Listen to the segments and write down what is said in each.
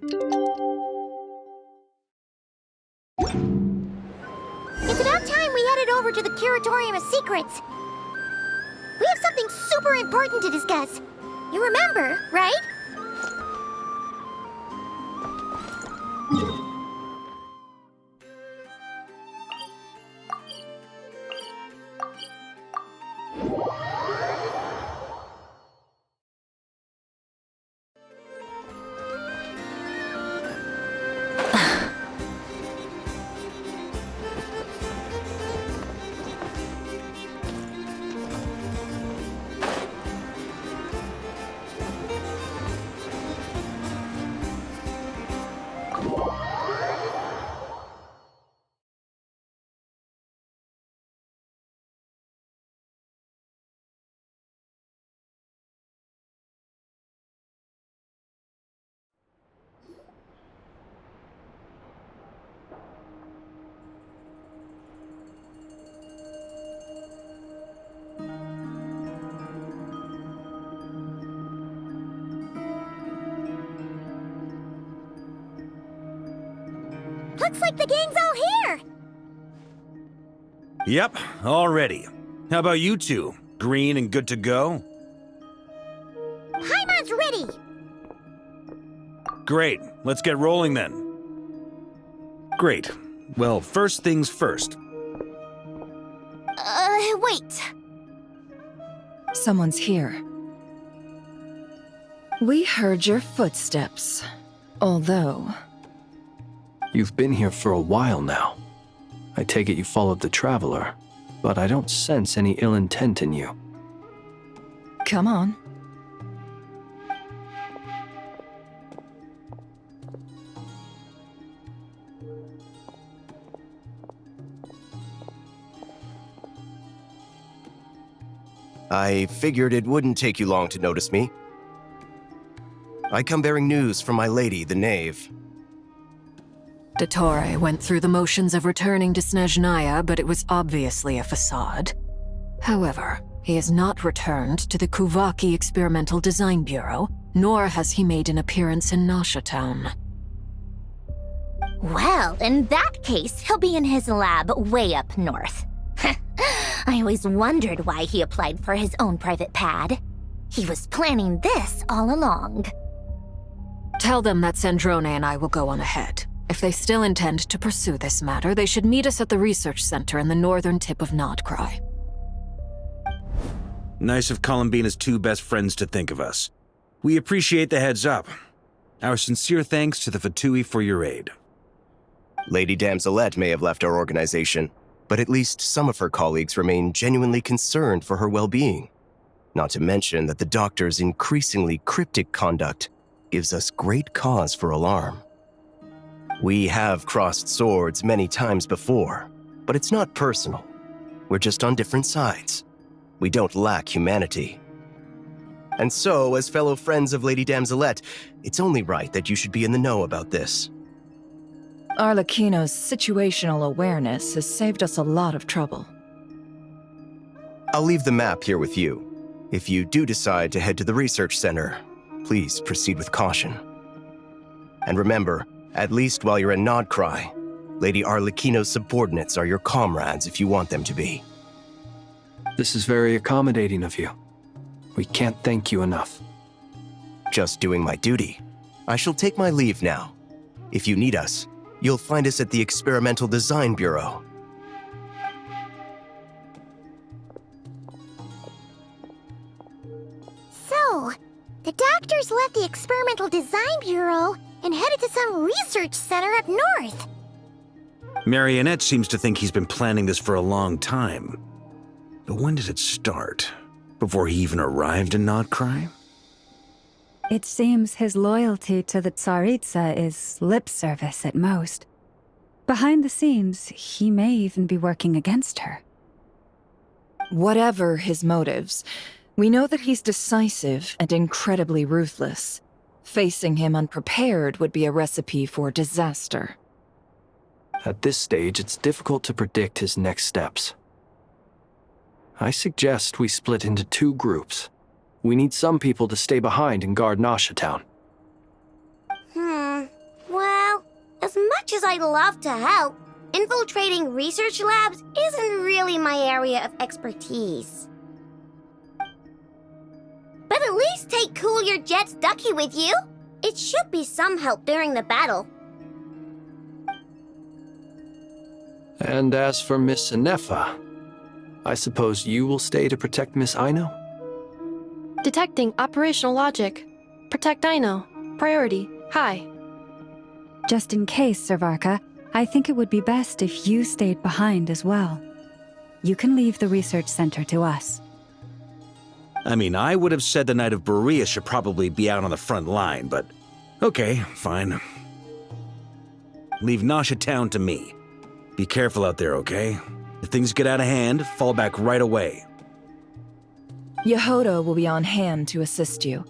It's about time we headed over to the Curatorium of Secrets. We have something super important to discuss. You remember, right? Looks like the gang's all here! Yep, all ready. How about you two? Green and good to go? Paimon's ready! Great, let's get rolling then. Great. Well, first things first. Wait. Someone's here. We heard your footsteps. Although... You've been here for a while now. I take it you followed the Traveler, but I don't sense any ill intent in you. Come on. I figured it wouldn't take you long to notice me. I come bearing news from my lady, the Knave. Dottore went through the motions of returning to Snezhnaya, but it was obviously a facade. However, he has not returned to the Kuvaki Experimental Design Bureau, nor has he made an appearance in Nasha Town. Well, in that case, he'll be in his lab way up north. I always wondered why he applied for his own private pad. He was planning this all along. Tell them that Sandrone and I will go on ahead. If they still intend to pursue this matter, they should meet us at the research center in the northern tip of Nodcry. Nice of Columbina's two best friends to think of us. We appreciate the heads up. Our sincere thanks to the Fatui for your aid. Lady Damselette may have left our organization, but at least some of her colleagues remain genuinely concerned for her well-being. Not to mention that the Doctor's increasingly cryptic conduct gives us great cause for alarm. We have crossed swords many times before, but it's not personal. We're just on different sides. We don't lack humanity. And so, as fellow friends of Lady Damselette, it's only right that you should be in the know about this. Arlecchino's situational awareness has saved us a lot of trouble. I'll leave the map here with you. If you do decide to head to the research center, please proceed with caution. And remember, at least while you're in Nodcry, Lady Arlecchino's subordinates are your comrades if you want them to be. This is very accommodating of you. We can't thank you enough. Just doing my duty. I shall take my leave now. If you need us, you'll find us at the Experimental Design Bureau. So, the Doctors left the Experimental Design Bureau and headed to some research center up north. Marionette seems to think he's been planning this for a long time. But when did it start? Before he even arrived in Nodcry? It seems his loyalty to the Tsaritsa is lip service at most. Behind the scenes, he may even be working against her. Whatever his motives, we know that he's decisive and incredibly ruthless. Facing him unprepared would be a recipe for disaster. At this stage, it's difficult to predict his next steps. I suggest we split into two groups. We need some people to stay behind and guard Nasha Town. much as I'd love to help, infiltrating research labs isn't really my area of expertise. But at least take Cool Your Jet's Ducky with you. It should be some help during the battle. And as for Miss Sinefa, I suppose you will stay to protect Miss Aino? Detecting operational logic. Protect Aino. Priority. High. Just in case, Servarka, I think it would be best if you stayed behind as well. You can leave the research center to us. I mean, I would have said the Knight of Berea should probably be out on the front line, but okay, fine. Leave Nasha Town to me. Be careful out there, okay? If things get out of hand, fall back right away. Yehodo will be on hand to assist you.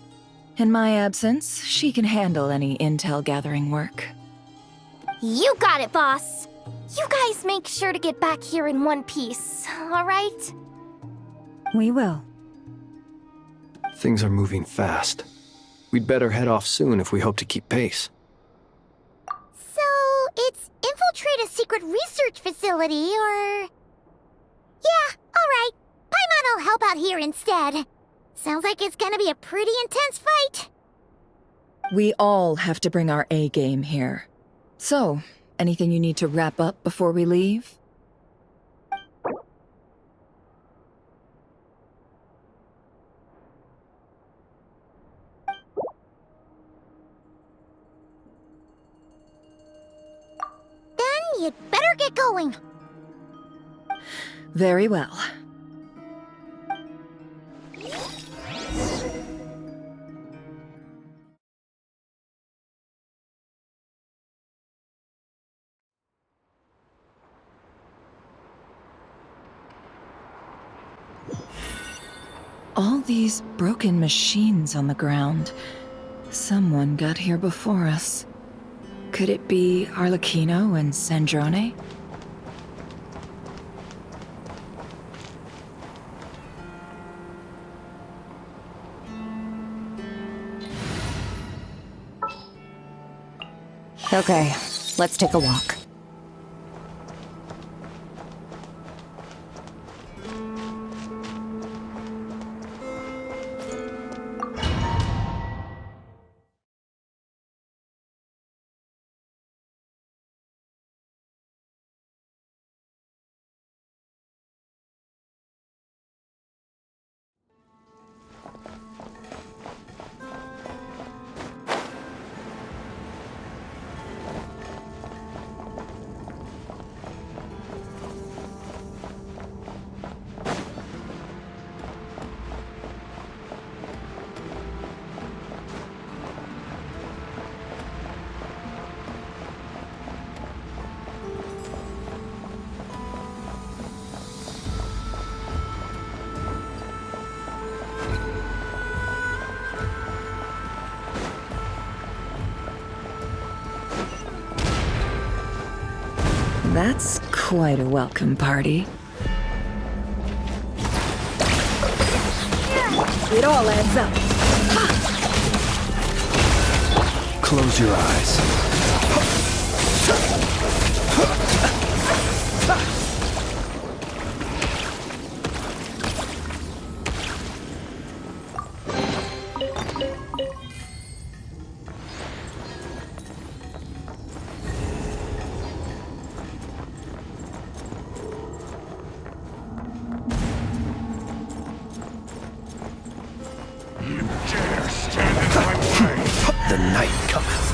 In my absence, she can handle any intel gathering work. You got it, boss. You guys make sure to get back here in one piece, all right? We will. Things are moving fast. We'd better head off soon if we hope to keep pace. So, it's infiltrate a secret research facility, or... Yeah, alright. Paimon will help out here instead. Sounds like it's gonna be a pretty intense fight. We all have to bring our A game here. So, anything you need to wrap up before we leave? Then you'd better get going. Very well. All these broken machines on the ground. Someone got here before us. Could it be Arlecchino and Sandrone? Okay, let's take a walk. That's quite a welcome party. It all adds up. Close your eyes. The night cometh.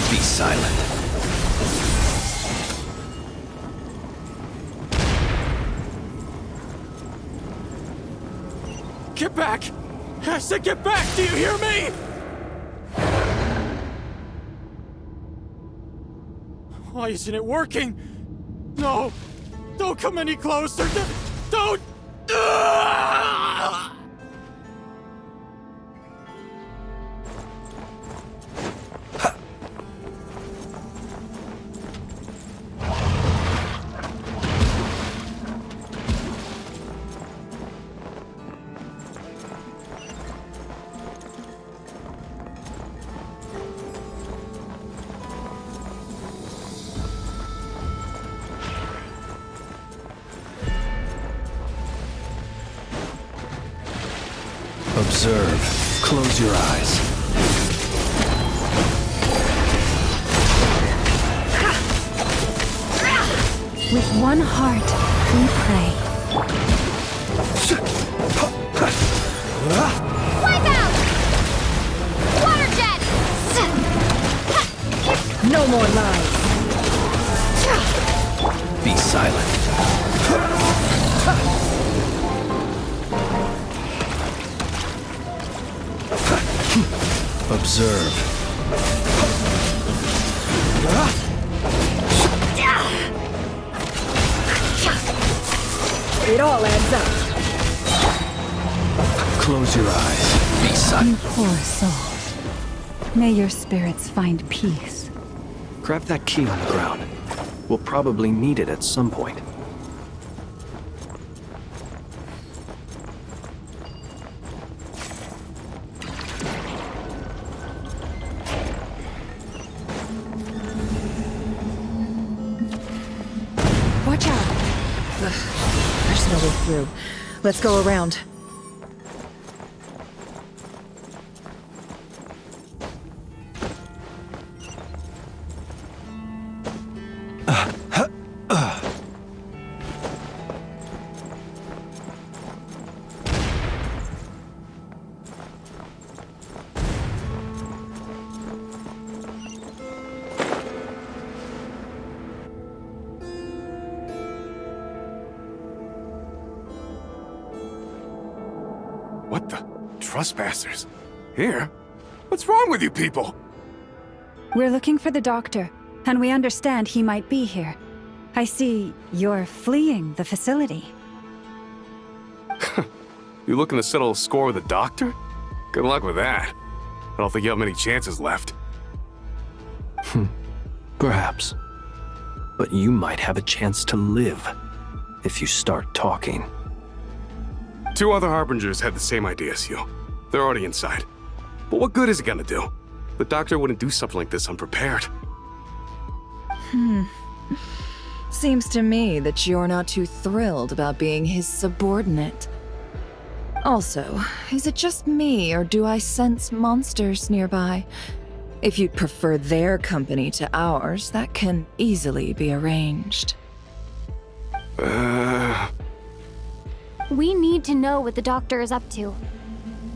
Be silent. Get back! I said get back! Do you hear me? Why isn't it working? No! Don't come any closer! Don't! Observe. Close your eyes. With one heart, we pray. Wipe out! Water jet! No more lies. Be silent. Observe. It all adds up. Close your eyes. Be You silent. poor soul. May your spirits find peace. Grab that key on the ground. We'll probably need it at some point. Watch out. Ugh, there's no way through. Let's go around. What the? Trespassers? Here? What's wrong with you people? We're looking for the doctor, and we understand he might be here. I see you're fleeing the facility. You looking to settle a score with the doctor? Good luck with that. I don't think you have many chances left. Perhaps. But you might have a chance to live if you start talking. 2 other Harbingers had the same idea as you. They're already inside. But what good is it gonna do? The doctor wouldn't do something like this unprepared. Seems to me that you're not too thrilled about being his subordinate. Also, is it just me, or do I sense monsters nearby? If you'd prefer their company to ours, that can easily be arranged. We need to know what the doctor is up to.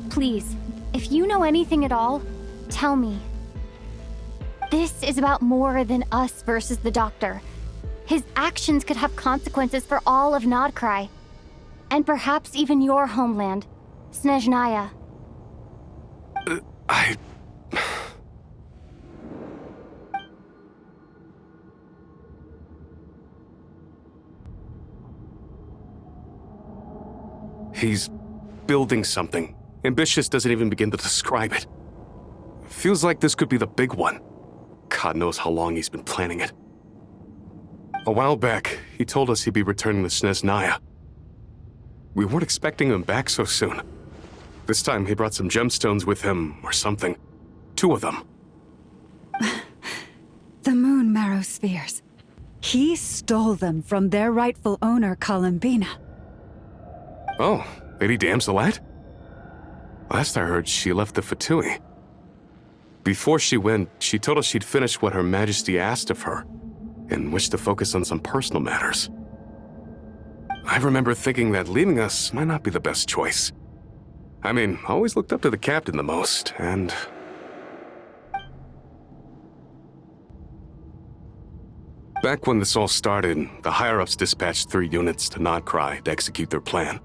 Please, if you know anything at all, tell me. This is about more than us versus the doctor. His actions could have consequences for all of Nodcry. And perhaps even your homeland, Snezhnaya. He's building something. Ambitious doesn't even begin to describe it. Feels like this could be the big one. God knows how long he's been planning it. A while back, he told us he'd be returning to Snezhnaya. We weren't expecting him back so soon. This time he brought some gemstones with him, or something. 2 of them. The moon marrow spheres. He stole them from their rightful owner, Columbina. Oh, Lady Damselat? Last I heard, she left the Fatui. Before she went, she told us she'd finish what Her Majesty asked of her, and wished to focus on some personal matters. I remember thinking that leaving us might not be the best choice. I mean, I always looked up to the captain the most, and... Back when this all started, the higher-ups dispatched 3 units to Nodcry to execute their plan.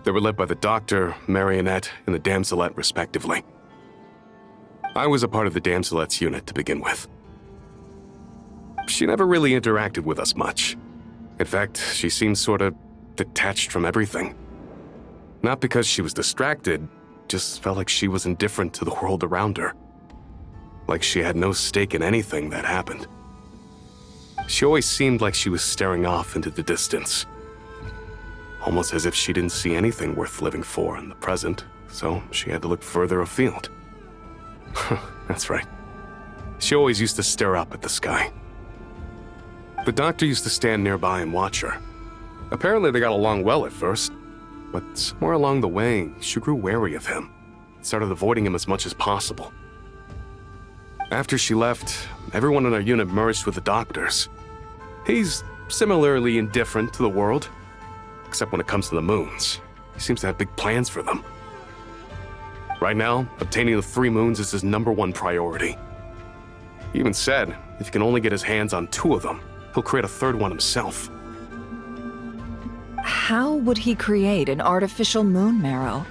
They were led by the Doctor, Marionette, and the Damselet, respectively. I was a part of the Damselet's unit to begin with. She never really interacted with us much. In fact, she seemed sort of detached from everything. Not because she was distracted, just felt like she was indifferent to the world around her. Like she had no stake in anything that happened. She always seemed like she was staring off into the distance. Almost as if she didn't see anything worth living for in the present, so she had to look further afield. That's right. She always used to stare up at the sky. The Doctor used to stand nearby and watch her. Apparently they got along well at first. but somewhere along the way, she grew wary of him, started avoiding him as much as possible. After she left, everyone in our unit merged with the doctors. He's similarly indifferent to the world, except when it comes to the moons. He seems to have big plans for them. Right now, obtaining the 3 moons is his #1 priority. He even said if he can only get his hands on 2 of them, he'll create a 3rd one himself. How would he create an artificial moon marrow?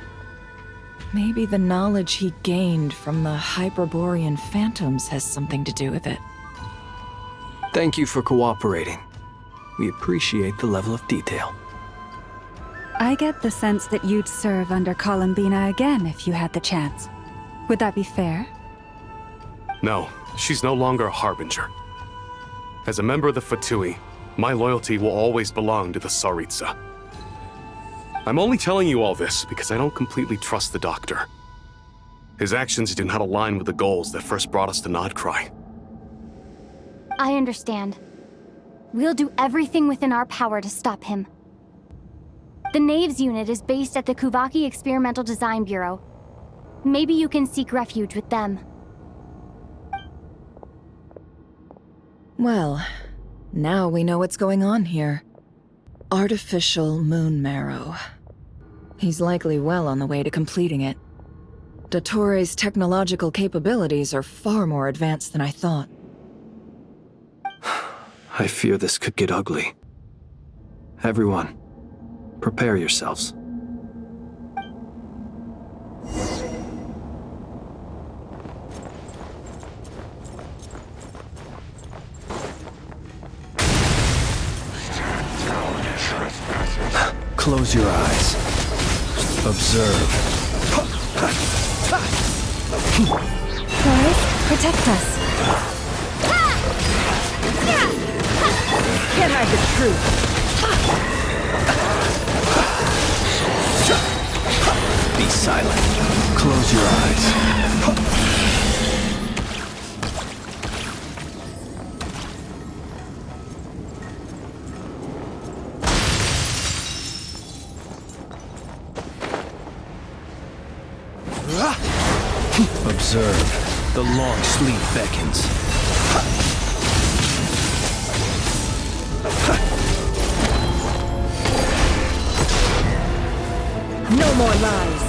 Maybe the knowledge he gained from the Hyperborean phantoms has something to do with it. Thank you for cooperating. We appreciate the level of detail. I get the sense that you'd serve under Columbina again if you had the chance. Would that be fair? No, she's no longer a Harbinger. As a member of the Fatui, my loyalty will always belong to the Tsaritsa. I'm only telling you all this because I don't completely trust the Doctor. His actions do not align with the goals that first brought us to Nodcry. I understand. We'll do everything within our power to stop him. The Knaves unit is based at the Kuvaki Experimental Design Bureau. Maybe you can seek refuge with them. Well, now we know what's going on here. Artificial moon marrow. He's likely well on the way to completing it. Dottore technological capabilities are far more advanced than I thought. I fear this could get ugly. Everyone, prepare yourselves. Close your eyes. Observe. Doris, protect us. Can't hide the truth. Be silent. Close your eyes. Observe. The long sleep beckons. No more lies.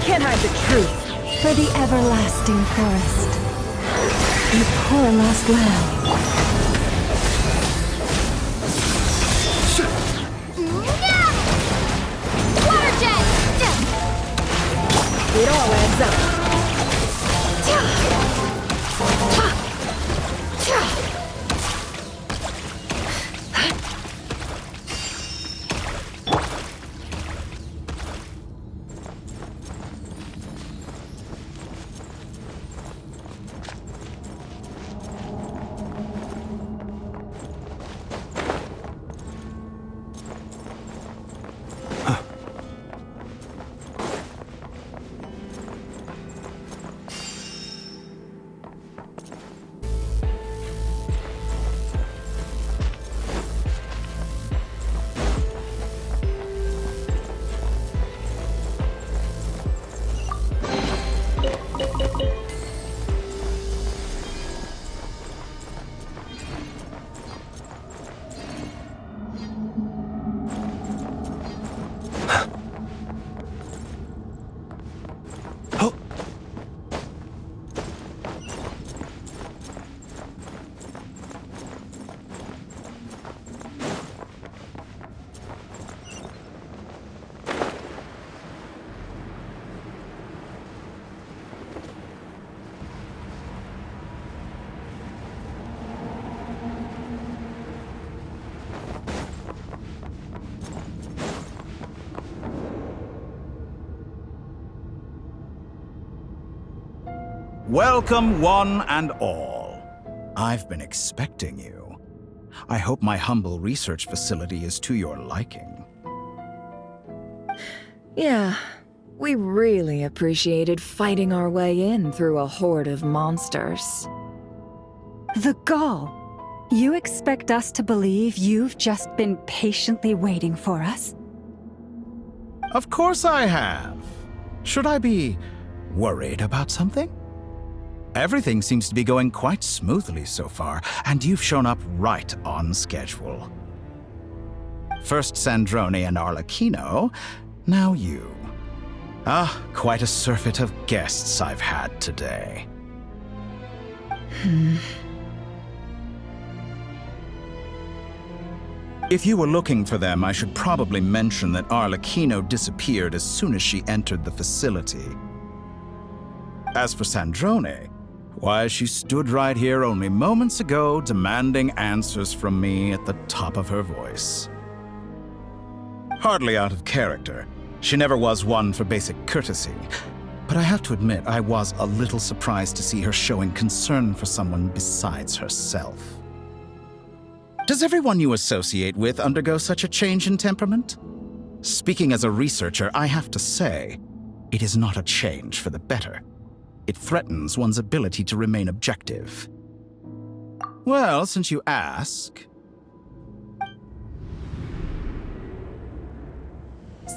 Can't hide the truth. For the everlasting forest. The poor lost lamb. Water jet! It all adds up. Welcome, one and all. I've been expecting you. I hope my humble research facility is to your liking. Yeah, we really appreciated fighting our way in through a horde of monsters. The gall. You expect us to believe you've just been patiently waiting for us? Of course I have. Should I be worried about something? Everything seems to be going quite smoothly so far, and you've shown up right on schedule. First Sandrone and Arlecchino, now you. Ah, quite a surfeit of guests I've had today. If you were looking for them, I should probably mention that Arlecchino disappeared as soon as she entered the facility. As for Sandrone, why, she stood right here only moments ago demanding answers from me at the top of her voice. Hardly out of character. She never was one for basic courtesy. But I have to admit, I was a little surprised to see her showing concern for someone besides herself. Does everyone you associate with undergo such a change in temperament? Speaking as a researcher, I have to say, it is not a change for the better. It threatens one's ability to remain objective. Well, since you ask...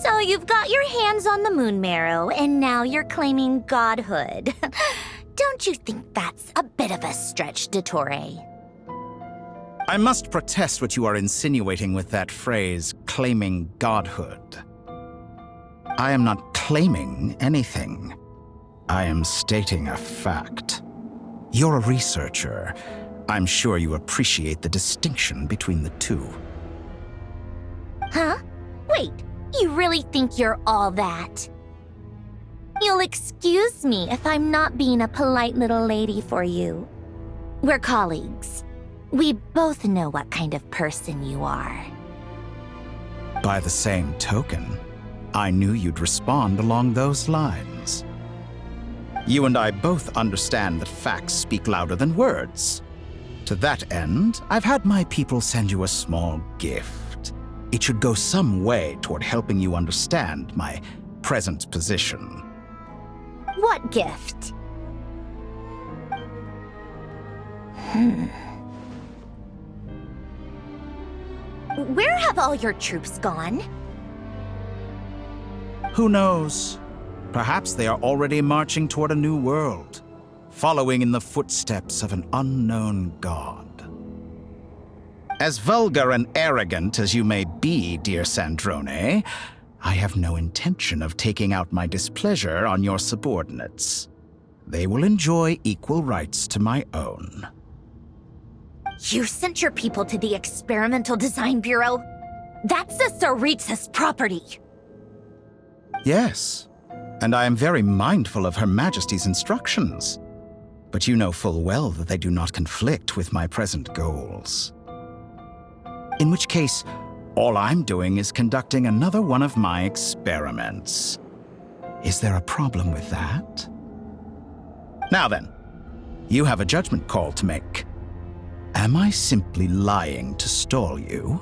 So you've got your hands on the moon marrow, and now you're claiming godhood. Don't you think that's a bit of a stretch, Dottore? I must protest what you are insinuating with that phrase, claiming godhood. I am not claiming anything. I am stating a fact. You're a researcher. I'm sure you appreciate the distinction between the two. Huh? Wait, you really think you're all that? You'll excuse me if I'm not being a polite little lady for you. We're colleagues. We both know what kind of person you are. By the same token, I knew you'd respond along those lines. You and I both understand that facts speak louder than words. To that end, I've had my people send you a small gift. It should go some way toward helping you understand my present position. What gift? Where have all your troops gone? Who knows? Perhaps they are already marching toward a new world, following in the footsteps of an unknown god. As vulgar and arrogant as you may be, dear Sandrone, I have no intention of taking out my displeasure on your subordinates. They will enjoy equal rights to my own. You sent your people to the Experimental Design Bureau? That's the Tsaritsa's property! Yes, and I am very mindful of Her Majesty's instructions. But you know full well that they do not conflict with my present goals. In which case, all I'm doing is conducting another one of my experiments. Is there a problem with that? Now then, you have a judgment call to make. Am I simply lying to stall you?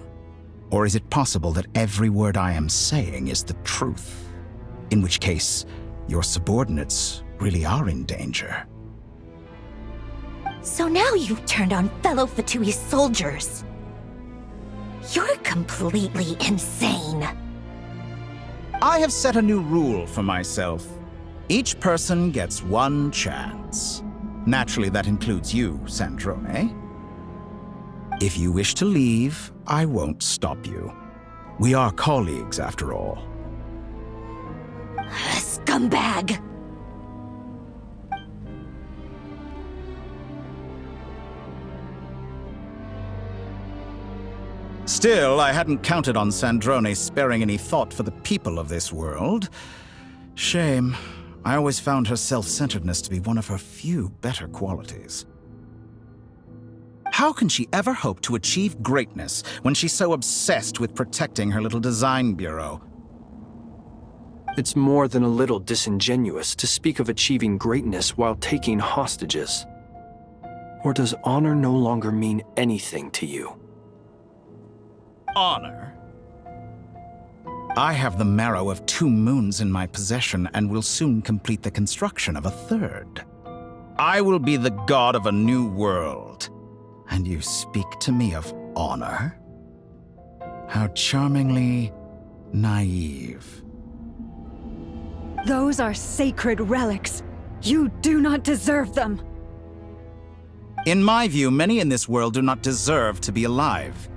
Or is it possible that every word I am saying is the truth? In which case, your subordinates really are in danger. So now you've turned on fellow Fatui soldiers. You're completely insane. I have set a new rule for myself. Each person gets one chance. Naturally, that includes you, Sandrone. If you wish to leave, I won't stop you. We are colleagues, after all. Scumbag! Still, I hadn't counted on Sandrone sparing any thought for the people of this world. Shame. I always found her self-centeredness to be one of her few better qualities. How can she ever hope to achieve greatness when she's so obsessed with protecting her little design bureau? It's more than a little disingenuous to speak of achieving greatness while taking hostages. Or does honor no longer mean anything to you? Honor? I have the marrow of 2 moons in my possession and will soon complete the construction of a 3rd. I will be the god of a new world. And you speak to me of honor? How charmingly naive. Those are sacred relics. You do not deserve them. In my view, many in this world do not deserve to be alive.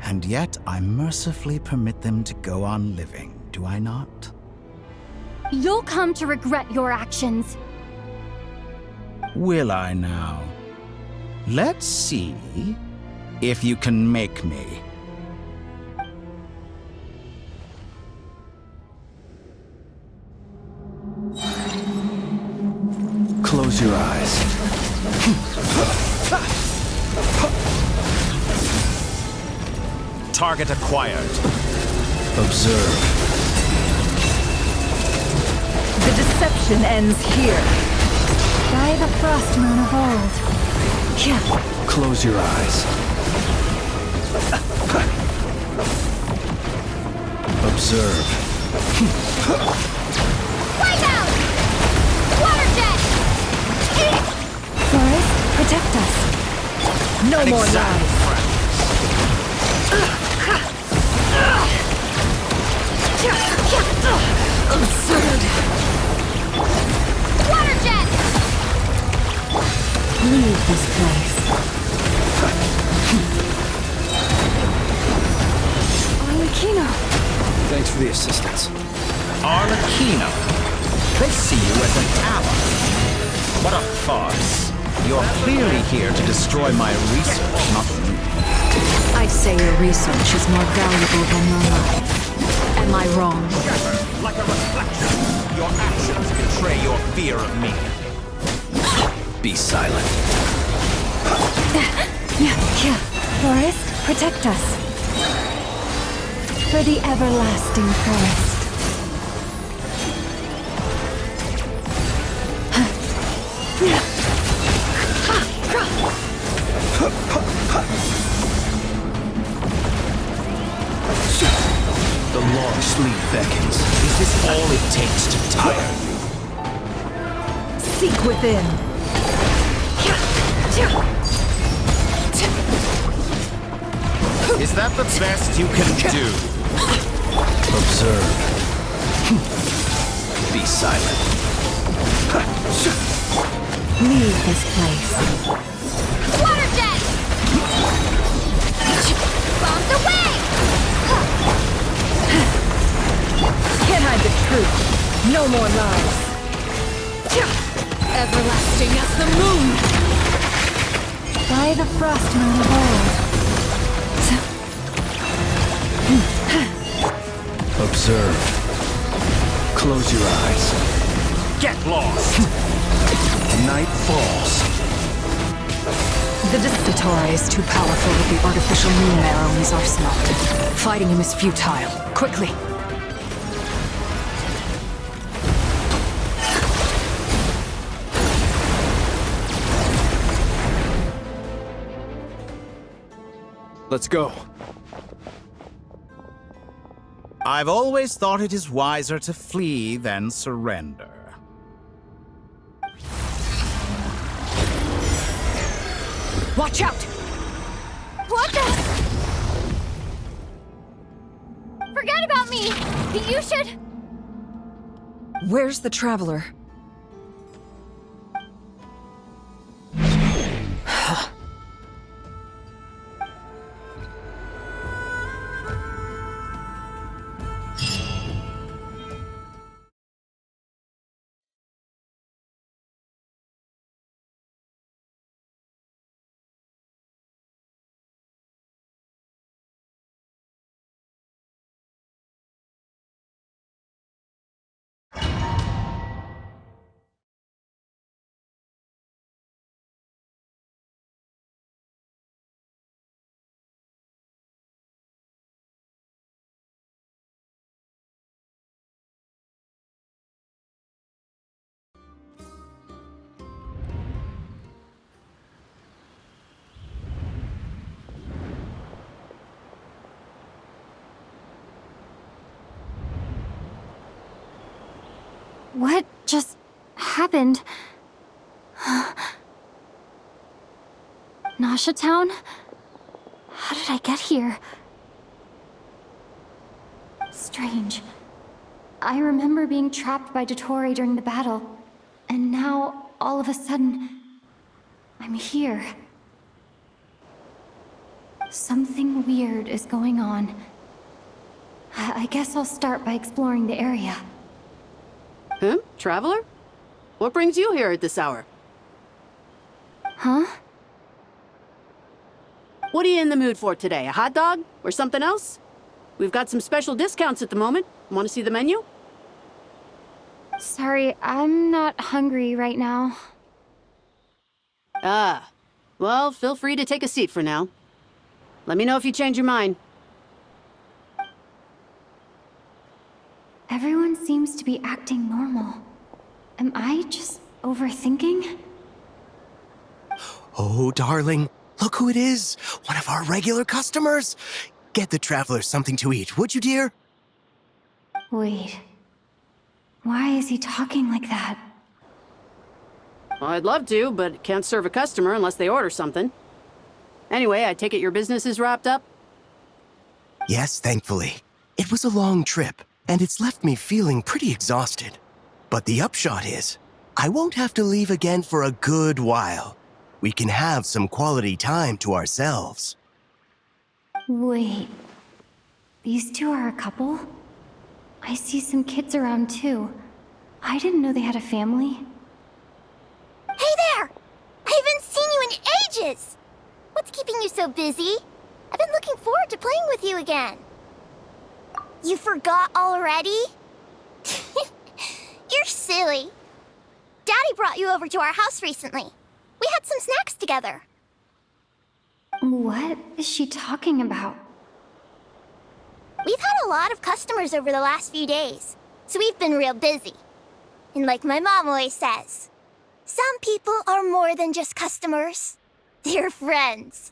And yet, I mercifully permit them to go on living, do I not? You'll come to regret your actions. Will I now? Let's see if you can make me. Close your eyes. Target acquired. Observe. The deception ends here. By the frost moon of old. Close your eyes. Observe. Wipe out! Water jet! Forest, protect us. No more lies. Absurd. Water jet! Leave this place. Arlecchino. Thanks for the assistance. Arlecchino. They see you as an ally. What a farce. You're clearly here to destroy my research, not me. I'd say your research is more valuable than your life. Am I wrong? Like a reflection. Your actions betray your fear of me. Be silent. Forest, protect us. For the everlasting forest. The long sleep beckons. Is this all it takes to tire you? Seek within. Is that the best you can do? Observe. Be silent. Leave this place. Water jet! Bombs away! Can't hide the truth. No more lies. Everlasting as the moon! By the frost moon of old. Observe. Close your eyes. Get lost! Night falls. The Dictator is too powerful with the artificial moon arrow in his arsenal. Fighting him is futile. Quickly! Let's go. I've always thought it is wiser to flee than surrender. Watch out! What the? Forget about me! You should... Where's the Traveler? What just happened? Nasha Town? How did I get here? Strange. I remember being trapped by Dottore during the battle, and now, all of a sudden, I'm here. Something weird is going on. I guess I'll start by exploring the area. Huh? Traveler? What brings you here at this hour? Huh? What are you in the mood for today? A hot dog? Or something else? We've got some special discounts at the moment. Want to see the menu? Sorry, I'm not hungry right now. Ah. Well, feel free to take a seat for now. Let me know if you change your mind. Everyone seems to be acting normal. Am I just overthinking? Oh, darling, look who it is. One of our regular customers. Get the traveler something to eat, would you, dear? Wait. Why is he talking like that? Well, I'd love to, but can't serve a customer unless they order something. Anyway, I take it your business is wrapped up? Yes, thankfully. It was a long trip, and it's left me feeling pretty exhausted. But the upshot is, I won't have to leave again for a good while. We can have some quality time to ourselves. Wait. These two are a couple? I see some kids around too. I didn't know they had a family. Hey there! I haven't seen you in ages! What's keeping you so busy? I've been looking forward to playing with you again. You forgot already? You're silly. Daddy brought you over to our house recently. We had some snacks together. What is she talking about? We've had a lot of customers over the last few days, so we've been real busy. And like my mom always says, some people are more than just customers. They're friends.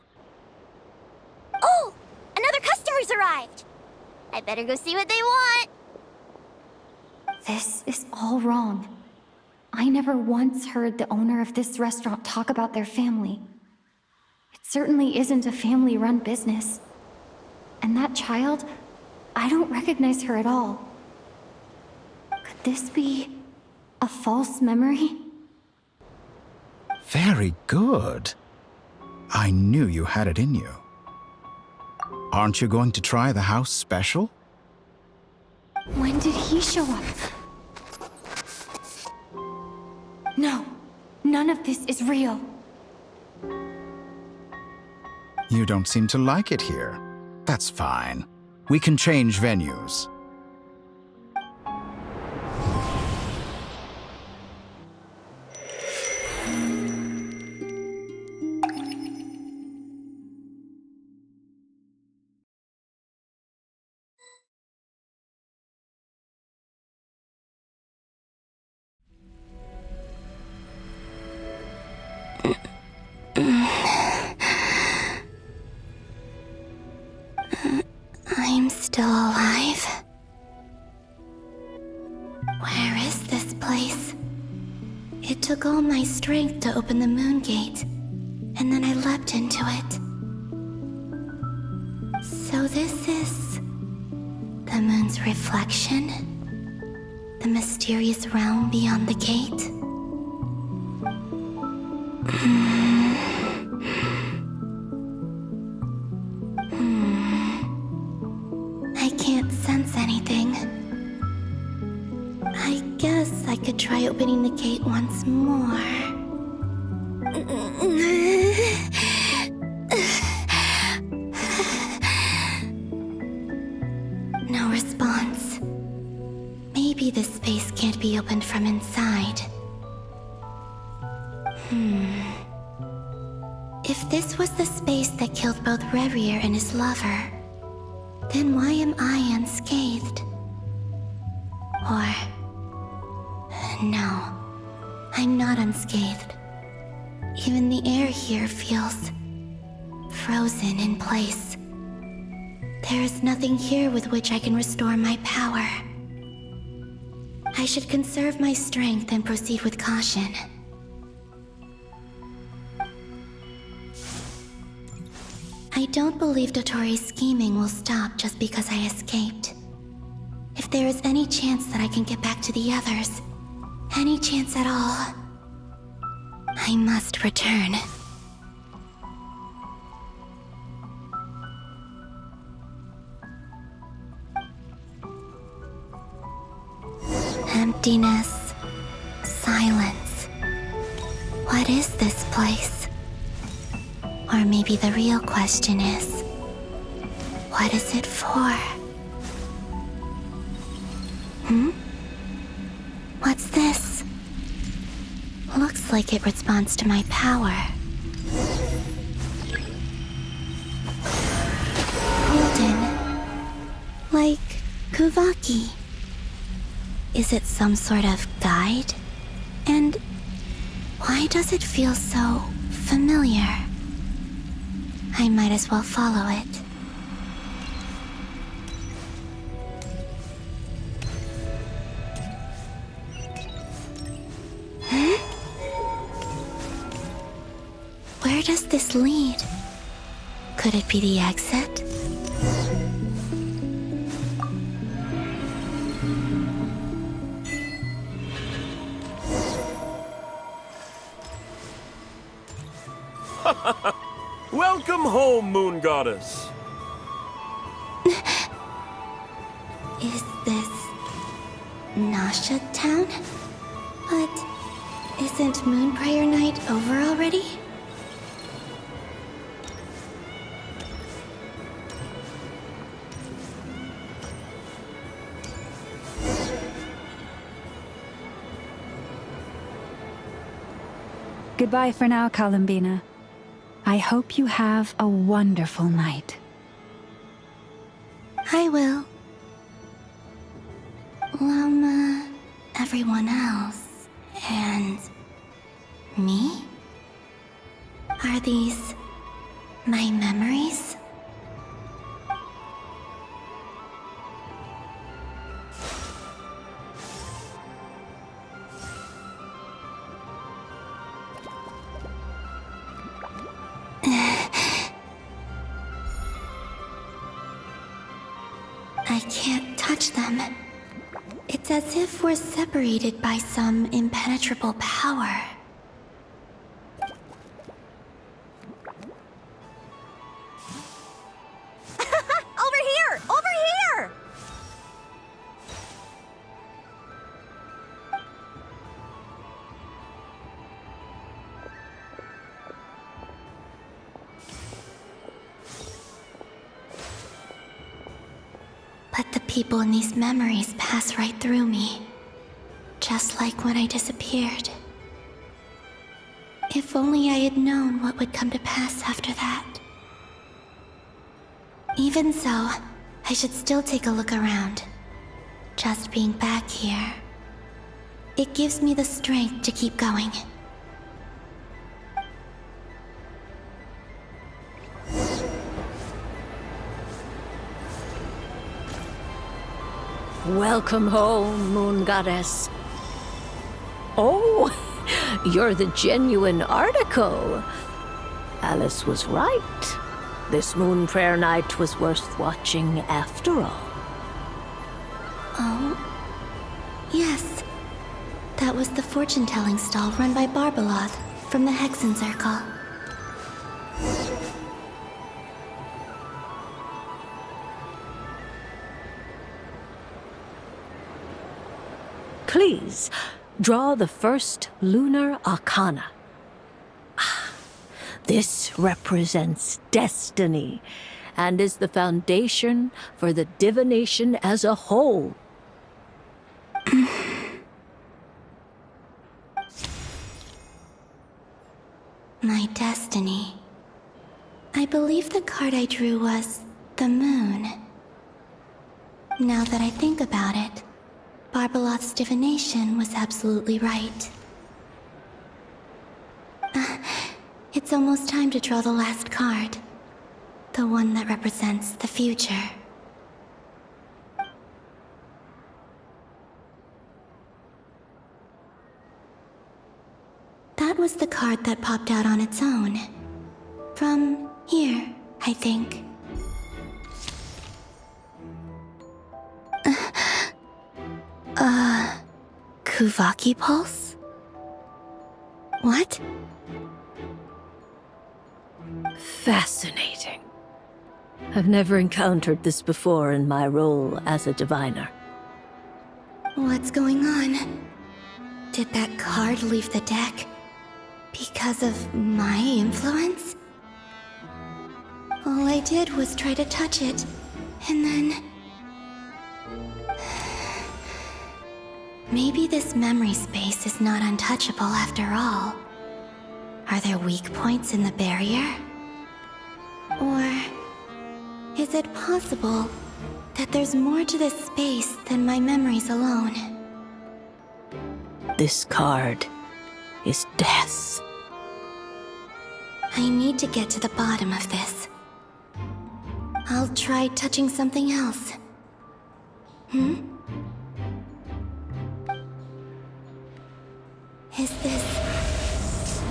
Oh, another customer's arrived. I better go see what they want. This is all wrong. I never once heard the owner of this restaurant talk about their family. It certainly isn't a family-run business. And that child, I don't recognize her at all. Could this be a false memory? Very good. I knew you had it in you. Aren't you going to try the house special? When did he show up? No, none of this is real. You don't seem to like it here. That's fine. We can change venues. I'm still alive. Where is this place? It took all my strength to open the moon gate, and then I leapt into it. So this is the moon's reflection? The mysterious realm beyond the gate? I can't sense anything. I guess I could try opening the gate once more. No response. Maybe this space can't be opened from inside. If this was the space that killed both Revier and his lover, then why am I unscathed? Or... no, I'm not unscathed. Even the air here feels... frozen in place. There is nothing here with which I can restore my power. I should conserve my strength and proceed with caution. I don't believe Dottore's scheming will stop just because I escaped. If there is any chance that I can get back to the others, any chance at all, I must return. Emptiness, silence. What is this place? Or maybe the real question is, what is it for? What's this? Looks like it responds to my power. Golden. Like Kuvaki. Is it some sort of guide? And why does it feel so familiar? I might as well follow it. Where does this lead? Could it be the exit? Welcome home, Moon Goddess. Is this Nasha Town? But isn't Moon Prayer Night over already? Goodbye for now, Columbina. I hope you have a wonderful night. I will. Lama, everyone else, and me? Are these my memories? I can't touch them. It's as if we're separated by some impenetrable power. Over here! Over here! But the people in these memories pass right through me. Just like when I disappeared. If only I had known what would come to pass after that. Even so, I should still take a look around. Just being back here. It gives me the strength to keep going. Welcome home, Moon Goddess. Oh, you're the genuine article. Alice was right. This Moon Prayer Night was worth watching after all. Oh, yes. That was the fortune-telling stall run by Barbaloth from the Hexen Circle. Please, draw the first lunar arcana. This represents destiny and is the foundation for the divination as a whole. My destiny. I believe the card I drew was the moon. Now that I think about it, Barbaloth's divination was absolutely right. It's almost time to draw the last card. The one that represents the future. That was the card that popped out on its own. From here, I think. Kuvaki pulse? What? Fascinating. I've never encountered this before in my role as a diviner. What's going on? Did that card leave the deck because of my influence? All I did was try to touch it, and then... Maybe this memory space is not untouchable after all. Are there weak points in the barrier? Or is it possible that there's more to this space than my memories alone? This card is death. I need to get to the bottom of this. I'll try touching something else. Is this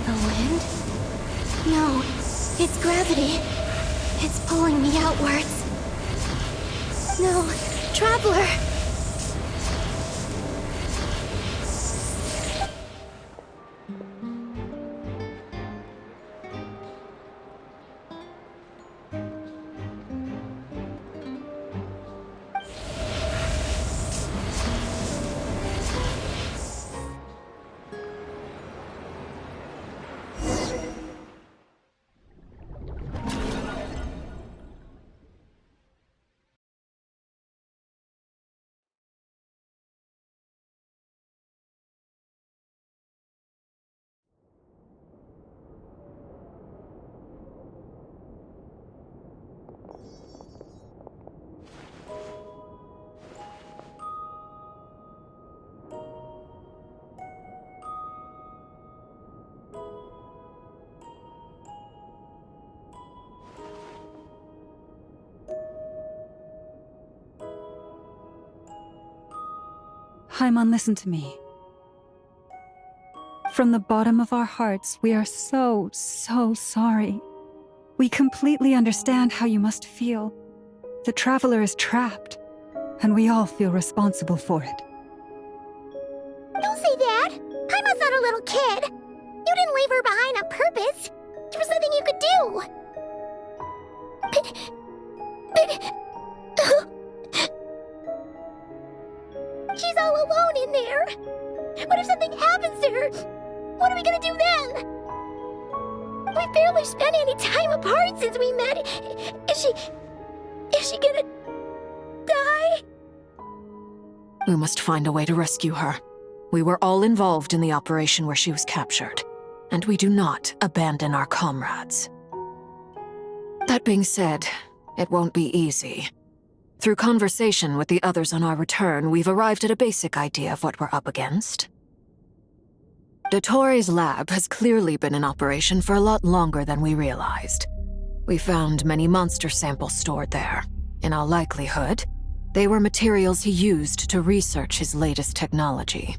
the wind? No, it's gravity. It's pulling me outwards. No, Traveler! Paimon, listen to me. From the bottom of our hearts, we are so sorry. We completely understand how you must feel. The Traveler is trapped, and we all feel responsible for it. Don't say that! Paimon's not a little kid! You didn't leave her behind on purpose! There was nothing you could do! She's all alone in there! What if something happens to her? What are we gonna do then? We've barely spent any time apart since we met. Is she gonna die? We must find a way to rescue her. We were all involved in the operation where she was captured, and we do not abandon our comrades. That being said, it won't be easy. Through conversation with the others on our return, we've arrived at a basic idea of what we're up against. Dottore's lab has clearly been in operation for a lot longer than we realized. We found many monster samples stored there. In all likelihood, they were materials he used to research his latest technology.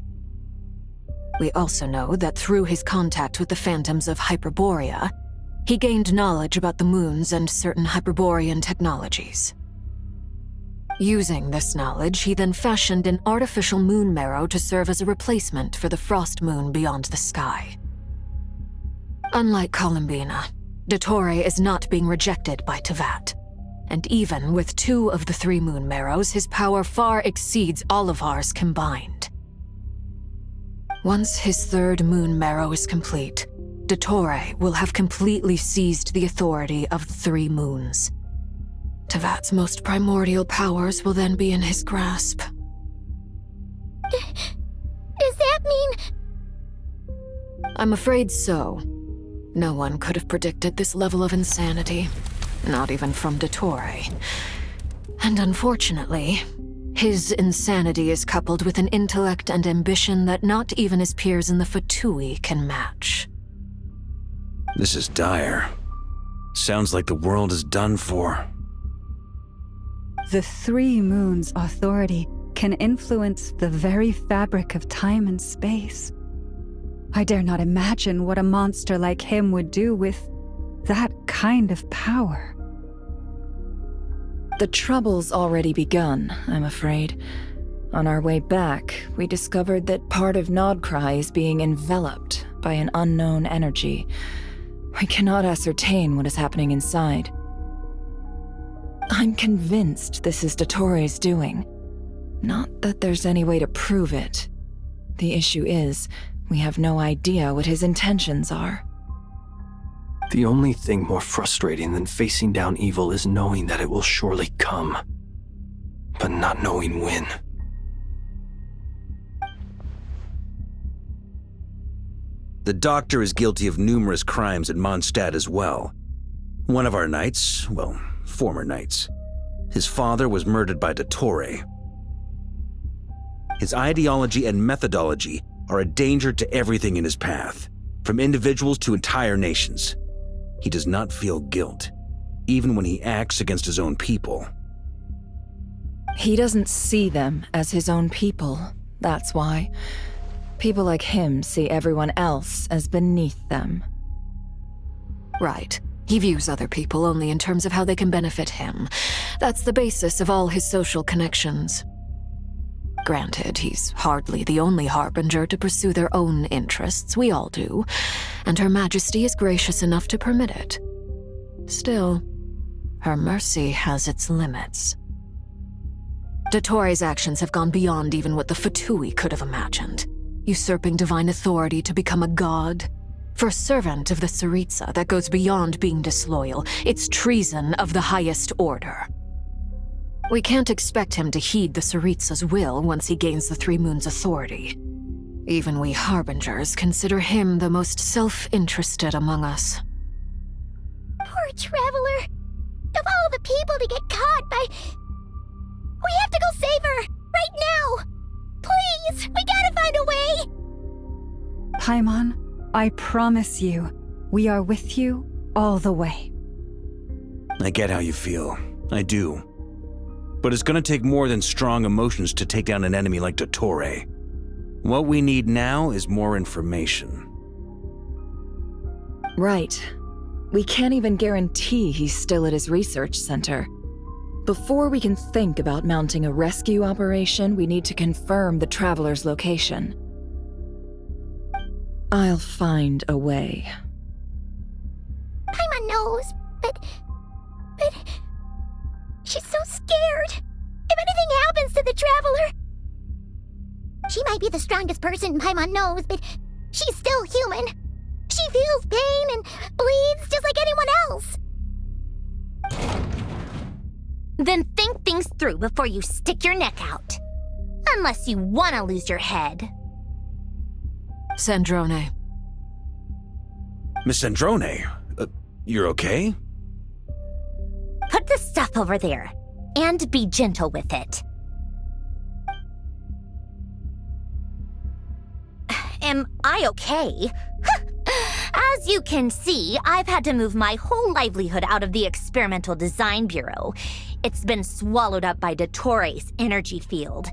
We also know that through his contact with the phantoms of Hyperborea, he gained knowledge about the moons and certain Hyperborean technologies. Using this knowledge, he then fashioned an artificial moon marrow to serve as a replacement for the frost moon beyond the sky. Unlike Columbina, Dottore is not being rejected by Teyvat. And even with 2 of the 3 moon marrows, his power far exceeds all of ours combined. Once his 3rd moon marrow is complete, Dottore will have completely seized the authority of the 3 moons. Teyvat's most primordial powers will then be in his grasp. Does that mean... I'm afraid so. No one could have predicted this level of insanity. Not even from Dottore. And unfortunately, his insanity is coupled with an intellect and ambition that not even his peers in the Fatui can match. This is dire. Sounds like the world is done for. The 3 moons' authority can influence the very fabric of time and space. I dare not imagine what a monster like him would do with that kind of power. The trouble's already begun, I'm afraid. On our way back, we discovered that part of Nodcry is being enveloped by an unknown energy. We cannot ascertain what is happening inside. I'm convinced this is Dottore doing. Not that there's any way to prove it. The issue is, we have no idea what his intentions are. The only thing more frustrating than facing down evil is knowing that it will surely come, but not knowing when. The doctor is guilty of numerous crimes at Mondstadt as well. One of our knights, well, former knights, his father was murdered by Dottore. His ideology and methodology are a danger to everything in his path, from individuals to entire nations. He does not feel guilt, even when he acts against his own people. He doesn't see them as his own people, that's why. People like him see everyone else as beneath them. Right. He views other people only in terms of how they can benefit him. That's the basis of all his social connections. Granted, he's hardly the only harbinger to pursue their own interests. We all do. And Her Majesty is gracious enough to permit it. Still, her mercy has its limits. Dottore's actions have gone beyond even what the Fatui could have imagined. Usurping divine authority to become a god. For a servant of the Tsaritsa, that goes beyond being disloyal. It's treason of the highest order. We can't expect him to heed the Tsaritsa's will once he gains the Three Moons' authority. Even we Harbingers consider him the most self-interested among us. Poor Traveler. Of all the people to get caught by... We have to go save her! Right now! Please! We gotta find a way! Paimon, I promise you, we are with you all the way. I get how you feel. I do. But it's gonna take more than strong emotions to take down an enemy like Dottore. What we need now is more information. Right. We can't even guarantee he's still at his research center. Before we can think about mounting a rescue operation, we need to confirm the Traveler's location. I'll find a way. Paimon knows, but... She's so scared. If anything happens to the Traveler... She might be the strongest person Paimon knows, but she's still human. She feels pain and bleeds just like anyone else. Then think things through before you stick your neck out. Unless you want to lose your head. Sandrone. Miss Sandrone, you're okay? Put the stuff over there, and be gentle with it. Am I okay? As you can see, I've had to move my whole livelihood out of the Experimental Design Bureau. It's been swallowed up by Dottore's energy field.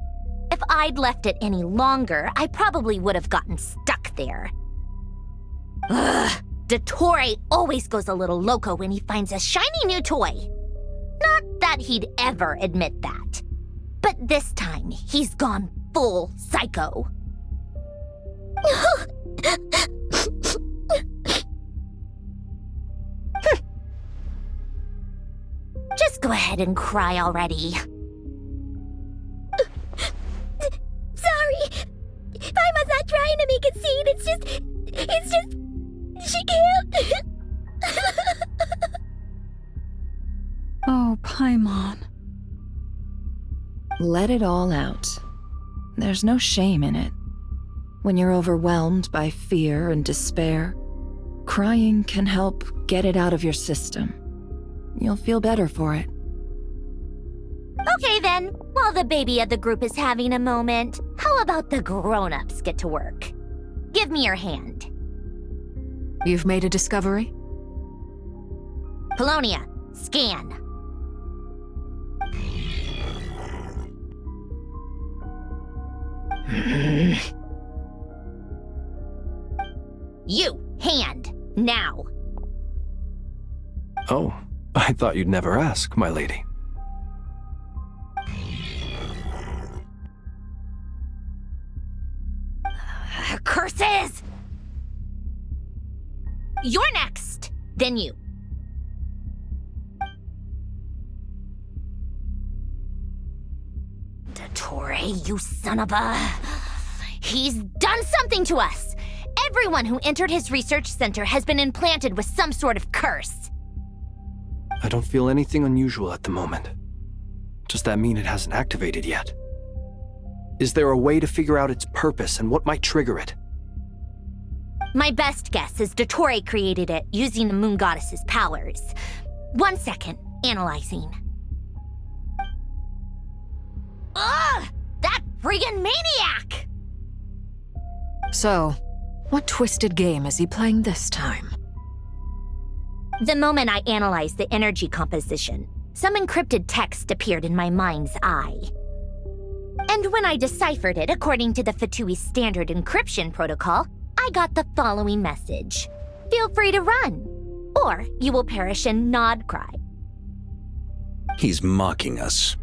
If I'd left it any longer, I probably would have gotten stuck there. Ugh, Dottore always goes a little loco when he finds a shiny new toy. Not that he'd ever admit that. But this time, he's gone full psycho. Just go ahead and cry already. Sorry. Paimon's not trying to make it seem. It's just... She can't. Oh, Paimon. Let it all out. There's no shame in it. When you're overwhelmed by fear and despair, crying can help get it out of your system. You'll feel better for it. Okay then, while the baby of the group is having a moment, how about the grown-ups get to work? Give me your hand. You've made a discovery? Polonia, scan. You, hand, now. Oh, I thought you'd never ask, my lady. glasses! You're next, then you. Dottore, you son of a... He's done something to us! Everyone who entered his research center has been implanted with some sort of curse. I don't feel anything unusual at the moment. Does that mean it hasn't activated yet? Is there a way to figure out its purpose and what might trigger it? My best guess is Dottore created it using the Moon Goddess's powers. 1 second, analyzing. Ugh! That friggin' maniac! So, what twisted game is he playing this time? The moment I analyzed the energy composition, some encrypted text appeared in my mind's eye. And when I deciphered it according to the Fatui standard encryption protocol, I got the following message. Feel free to run, or you will perish in Nodcry. He's mocking us.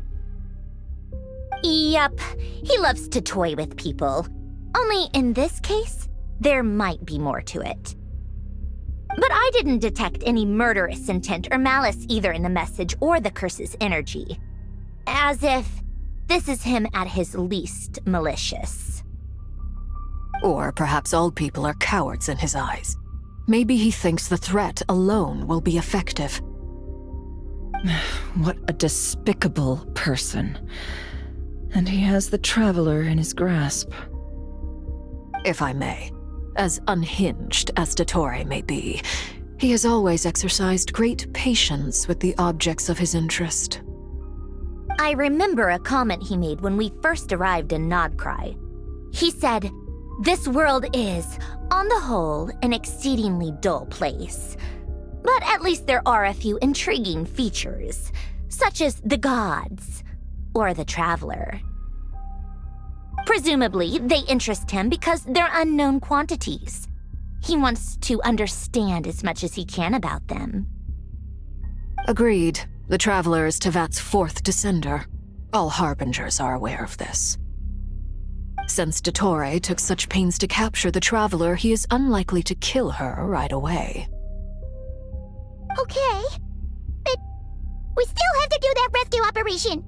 Yep, he loves to toy with people. Only in this case, there might be more to it. But I didn't detect any murderous intent or malice either in the message or the curse's energy. As if this is him at his least malicious. Or perhaps all people are cowards in his eyes. Maybe he thinks the threat alone will be effective. What a despicable person. And he has the Traveler in his grasp. If I may, as unhinged as Dottore may be, he has always exercised great patience with the objects of his interest. I remember a comment he made when we first arrived in Nodcry. He said, "This world is, on the whole, an exceedingly dull place. But at least there are a few intriguing features, such as the gods, or the Traveler." Presumably, they interest him because they're unknown quantities. He wants to understand as much as he can about them. Agreed. The Traveler is Tevat's fourth descender. All Harbingers are aware of this. Since Dottore took such pains to capture the Traveler, he is unlikely to kill her right away. Okay, but we still have to do that rescue operation.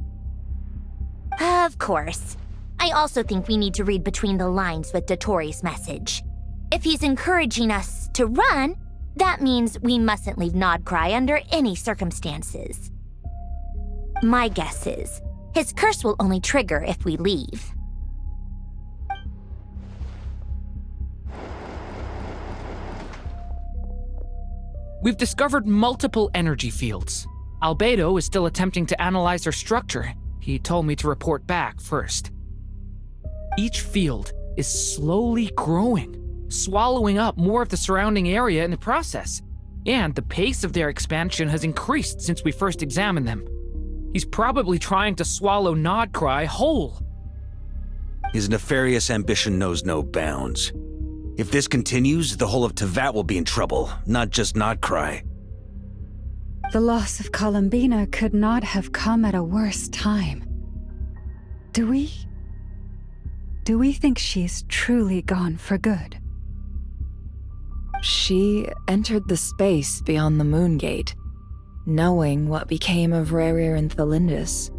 Of course. I also think we need to read between the lines with Dottore's message. If he's encouraging us to run, that means we mustn't leave Nodcry under any circumstances. My guess is, his curse will only trigger if we leave. We've discovered multiple energy fields. Albedo is still attempting to analyze their structure. He told me to report back first. Each field is slowly growing, swallowing up more of the surrounding area in the process, and the pace of their expansion has increased since we first examined them. He's probably trying to swallow Nodcry whole. His nefarious ambition knows no bounds. If this continues, the whole of Tevat will be in trouble, not just Nodcry. The loss of Columbina could not have come at a worse time. Do we think she's truly gone for good? She entered the space beyond the Moon Gate, knowing what became of Rerir and Thalindus.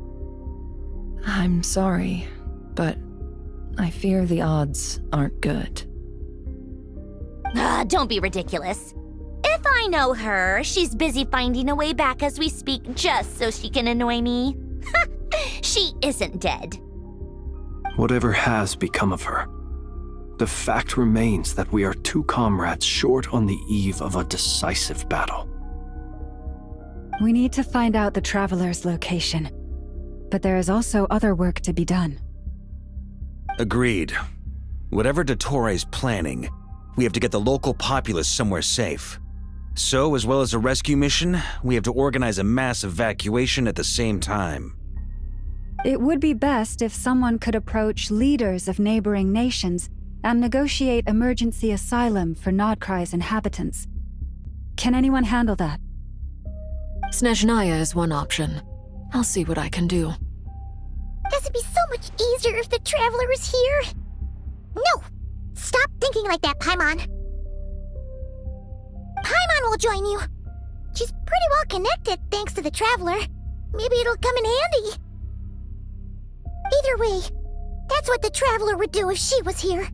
I'm sorry, but I fear the odds aren't good. Don't be ridiculous. If I know her, she's busy finding a way back as we speak just so she can annoy me. She isn't dead. Whatever has become of her, the fact remains that we are two comrades short on the eve of a decisive battle. We need to find out the Traveler's location, but there is also other work to be done. Agreed. Whatever Dottore's planning, we have to get the local populace somewhere safe. So, as well as a rescue mission, we have to organize a mass evacuation at the same time. It would be best if someone could approach leaders of neighboring nations and negotiate emergency asylum for Nodcry's inhabitants. Can anyone handle that? Snezhnaya is one option. I'll see what I can do. This would be so much easier if the Traveler was here. No! Stop thinking like that, Paimon. Paimon will join you. She's pretty well connected thanks to the Traveler. Maybe it'll come in handy. Either way, that's what the Traveler would do if she was here.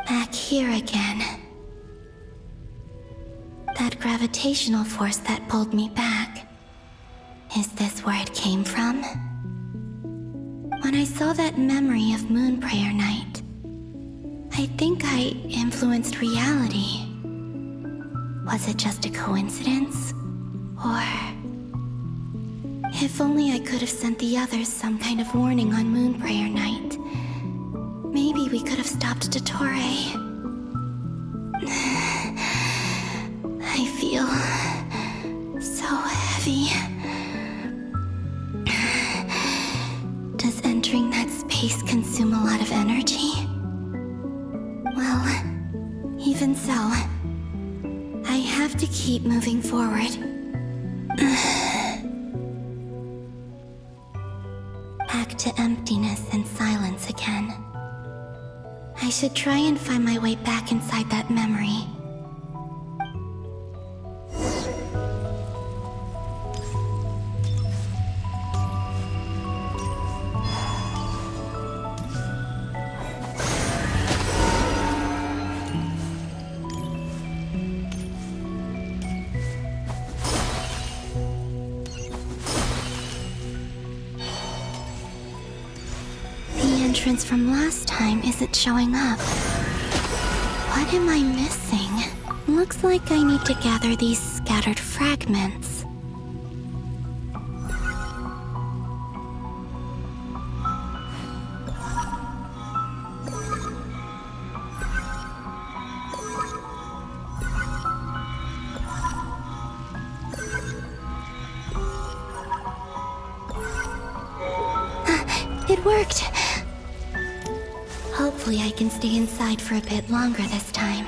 Back here again. That gravitational force that pulled me back. Is this where it came from? When I saw that memory of Moon Prayer Night, I think I influenced reality. Was it just a coincidence? Or... if only I could have sent the others some kind of warning on Moon Prayer Night. Maybe we could have stopped Dottore. I feel so heavy. Does entering that space consume a lot of energy? Well, even so, I have to keep moving forward. Back to emptiness and silence again. I should try and find my way back inside that memory. Entrance from last time isn't showing up. What am I missing? Looks like I need to gather these scattered fragments. It worked! Hopefully I can stay inside for a bit longer this time.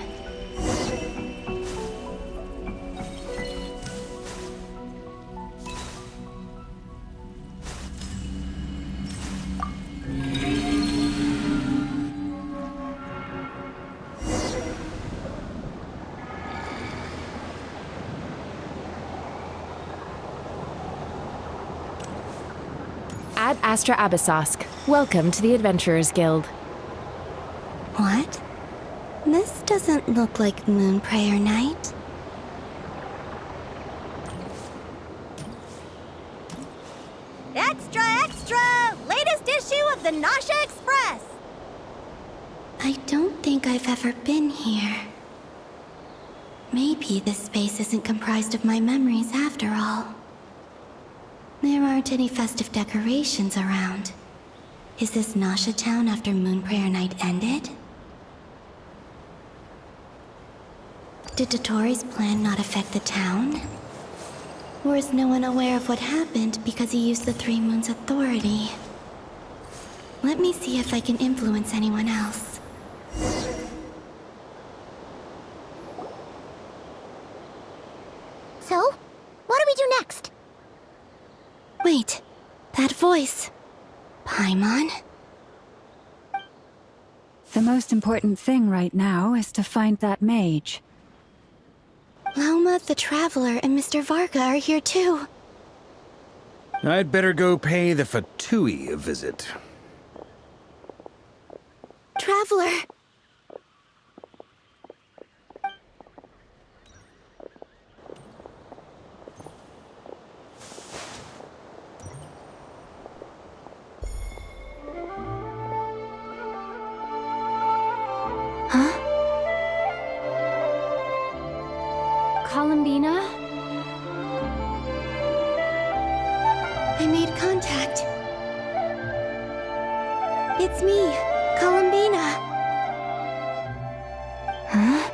Ad Astra Abyssosk. Welcome to the Adventurers Guild. What? This doesn't look like Moon Prayer Night. Extra, extra! Latest issue of the Nasha Express! I don't think I've ever been here. Maybe this space isn't comprised of my memories after all. There aren't any festive decorations around. Is this Nasha Town after Moon Prayer Night ended? Did Dottore's plan not affect the town? Or is no one aware of what happened because he used the Three Moons' authority? Let me see if I can influence anyone else. So, what do we do next? Wait, that voice. Paimon? The most important thing right now is to find that mage. Lauma, the Traveler, and Mr. Varga are here too. I'd better go pay the Fatui a visit. Traveler! Huh? Columbina? I made contact. It's me, Columbina. Huh?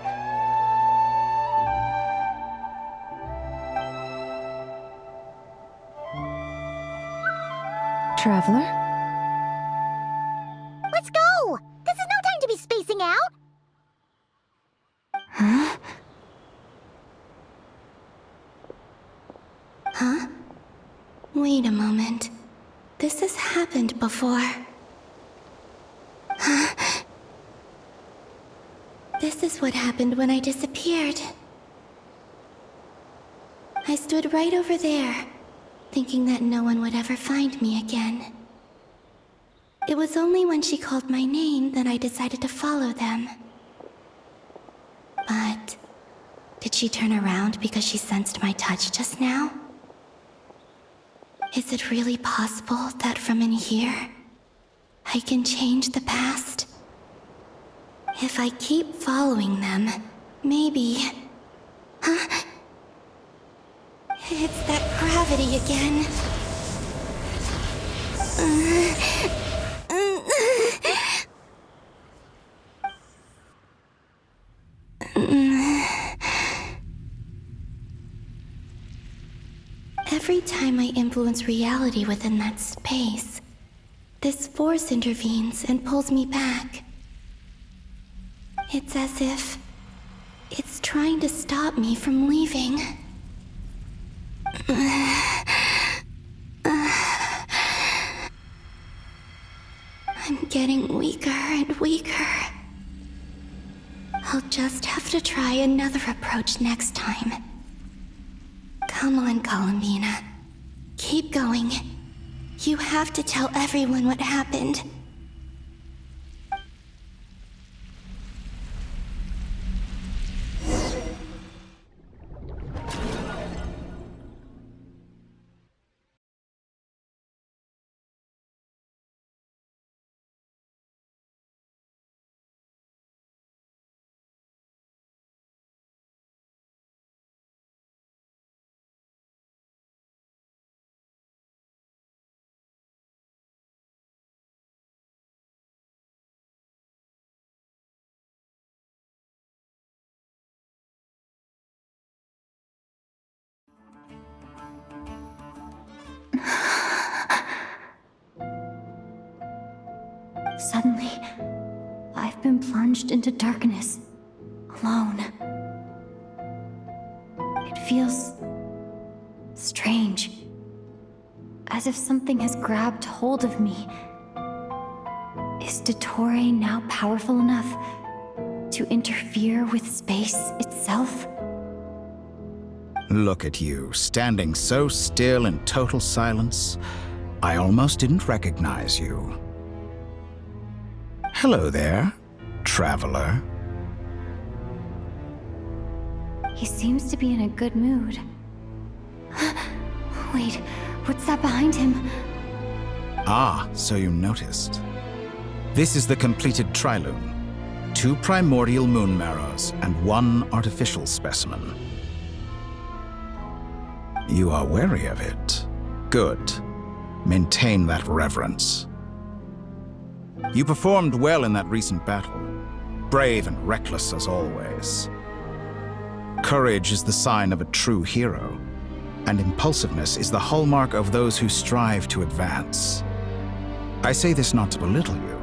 Traveler? Huh? Wait a moment. This has happened before. Huh? This is what happened when I disappeared. I stood right over there, thinking that no one would ever find me again. It was only when she called my name that I decided to follow them. But did she turn around because she sensed my touch just now? Is it really possible that from in here, I can change the past? If I keep following them, maybe... Huh? It's that gravity again. Every time I influence reality within that space, this force intervenes and pulls me back. It's as if it's trying to stop me from leaving. I'm getting weaker and weaker. I'll just have to try another approach next time. Come on, Columbina. Keep going. You have to tell everyone what happened. Suddenly, I've been plunged into darkness, alone. It feels strange, as if something has grabbed hold of me. Is Dottore now powerful enough to interfere with space itself? Look at you, standing so still in total silence. I almost didn't recognize you. Hello there, traveler. He seems to be in a good mood. Wait, what's that behind him? Ah, so you noticed. This is the completed Trilune. 2 primordial moon marrows and 1 artificial specimen. You are wary of it. Good. Maintain that reverence. You performed well in that recent battle. Brave and reckless as always. Courage is the sign of a true hero, and impulsiveness is the hallmark of those who strive to advance. I say this not to belittle you.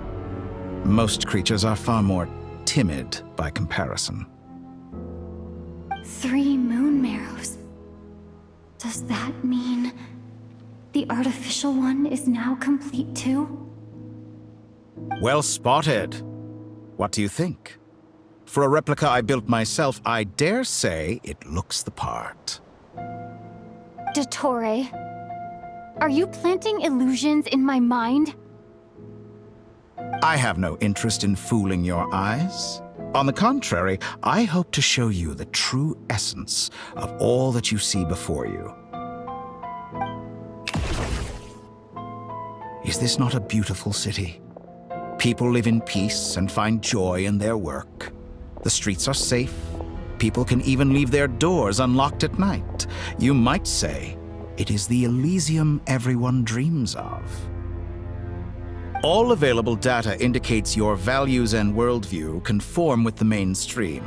Most creatures are far more timid by comparison. 3 moon marrows. Does that mean the artificial one is now complete too? Well spotted. What do you think? For a replica I built myself, I dare say it looks the part. Dottore, are you planting illusions in my mind? I have no interest in fooling your eyes. On the contrary, I hope to show you the true essence of all that you see before you. Is this not a beautiful city? People live in peace and find joy in their work. The streets are safe. People can even leave their doors unlocked at night. You might say it is the Elysium everyone dreams of. All available data indicates your values and worldview conform with the mainstream.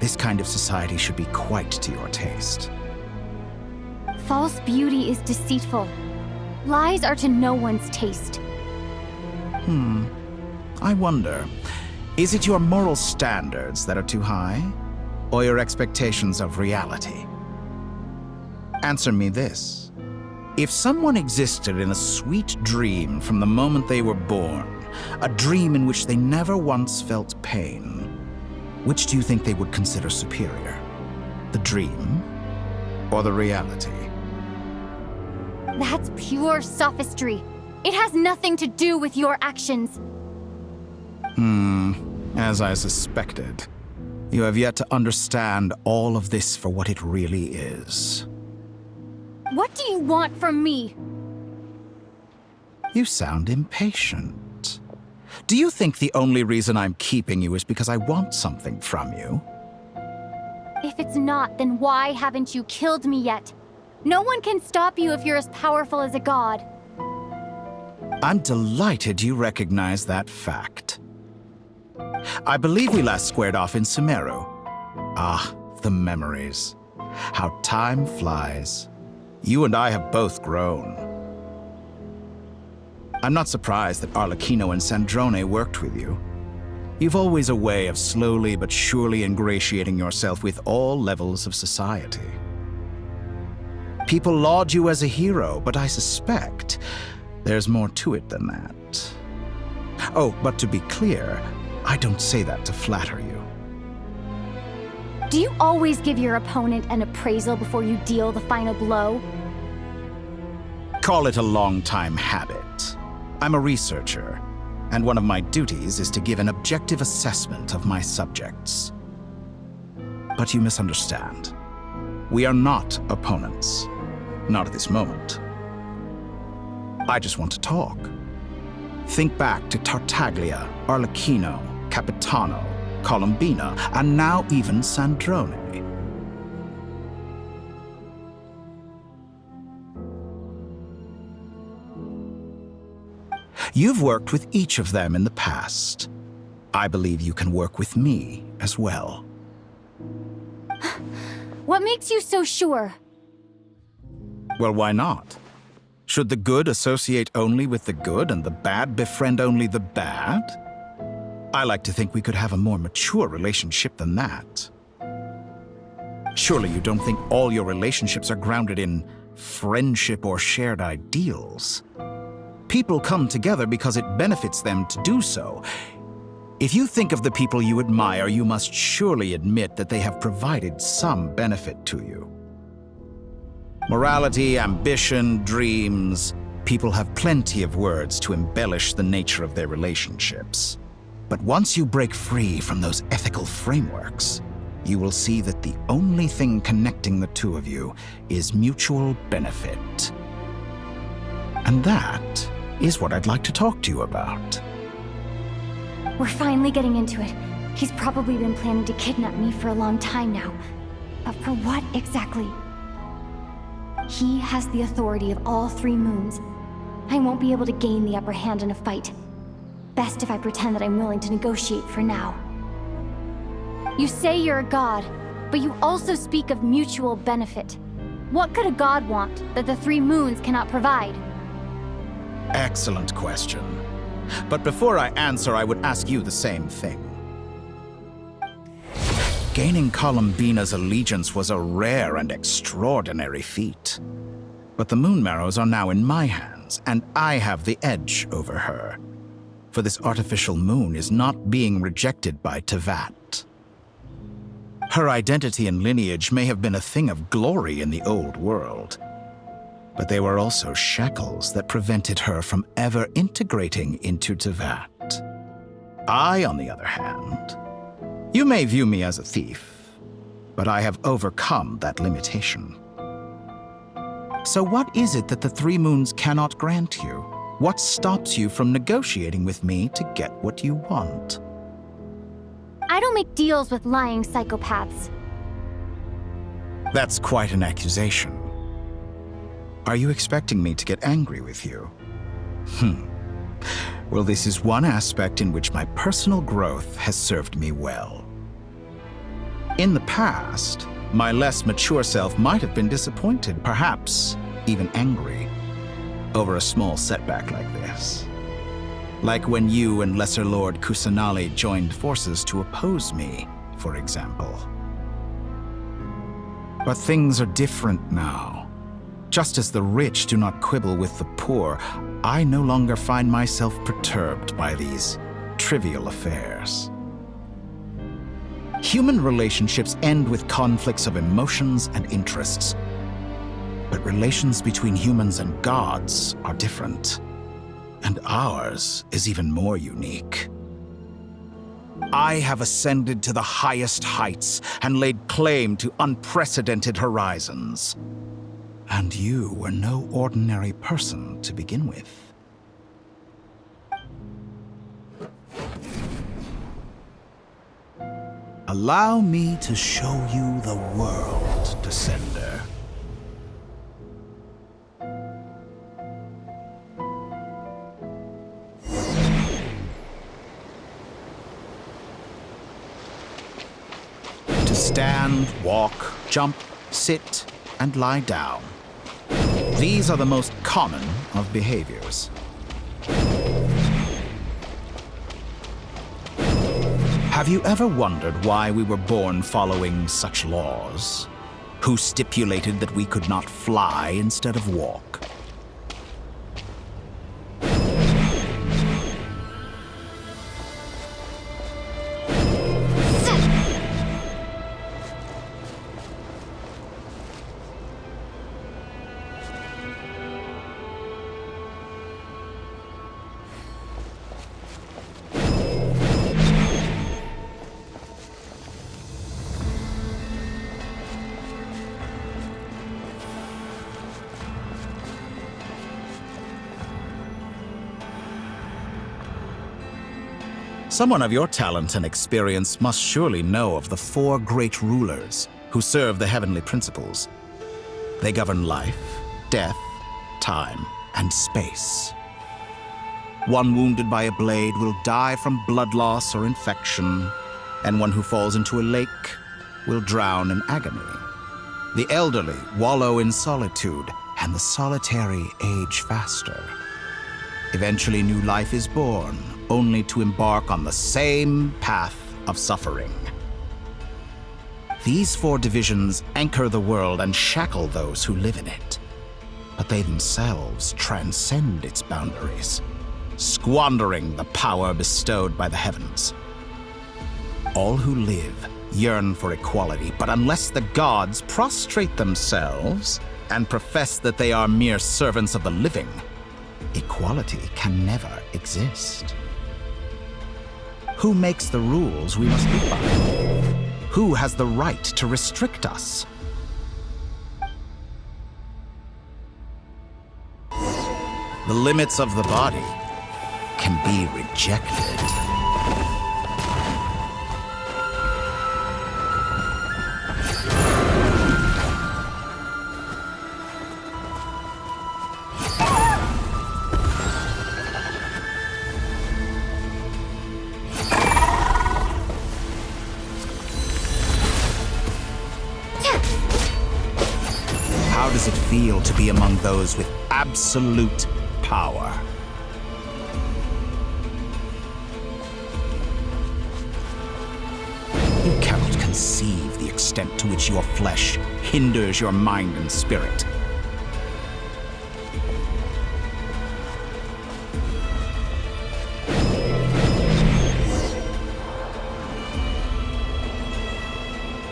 This kind of society should be quite to your taste. False beauty is deceitful. Lies are to no one's taste. I wonder, is it your moral standards that are too high, or your expectations of reality? Answer me this. If someone existed in a sweet dream from the moment they were born, a dream in which they never once felt pain, which do you think they would consider superior? The dream or the reality? That's pure sophistry. It has nothing to do with your actions. As I suspected. You have yet to understand all of this for what it really is. What do you want from me? You sound impatient. Do you think the only reason I'm keeping you is because I want something from you? If it's not, then why haven't you killed me yet? No one can stop you if you're as powerful as a god. I'm delighted you recognize that fact. I believe we last squared off in Sumeru. Ah, the memories. How time flies. You and I have both grown. I'm not surprised that Arlecchino and Sandrone worked with you. You've always a way of slowly but surely ingratiating yourself with all levels of society. People laud you as a hero, but I suspect there's more to it than that. Oh, but to be clear, I don't say that to flatter you. Do you always give your opponent an appraisal before you deal the final blow? Call it a long-time habit. I'm a researcher, and one of my duties is to give an objective assessment of my subjects. But you misunderstand. We are not opponents. Not at this moment. I just want to talk. Think back to Tartaglia, Arlecchino, Capitano, Colombina, and now even Sandrone. You've worked with each of them in the past. I believe you can work with me as well. What makes you so sure? Well, why not? Should the good associate only with the good and the bad befriend only the bad? I like to think we could have a more mature relationship than that. Surely you don't think all your relationships are grounded in friendship or shared ideals? People come together because it benefits them to do so. If you think of the people you admire, you must surely admit that they have provided some benefit to you. Morality, ambition, dreams. People have plenty of words to embellish the nature of their relationships. But once you break free from those ethical frameworks, you will see that the only thing connecting the two of you is mutual benefit. And that is what I'd like to talk to you about. We're finally getting into it. He's probably been planning to kidnap me for a long time now. But for what exactly? He has the authority of all three moons. I won't be able to gain the upper hand in a fight. Best if I pretend that I'm willing to negotiate for now. You say you're a god, but you also speak of mutual benefit. What could a god want that the three moons cannot provide? Excellent question. But before I answer, I would ask you the same thing. Gaining Colombina's allegiance was a rare and extraordinary feat. But the Moon Marrows are now in my hands, and I have the edge over her. For this artificial moon is not being rejected by Teyvat. Her identity and lineage may have been a thing of glory in the old world, but they were also shackles that prevented her from ever integrating into Teyvat. I, on the other hand, you may view me as a thief, but I have overcome that limitation. So what is it that the three moons cannot grant you? What stops you from negotiating with me to get what you want? I don't make deals with lying psychopaths. That's quite an accusation. Are you expecting me to get angry with you? Well, this is one aspect in which my personal growth has served me well. In the past, my less mature self might have been disappointed, perhaps even angry, over a small setback like this. Like when you and Lesser Lord Kusanali joined forces to oppose me, for example. But things are different now. Just as the rich do not quibble with the poor, I no longer find myself perturbed by these trivial affairs. Human relationships end with conflicts of emotions and interests. But relations between humans and gods are different. And ours is even more unique. I have ascended to the highest heights and laid claim to unprecedented horizons. And you were no ordinary person to begin with. Allow me to show you the world, Descender. To stand, walk, jump, sit, and lie down. These are the most common of behaviors. Have you ever wondered why we were born following such laws? Who stipulated that we could not fly instead of walk? Someone of your talent and experience must surely know of the 4 great rulers who serve the heavenly principles. They govern life, death, time, and space. One wounded by a blade will die from blood loss or infection, and one who falls into a lake will drown in agony. The elderly wallow in solitude, and the solitary age faster. Eventually, new life is born, only to embark on the same path of suffering. These 4 divisions anchor the world and shackle those who live in it. But they themselves transcend its boundaries, squandering the power bestowed by the heavens. All who live yearn for equality, but unless the gods prostrate themselves and profess that they are mere servants of the living, equality can never exist. Who makes the rules we must live by? Who has the right to restrict us? The limits of the body can be rejected. How does it feel to be among those with absolute power? You cannot conceive the extent to which your flesh hinders your mind and spirit.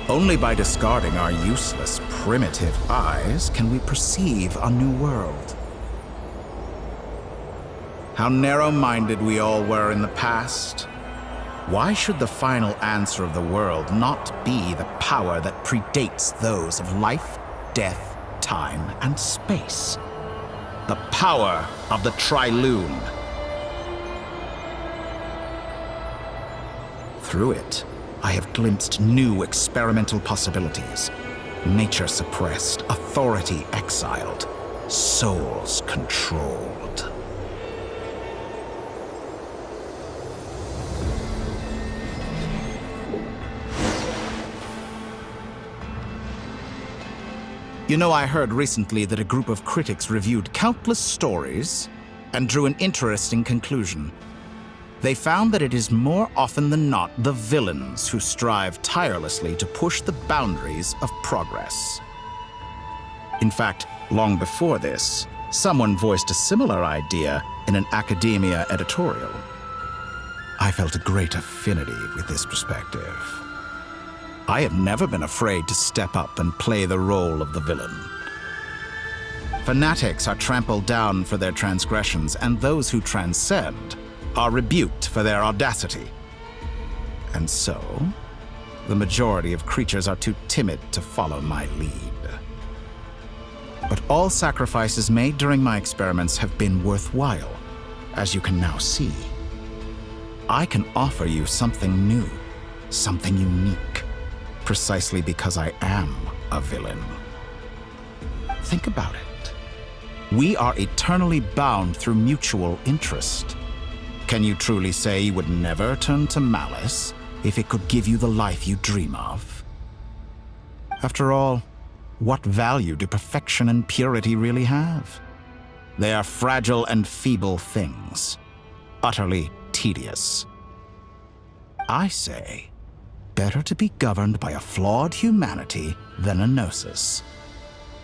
Only by discarding our useless, primitive eyes can we perceive a new world. How narrow-minded we all were in the past. Why should the final answer of the world not be the power that predates those of life, death, time, and space? The power of the Trilune. Through it, I have glimpsed new experimental possibilities. Nature suppressed, authority exiled, souls controlled. You know, I heard recently that a group of critics reviewed countless stories and drew an interesting conclusion. They found that it is more often than not the villains who strive tirelessly to push the boundaries of progress. In fact, Long before this, someone voiced a similar idea in an academia editorial. I felt a great affinity with this perspective. I have never been afraid to step up and play the role of the villain. Fanatics are trampled down for their transgressions, and those who transcend are rebuked for their audacity. And so, the majority of creatures are too timid to follow my lead. But all sacrifices made during my experiments have been worthwhile, as you can now see. I can offer you something new, something unique, precisely because I am a villain. Think about it. We are eternally bound through mutual interest. Can you truly say you would never turn to malice if it could give you the life you dream of? After all, what value do perfection and purity really have? They are fragile and feeble things, utterly tedious. I say, better to be governed by a flawed humanity than a gnosis.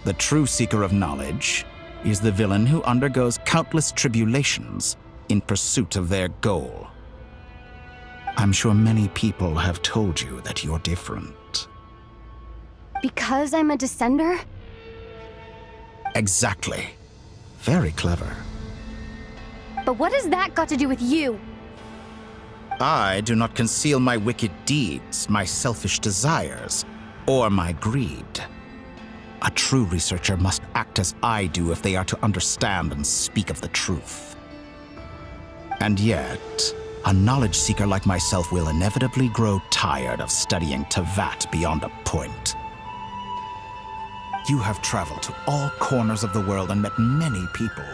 The true seeker of knowledge is the villain who undergoes countless tribulations in pursuit of their goal. I'm sure many people have told you that you're different. Because I'm a descender? Exactly. Very clever. But what has that got to do with you? I do not conceal my wicked deeds, my selfish desires, or my greed. A true researcher must act as I do if they are to understand and speak of the truth. And yet, a knowledge seeker like myself will inevitably grow tired of studying Teyvat beyond a point. You have traveled to all corners of the world and met many people.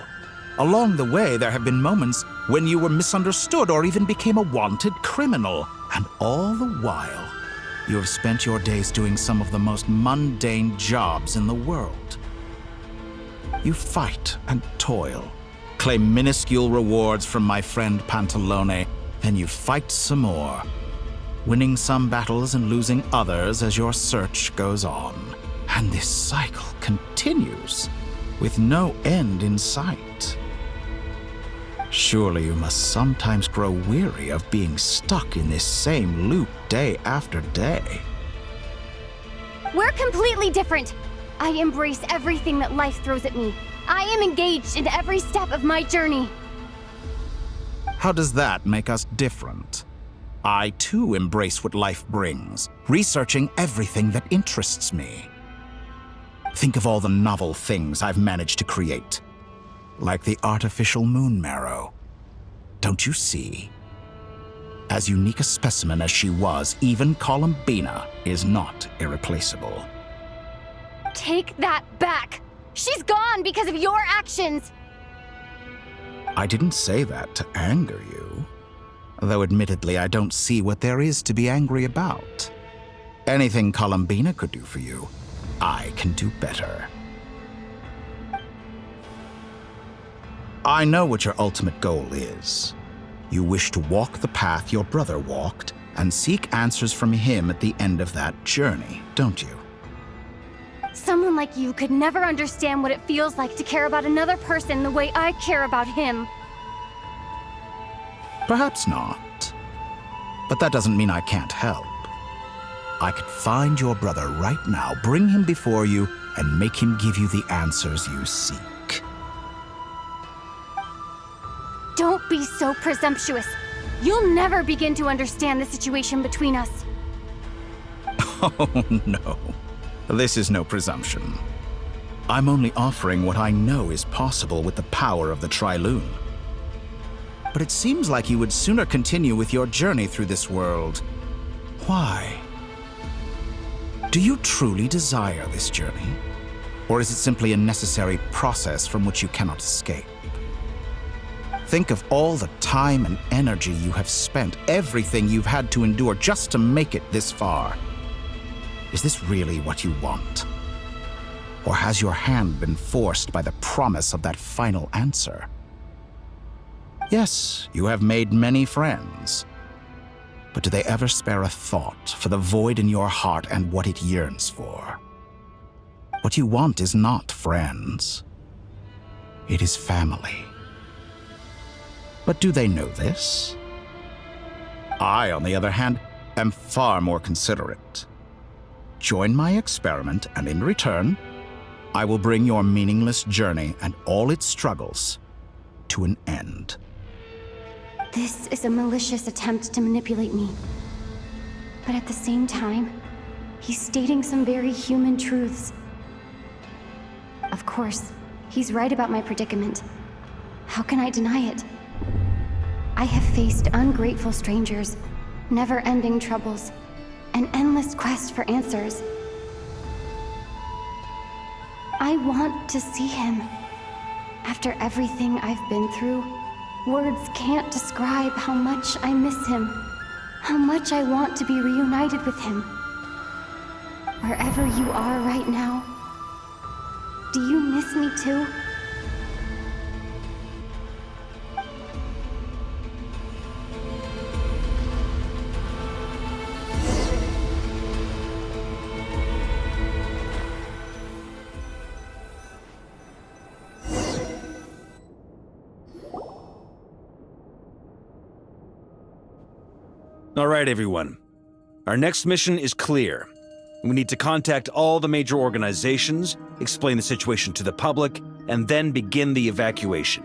Along the way, there have been moments when you were misunderstood or even became a wanted criminal. And all the while, you have spent your days doing some of the most mundane jobs in the world. You fight and toil, claim minuscule rewards from my friend Pantalone, then you fight some more, winning some battles and losing others as your search goes on. And this cycle continues, with no end in sight. Surely you must sometimes grow weary of being stuck in this same loop day after day. We're completely different. I embrace everything that life throws at me. I am engaged in every step of my journey. How does that make us different? I too embrace what life brings, researching everything that interests me. Think of all the novel things I've managed to create, like the artificial moon marrow. Don't you see? As unique a specimen as she was, even Columbina is not irreplaceable. Take that back! She's gone because of your actions! I didn't say that to anger you. Though admittedly, I don't see what there is to be angry about. Anything Columbina could do for you, I can do better. I know what your ultimate goal is. You wish to walk the path your brother walked and seek answers from him at the end of that journey, don't you? Someone like you could never understand what it feels like to care about another person the way I care about him. Perhaps not. But that doesn't mean I can't help. I could find your brother right now, bring him before you, and make him give you the answers you seek. Don't be so presumptuous. You'll never begin to understand the situation between us. Oh, no. This is no presumption. I'm only offering what I know is possible with the power of the Trilune. But it seems like you would sooner continue with your journey through this world. Why? Do you truly desire this journey? Or is it simply a necessary process from which you cannot escape? Think of all the time and energy you have spent, everything you've had to endure just to make it this far. Is this really what you want? Or has your hand been forced by the promise of that final answer? Yes, you have made many friends. But do they ever spare a thought for the void in your heart and what it yearns for? What you want is not friends. It is family. But do they know this? I, on the other hand, am far more considerate. Join my experiment, and in return, I will bring your meaningless journey and all its struggles to an end. This is a malicious attempt to manipulate me. But at the same time, he's stating some very human truths. Of course, he's right about my predicament. How can I deny it? I have faced ungrateful strangers, never-ending troubles, an endless quest for answers. I want to see him. After everything I've been through, words can't describe how much I miss him, how much I want to be reunited with him. Wherever you are right now, do you miss me too? All right, everyone. Our next mission is clear. We need to contact all the major organizations, explain the situation to the public, and then begin the evacuation.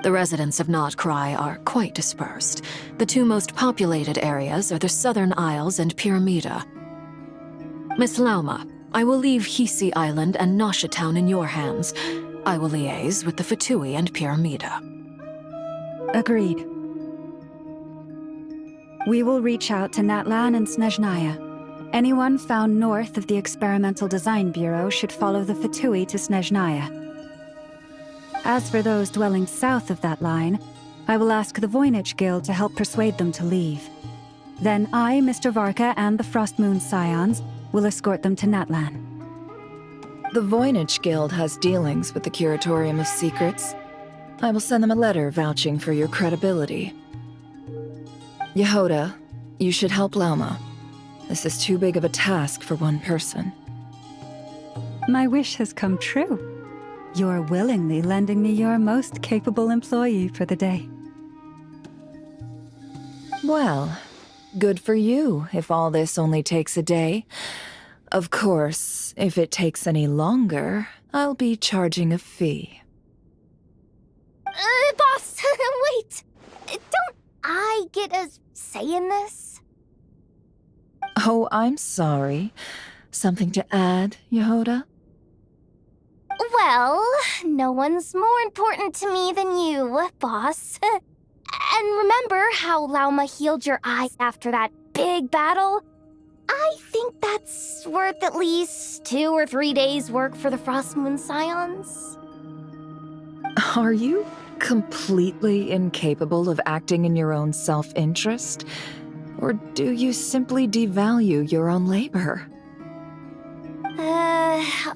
The residents of Notcry are quite dispersed. The two most populated areas are the Southern Isles and Pyramida. Miss Lauma, I will leave Hisi Island and Nasha Town in your hands. I will liaise with the Fatui and Pyramida. Agreed. We will reach out to Natlan and Snezhnaya. Anyone found north of the Experimental Design Bureau should follow the Fatui to Snezhnaya. As for those dwelling south of that line, I will ask the Voynich Guild to help persuade them to leave. Then I, Mr. Varka, and the Frostmoon Scions will escort them to Natlan. The Voynich Guild has dealings with the Curatorium of Secrets. I will send them a letter vouching for your credibility. Yehoda, you should help Lauma. This is too big of a task for one person. My wish has come true. You're willingly lending me your most capable employee for the day. Well, good for you if all this only takes a day. Of course, if it takes any longer, I'll be charging a fee. Boss, wait! Don't I get a say in this? Oh, I'm sorry. Something to add, Yehoda? Well, no one's more important to me than you, boss. And remember how Lauma healed your eyes after that big battle? I think that's worth at least 2 or 3 days' work for the Frostmoon Scions. Are you completely incapable of acting in your own self-interest? Or do you simply devalue your own labor?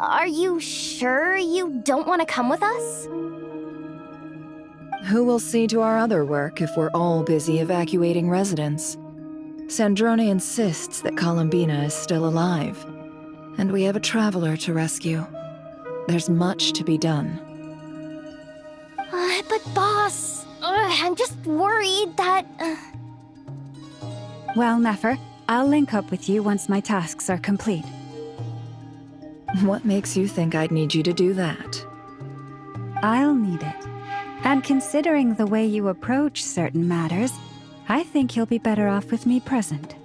Are you sure you don't want to come with us? Who will see to our other work if we're all busy evacuating residents? Sandrone insists that Columbina is still alive, and we have a traveler to rescue. There's much to be done. But boss, I'm just worried that... Well, Nefer, I'll link up with you once my tasks are complete. What makes you think I'd need you to do that? I'll need it. And considering the way you approach certain matters, I think you'll be better off with me present.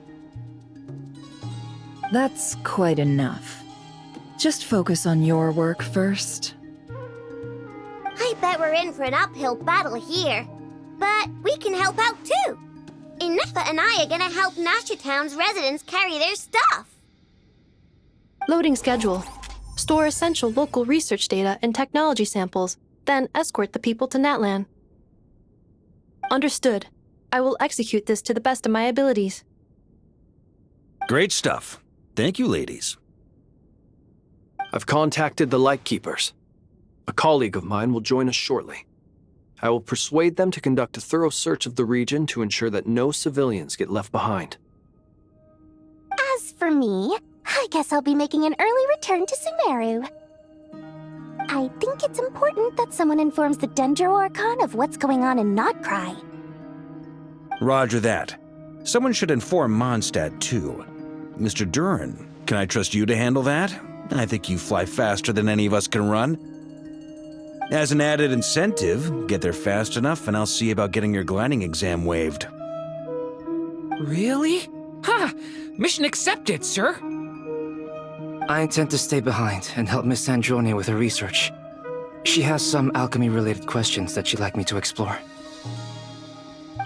That's quite enough. Just focus on your work first. I bet we're in for an uphill battle here. But we can help out too. Inefa and I are gonna help Nasha Town's residents carry their stuff. Loading schedule. Store essential local research data and technology samples, then escort the people to Natlan. Understood. I will execute this to the best of my abilities. Great stuff. Thank you, ladies. I've contacted the Lightkeepers. A colleague of mine will join us shortly. I will persuade them to conduct a thorough search of the region to ensure that no civilians get left behind. As for me, I guess I'll be making an early return to Sumeru. I think it's important that someone informs the Dendro Archon of what's going on in Notcry. Roger that. Someone should inform Mondstadt, too. Mr. Duran, can I trust you to handle that? I think you fly faster than any of us can run. As an added incentive, get there fast enough and I'll see about getting your gliding exam waived. Really? Ha! Mission accepted, sir! I intend to stay behind and help Miss Sandrone with her research. She has some alchemy-related questions that she'd like me to explore.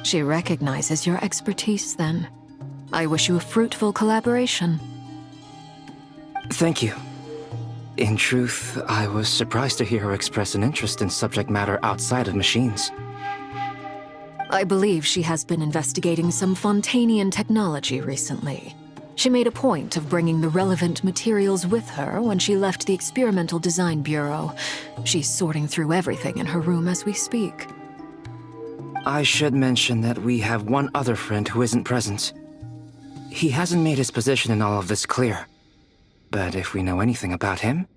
She recognizes your expertise, then. I wish you a fruitful collaboration. Thank you. In truth, I was surprised to hear her express an interest in subject matter outside of machines. I believe she has been investigating some Fontanian technology recently. She made a point of bringing the relevant materials with her when she left the Experimental Design Bureau. She's sorting through everything in her room as we speak. I should mention that we have one other friend who isn't present. He hasn't made his position in all of this clear. But if we know anything about him,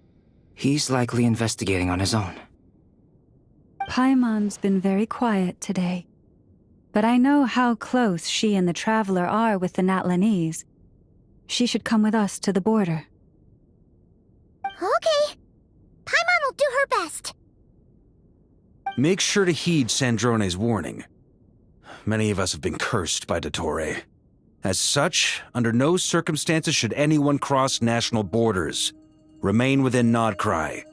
he's likely investigating on his own. Paimon's been very quiet today. But I know how close she and the Traveler are with the Natlanese. She should come with us to the border. Okay. Paimon will do her best. Make sure to heed Sandrone's warning. Many of us have been cursed by Dottore. As such, under no circumstances should anyone cross national borders. Remain within Notcry.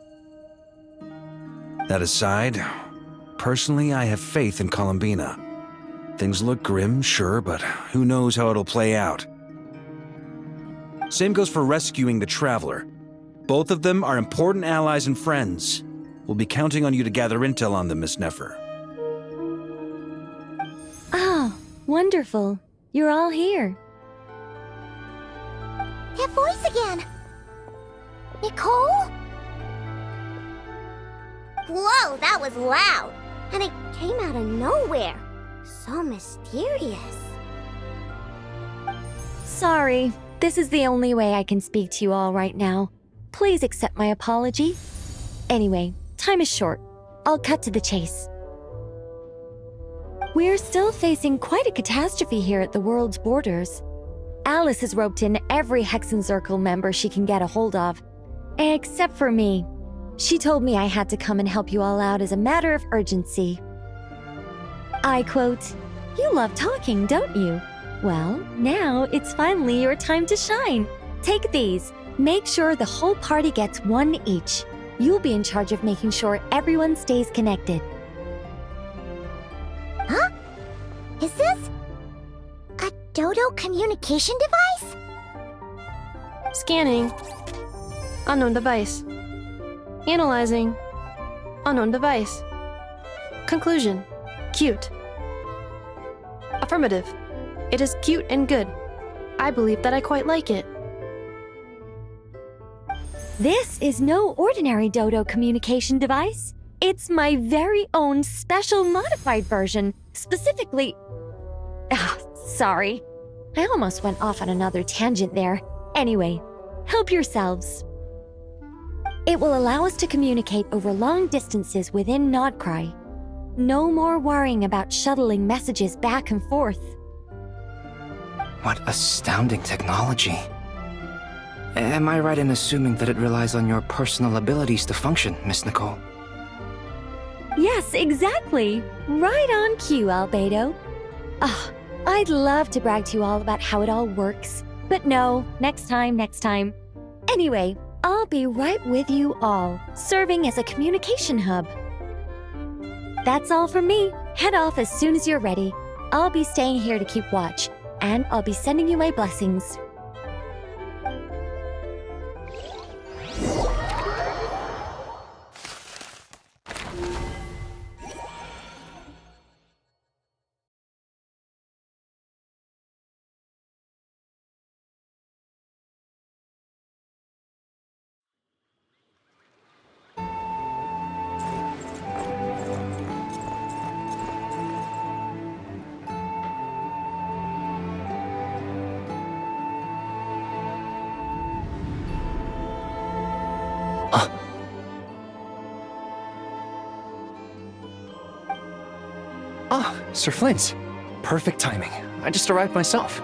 That aside, personally I have faith in Columbina. Things look grim, sure, but who knows how it'll play out. Same goes for rescuing the Traveler. Both of them are important allies and friends. We'll be counting on you to gather intel on them, Miss Nefer. Oh, wonderful. You're all here. That voice again! Nicole? Whoa, that was loud! And it came out of nowhere. So mysterious. Sorry, this is the only way I can speak to you all right now. Please accept my apology. Anyway, time is short. I'll cut to the chase. We're still facing quite a catastrophe here at the world's borders. Alice has roped in every Hexencircle member she can get a hold of. Except for me. She told me I had to come and help you all out as a matter of urgency. I quote, "You love talking, don't you? Well, now it's finally your time to shine. Take these. Make sure the whole party gets one each. You'll be in charge of making sure everyone stays connected." Huh? Is this a Dodo communication device? Scanning. Unknown device. Analyzing. Unknown device. Conclusion. Cute. Affirmative. It is cute and good. I believe that I quite like it. This is no ordinary Dodo communication device. It's my very own special modified version, specifically... sorry. I almost went off on another tangent there. Anyway, help yourselves. It will allow us to communicate over long distances within Notcry. No more worrying about shuttling messages back and forth. What astounding technology. Am I right in assuming that it relies on your personal abilities to function, Miss Nicole? Yes, exactly. Right on cue, Albedo. I'd love to brag to you all about how it all works. But no, next time. Anyway, I'll be right with you all, serving as a communication hub. That's all from me. Head off as soon as you're ready. I'll be staying here to keep watch, and I'll be sending you my blessings. Ah, Sir Flint. Perfect timing. I just arrived myself.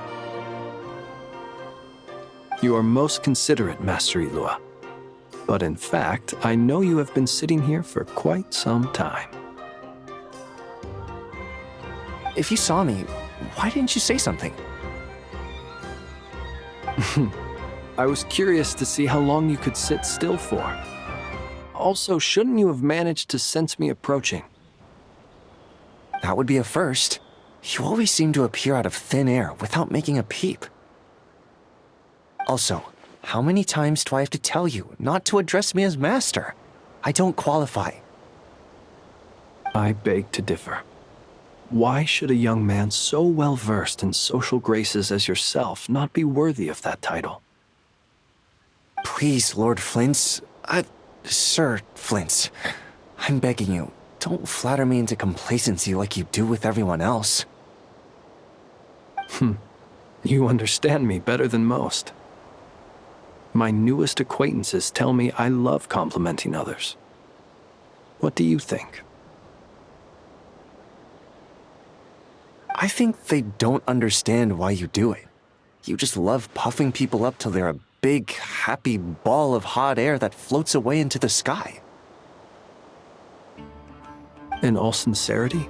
You are most considerate, Master Eilua. But in fact, I know you have been sitting here for quite some time. If you saw me, why didn't you say something? I was curious to see how long you could sit still for. Also, shouldn't you have managed to sense me approaching? That would be a first. You always seem to appear out of thin air without making a peep. Also, how many times do I have to tell you not to address me as master? I don't qualify. I beg to differ. Why should a young man so well versed in social graces as yourself not be worthy of that title? Please, Lord Flint's... Sir Flint's. I'm begging you, don't flatter me into complacency like you do with everyone else. You understand me better than most. My newest acquaintances tell me I love complimenting others. What do you think? I think they don't understand why you do it. You just love puffing people up till they're a big, happy ball of hot air that floats away into the sky. In all sincerity,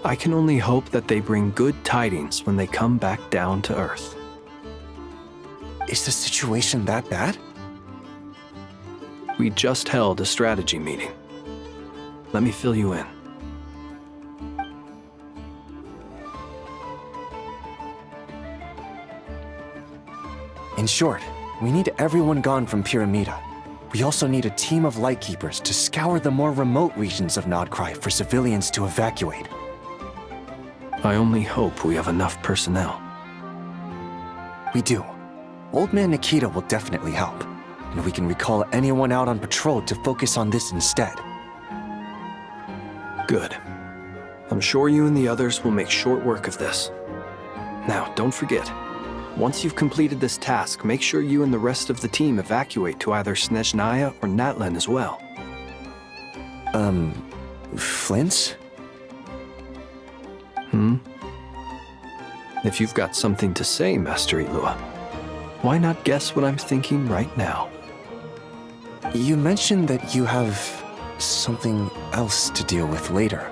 I can only hope that they bring good tidings when they come back down to Earth. Is the situation that bad? We just held a strategy meeting. Let me fill you in. In short, we need everyone gone from Pyramida. We also need a team of Lightkeepers to scour the more remote regions of Nodcry for civilians to evacuate. I only hope we have enough personnel. We do. Old Man Nikita will definitely help, and we can recall anyone out on patrol to focus on this instead. Good. I'm sure you and the others will make short work of this. Now, don't forget, once you've completed this task, make sure you and the rest of the team evacuate to either Snezhnaya or Natlan as well. Flint's? If you've got something to say, Master Eilua, why not guess what I'm thinking right now? You mentioned that you have something else to deal with later.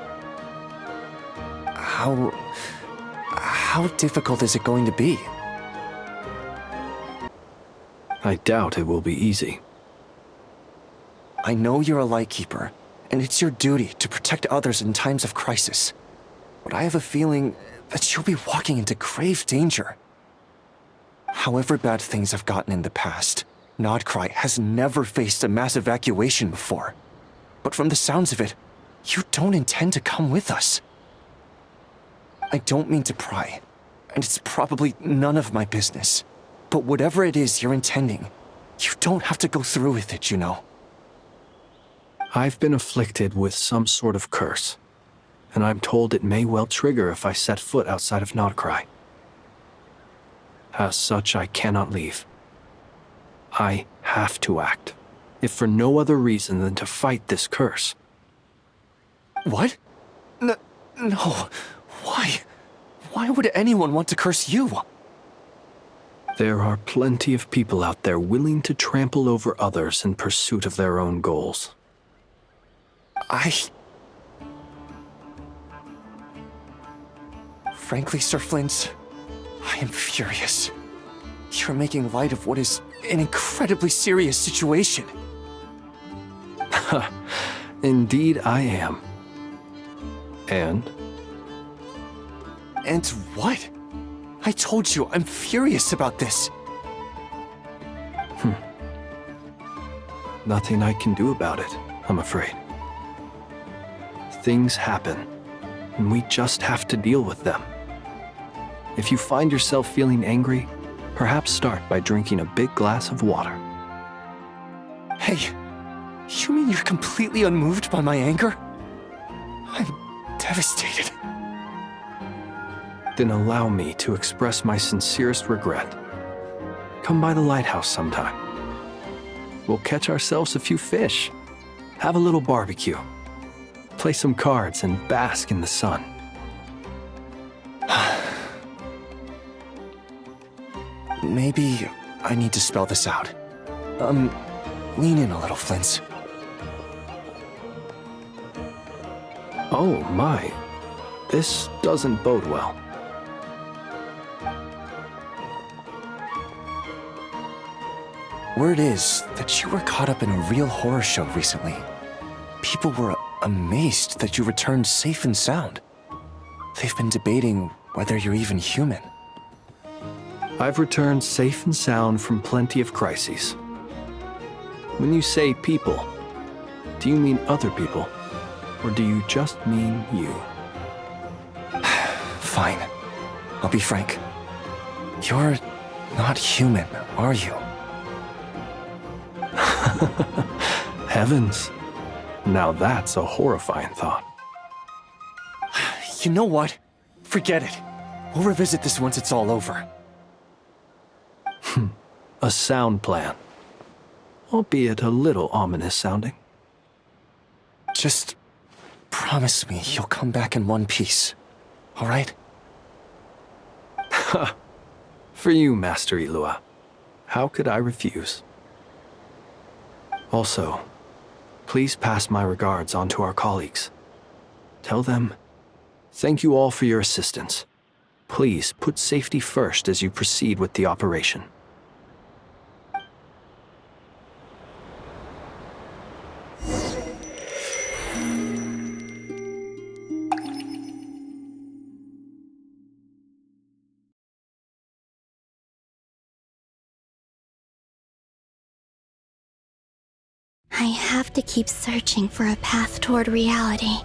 How difficult is it going to be? I doubt it will be easy. I know you're a Lightkeeper, and it's your duty to protect others in times of crisis. But I have a feeling that you'll be walking into grave danger. However bad things have gotten in the past, Nodcry has never faced a mass evacuation before. But from the sounds of it, you don't intend to come with us. I don't mean to pry, and it's probably none of my business. But whatever it is you're intending, you don't have to go through with it, you know. I've been afflicted with some sort of curse, and I'm told it may well trigger if I set foot outside of Nodcry. As such, I cannot leave. I have to act, if for no other reason than to fight this curse. What? No. Why? Why would anyone want to curse you? There are plenty of people out there willing to trample over others in pursuit of their own goals. Frankly, Sir Flint, I am furious. You're making light of what is an incredibly serious situation. Indeed I am. And? And what? I told you, I'm furious about this. Nothing I can do about it, I'm afraid. Things happen, and we just have to deal with them. If you find yourself feeling angry, perhaps start by drinking a big glass of water. Hey, you mean you're completely unmoved by my anger? I'm devastated. Then allow me to express my sincerest regret. Come by the lighthouse sometime. We'll catch ourselves a few fish, have a little barbecue, play some cards, and bask in the sun. Maybe I need to spell this out. Lean in a little, Flint. Oh my. This doesn't bode well. Word is that you were caught up in a real horror show recently. People were amazed that you returned safe and sound. They've been debating whether you're even human. I've returned safe and sound from plenty of crises. When you say people, do you mean other people? Or do you just mean you? Fine. I'll be frank. You're not human, are you? Heavens. Now that's a horrifying thought. You know what? Forget it. We'll revisit this once it's all over. A sound plan. Albeit a little ominous sounding. Just promise me you'll come back in one piece, all right? For you, Master Illua. How could I refuse? Also, please pass my regards on to our colleagues. Tell them, thank you all for your assistance. Please put safety first as you proceed with the operation. I have to keep searching for a path toward reality.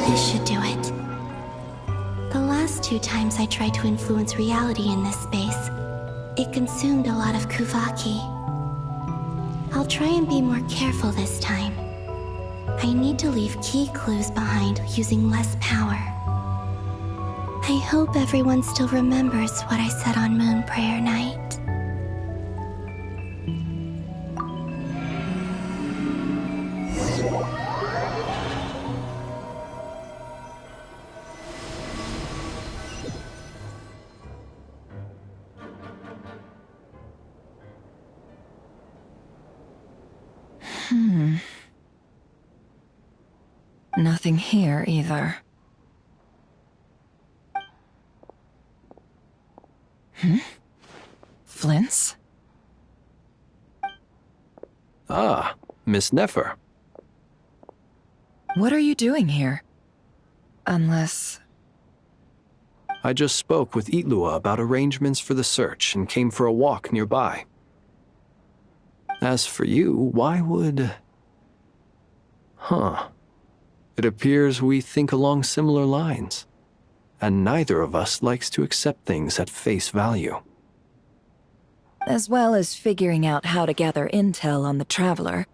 This should do it. The last 2 times I tried to influence reality in this space, it consumed a lot of Kuvaki. I'll try and be more careful this time. I need to leave key clues behind using less power. I hope everyone still remembers what I said on Moon Prayer Night. Nothing here either. Flint's? Ah, Miss Nefer. What are you doing here? Unless... I just spoke with Illua about arrangements for the search and came for a walk nearby. As for you, why would... It appears we think along similar lines, and neither of us likes to accept things at face value. As well as figuring out how to gather intel on the Traveler,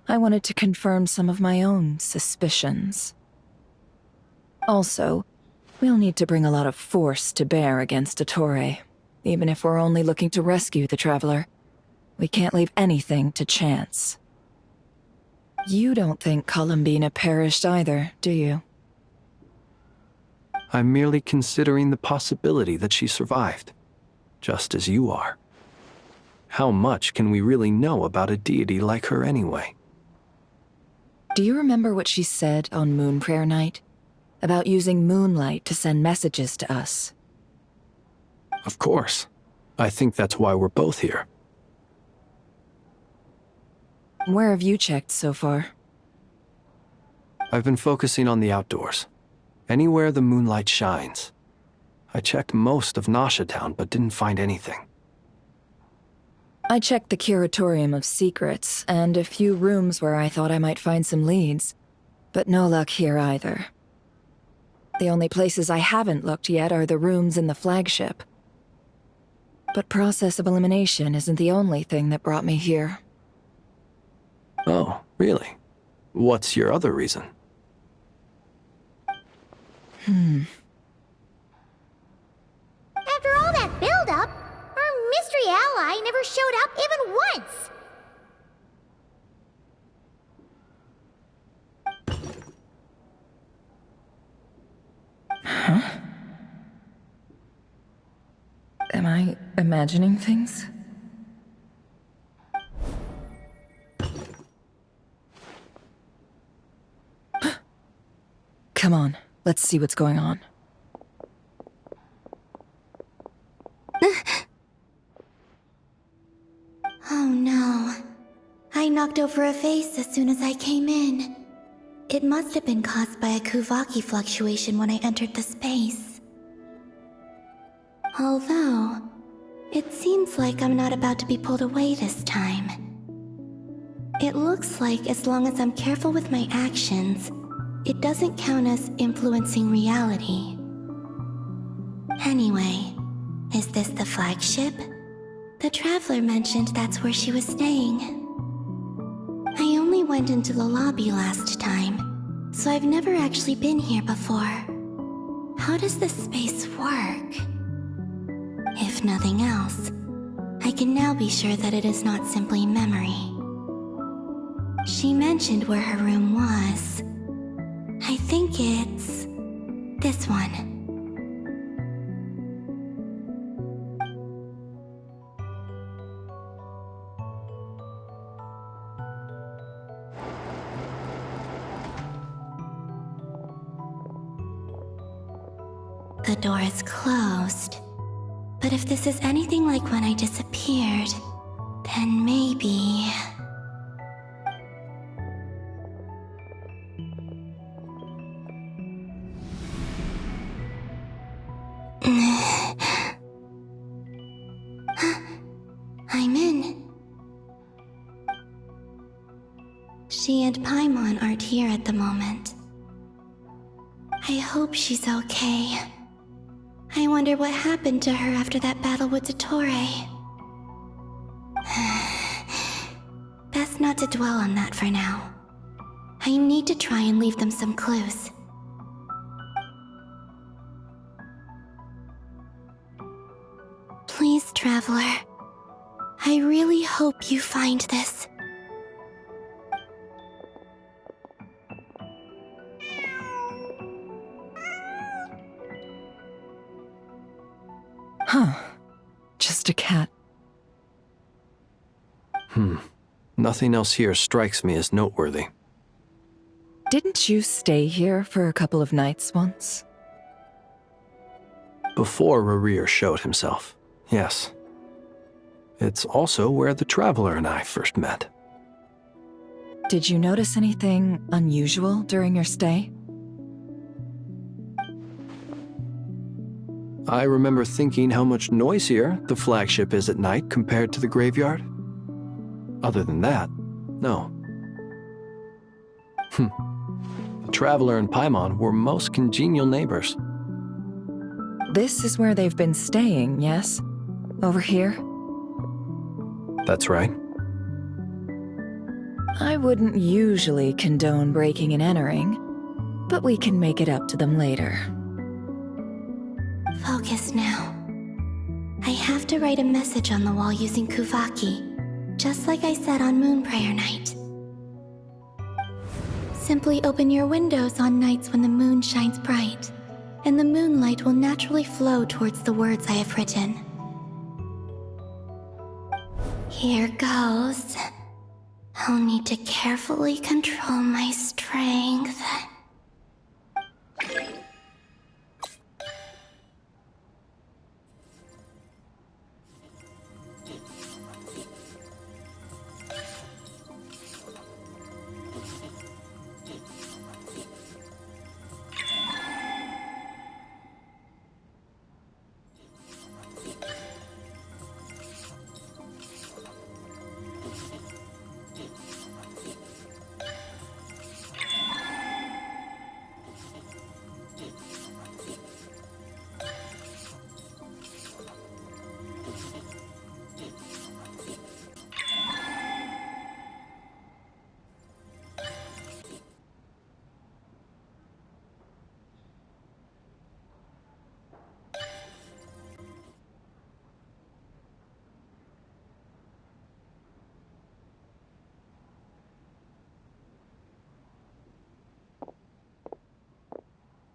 I wanted to confirm some of my own suspicions. Also, we'll need to bring a lot of force to bear against Ettore, even if we're only looking to rescue the Traveler. We can't leave anything to chance. You don't think Columbina perished either, do you? I'm merely considering the possibility that she survived, just as you are. How much can we really know about a deity like her anyway? Do you remember what she said on Moon Prayer Night? About using moonlight to send messages to us? Of course. I think that's why we're both here. Where have you checked so far? I've been focusing on the outdoors. Anywhere the moonlight shines. I checked most of Nasha Town, but didn't find anything. I checked the Curatorium of Secrets and a few rooms where I thought I might find some leads, but no luck here either. The only places I haven't looked yet are the rooms in the flagship. But process of elimination isn't the only thing that brought me here. Oh, really? What's your other reason? After all that build-up, our mystery ally never showed up even once! Huh? Am I imagining things? Come on, let's see what's going on. Oh no. I knocked over a vase as soon as I came in. It must have been caused by a Kuvaki fluctuation when I entered the space. Although, it seems like I'm not about to be pulled away this time. It looks like as long as I'm careful with my actions, it doesn't count as influencing reality. Anyway, is this the flagship? The Traveler mentioned that's where she was staying. I only went into the lobby last time, so I've never actually been here before. How does this space work? If nothing else, I can now be sure that it is not simply memory. She mentioned where her room was. I think it's this one. The door is closed. But if this is anything like when I disappeared, then maybe... I'm in. She and Paimon aren't here at the moment. I hope she's okay. I wonder what happened to her after that battle with Dottore. Best not to dwell on that for now. I need to try and leave them some clues. Please, Traveler. I really hope you find this. Huh. Just a cat. Nothing else here strikes me as noteworthy. Didn't you stay here for a couple of nights once? Before Rerir showed himself, yes. It's also where the Traveler and I first met. Did you notice anything unusual during your stay? I remember thinking how much noisier the flagship is at night compared to the graveyard. Other than that, no. The Traveler and Paimon were most congenial neighbors. This is where they've been staying, yes? Over here? That's right. I wouldn't usually condone breaking and entering, but we can make it up to them later. Focus now. I have to write a message on the wall using Kuvaki, just like I said on Moonprayer Night. Simply open your windows on nights when the moon shines bright, and the moonlight will naturally flow towards the words I have written. Here goes. I'll need to carefully control my strength.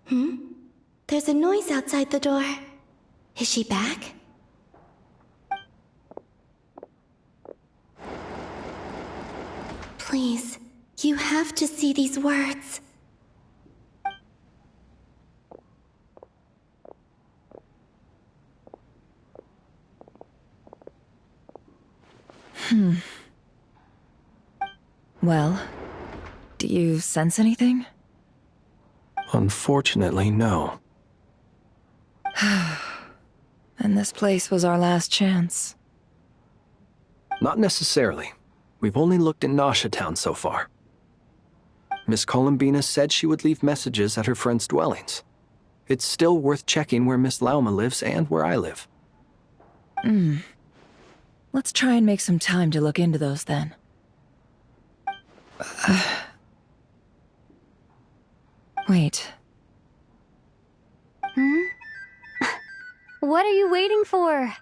There's a noise outside the door. Is she back? Please, you have to see these words. Well, do you sense anything? Unfortunately, no. And this place was our last chance. Not necessarily. We've only looked in Nasha Town so far. Miss Columbina said she would leave messages at her friends' dwellings. It's still worth checking where Miss Lauma lives and where I live. Let's try and make some time to look into those then. Wait. What are you waiting for?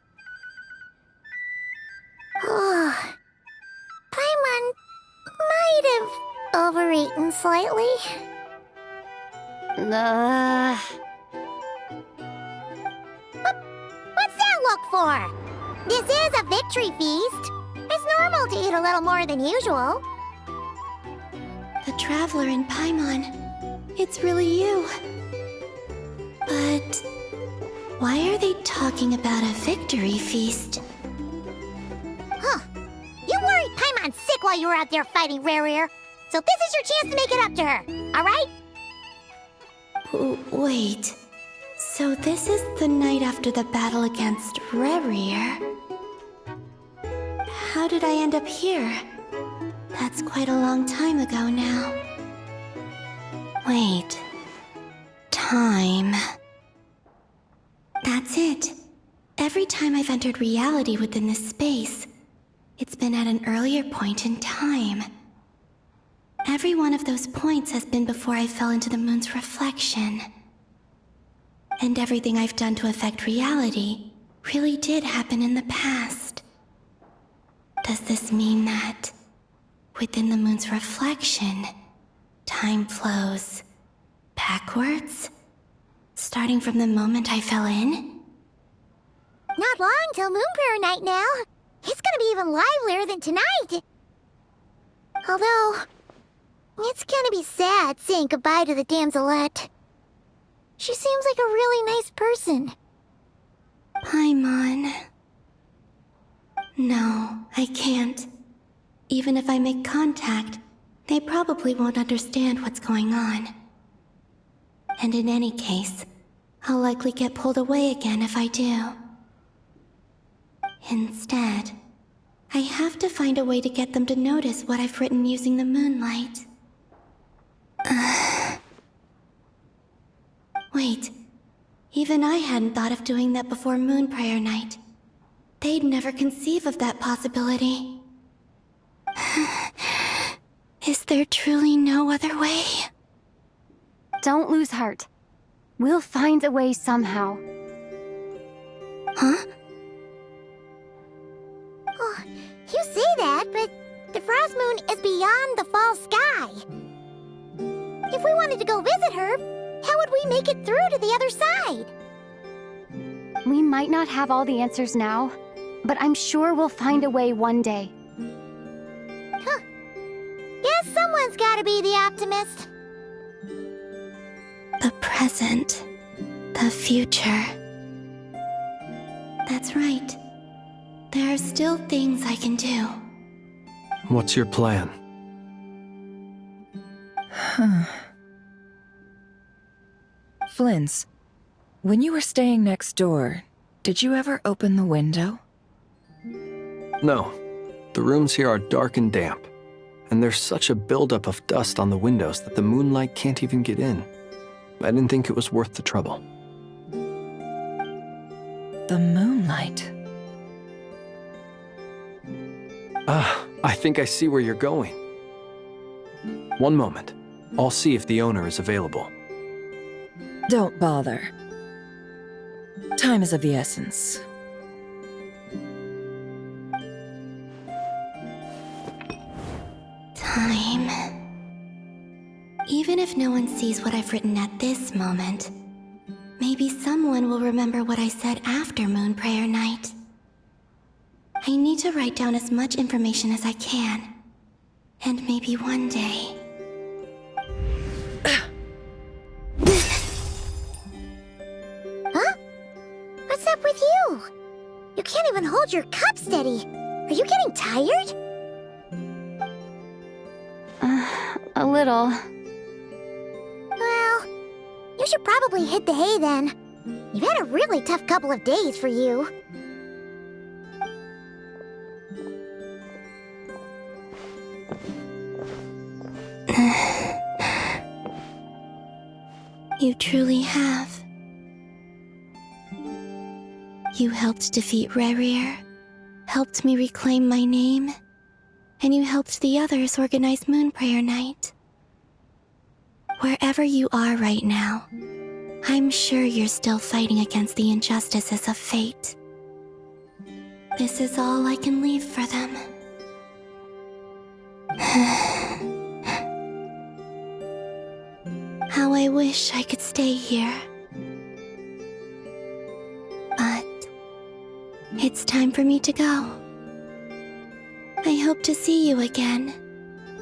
Paimon might have overeaten slightly. What's that look for? This is a victory feast. It's normal to eat a little more than usual. The Traveler in Paimon. It's really you. But why are they talking about a victory feast? Huh. You worried Paimon's sick while you were out there fighting Rarier. So this is your chance to make it up to her, alright? Wait. So this is the night after the battle against Rarier? How did I end up here? That's quite a long time ago now. Wait. Time. That's it. Every time I've entered reality within this space, it's been at an earlier point in time. Every one of those points has been before I fell into the moon's reflection. And everything I've done to affect reality really did happen in the past. Does this mean that, within the moon's reflection, time flows backwards? Starting from the moment I fell in? Not long till Moon Prayer Night now. It's gonna be even livelier than tonight. Although, it's gonna be sad saying goodbye to the Damselette. She seems like a really nice person. Paimon. No, I can't. Even if I make contact, they probably won't understand what's going on. And in any case, I'll likely get pulled away again if I do. Instead, I have to find a way to get them to notice what I've written using the moonlight. Wait, even I hadn't thought of doing that before Moon Prayer Night. They'd never conceive of that possibility. Is there truly no other way? Don't lose heart. We'll find a way somehow. Huh? Oh, you say that, but the Frost Moon is beyond the fall sky. If we wanted to go visit her, how would we make it through to the other side? We might not have all the answers now, but I'm sure we'll find a way one day. Huh. Guess someone's gotta be the optimist. The present. The future. That's right. There are still things I can do. What's your plan? Flins, when you were staying next door, did you ever open the window? No. The rooms here are dark and damp. And there's such a buildup of dust on the windows that the moonlight can't even get in. I didn't think it was worth the trouble. The moonlight. I think I see where you're going. One moment. I'll see if the owner is available. Don't bother. Time is of the essence. Time. Even Even if no one sees what I've written at this moment, maybe someone will remember what I said after Moon Prayer Night. I need to write down as much information as I can. And maybe one day... Huh? What's up with you? You can't even hold your cup steady. Are you getting tired? A little. Well, you should probably hit the hay then. You've had a really tough couple of days for you. You truly have. You helped defeat Rerir, helped me reclaim my name, and you helped the others organize Moon Prayer Night. Wherever you are right now, I'm sure you're still fighting against the injustices of fate. This is all I can leave for them. How I wish I could stay here. But it's time for me to go. I hope to see you again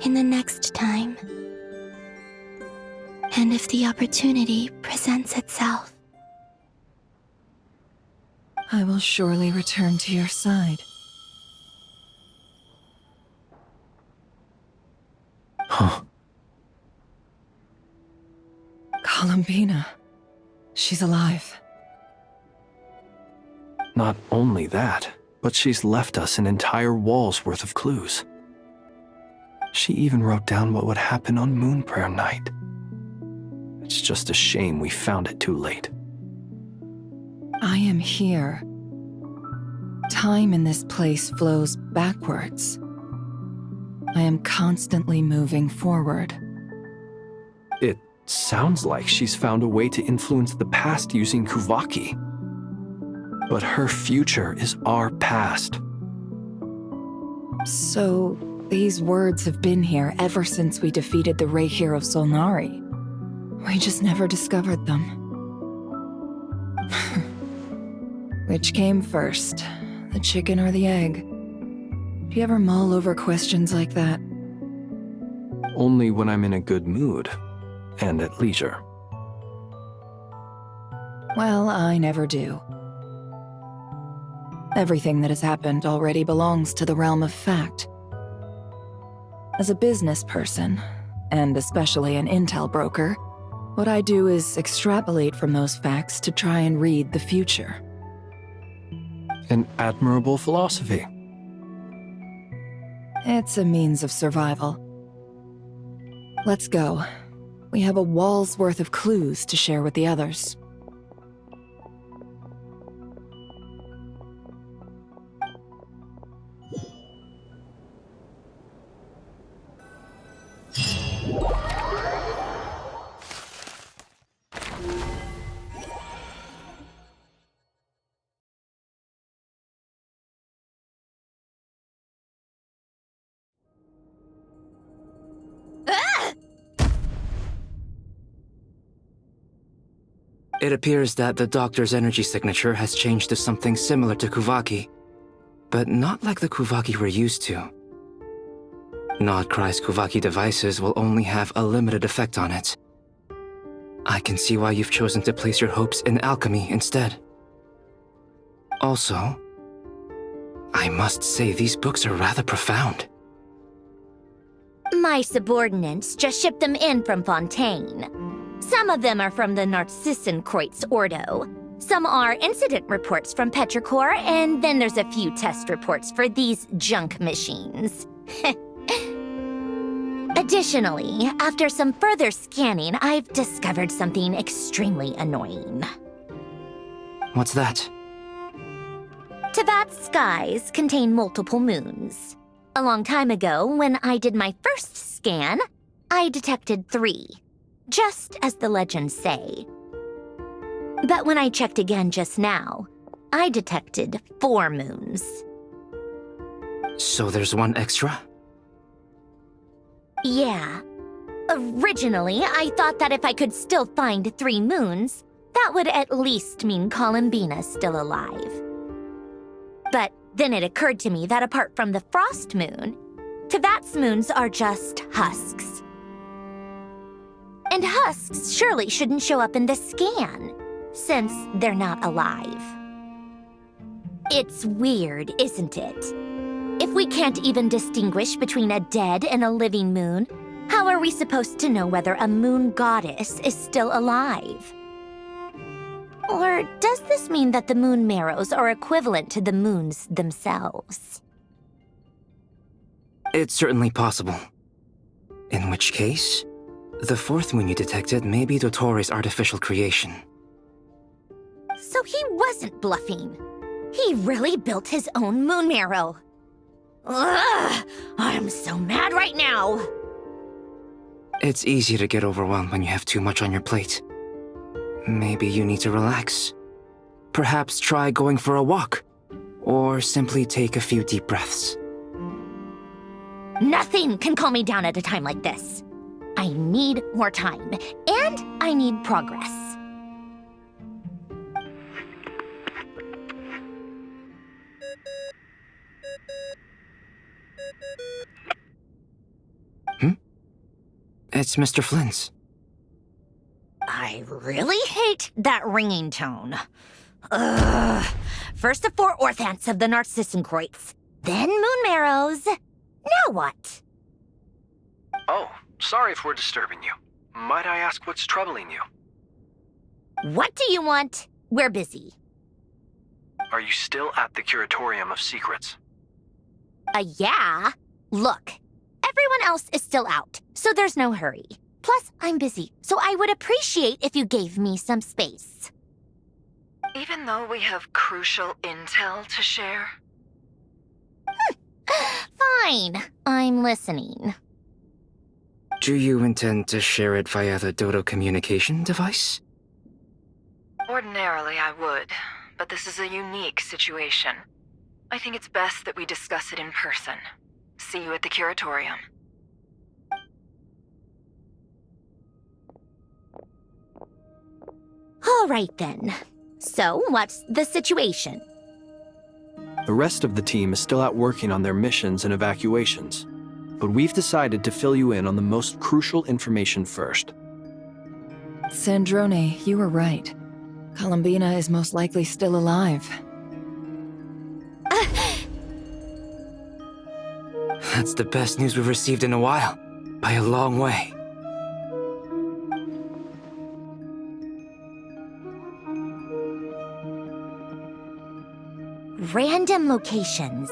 in the next time. And if the opportunity presents itself. I will surely return to your side. Huh. Columbina. She's alive. Not only that, but she's left us an entire wall's worth of clues. She even wrote down what would happen on Moon Prayer Night. It's just a shame we found it too late. I am here. Time in this place flows backwards. I am constantly moving forward. It sounds like she's found a way to influence the past using Kuvaki. But her future is our past. So, these words have been here ever since we defeated the Reihir of Solnari. We just never discovered them. Which came first, the chicken or the egg? Do you ever mull over questions like that? Only when I'm in a good mood and at leisure. Well, I never do. Everything that has happened already belongs to the realm of fact. As a business person, and especially an intel broker, what I do is extrapolate from those facts to try and read the future. An admirable philosophy. It's a means of survival. Let's go. We have a wall's worth of clues to share with the others. It appears that the doctor's energy signature has changed to something similar to Kuvaki, but not like the Kuvaki we're used to. Nodcry's Kuvaki devices will only have a limited effect on it. I can see why you've chosen to place your hopes in alchemy instead. Also, I must say these books are rather profound. My subordinates just shipped them in from Fontaine. Some of them are from the Narcissenkreuz Ordo. Some are incident reports from Petrichor, and then there's a few test reports for these junk machines. Additionally, after some further scanning, I've discovered something extremely annoying. What's that? Teyvat's skies contain multiple moons. A long time ago, when I did my first scan, I detected 3. Just as the legends say. But when I checked again just now, I detected 4 moons. So there's one extra? Yeah. Originally, I thought that if I could still find 3 moons, that would at least mean Columbina's still alive. But then it occurred to me that apart from the Frost Moon, Teyvat's moons are just husks. And husks surely shouldn't show up in the scan, since they're not alive. It's weird, isn't it? If we can't even distinguish between a dead and a living moon, how are we supposed to know whether a moon goddess is still alive? Or does this mean that the moon marrows are equivalent to the moons themselves? It's certainly possible. In which case, the 4th moon you detected may be Dottore artificial creation. So he wasn't bluffing. He really built his own moon marrow. Ugh! I'm so mad right now! It's easy to get overwhelmed when you have too much on your plate. Maybe you need to relax. Perhaps try going for a walk, or simply take a few deep breaths. Nothing can calm me down at a time like this. I need more time, and I need progress. It's Mr. Flynn's. I really hate that ringing tone. Ugh. First the 4 orthants of the Narcissenkreuz, then moon marrows. Now what? Oh, sorry if we're disturbing you. Might I ask what's troubling you? What do you want? We're busy. Are you still at the Curatorium of Secrets? Yeah. Look, everyone else is still out, so there's no hurry. Plus, I'm busy, so I would appreciate if you gave me some space. Even though we have crucial intel to share? Fine, I'm listening. Do you intend to share it via the Dodo communication device? Ordinarily, I would, but this is a unique situation. I think it's best that we discuss it in person. See you at the Curatorium. All right then. So, what's the situation? The rest of the team is still out working on their missions and evacuations, but we've decided to fill you in on the most crucial information first. Sandrone, you were right. Columbina is most likely still alive. That's the best news we've received in a while, by a long way. Random locations.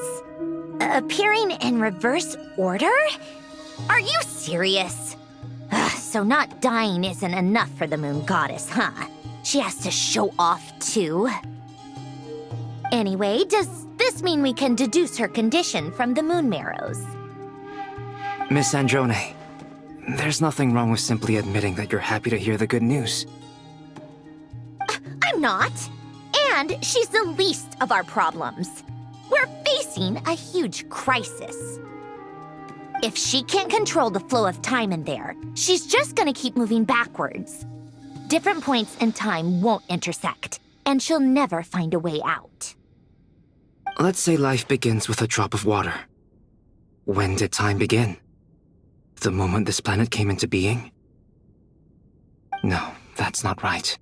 Appearing in reverse order? Are you serious? So not dying isn't enough for the moon goddess, huh? She has to show off too. Anyway, does this mean we can deduce her condition from the moon marrows? Miss Sandrone, there's nothing wrong with simply admitting that you're happy to hear the good news. I'm not. And she's the least of our problems. We're facing a huge crisis. If she can't control the flow of time in there, she's just gonna keep moving backwards. Different points in time won't intersect, and she'll never find a way out. Let's say life begins with a drop of water. When did time begin? The moment this planet came into being? No, that's not right.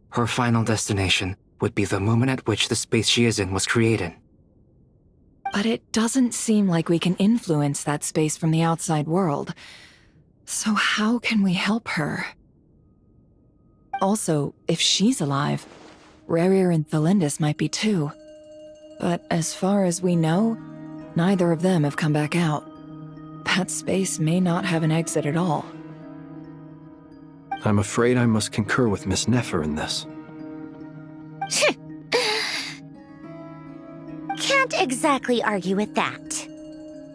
Her final destination would be the moment at which the space she is in was created. But it doesn't seem like we can influence that space from the outside world. So how can we help her? Also, if she's alive, Rerir and Thelindis might be too. But as far as we know, neither of them have come back out. That space may not have an exit at all. I'm afraid I must concur with Miss Nefer in this. Can't exactly argue with that.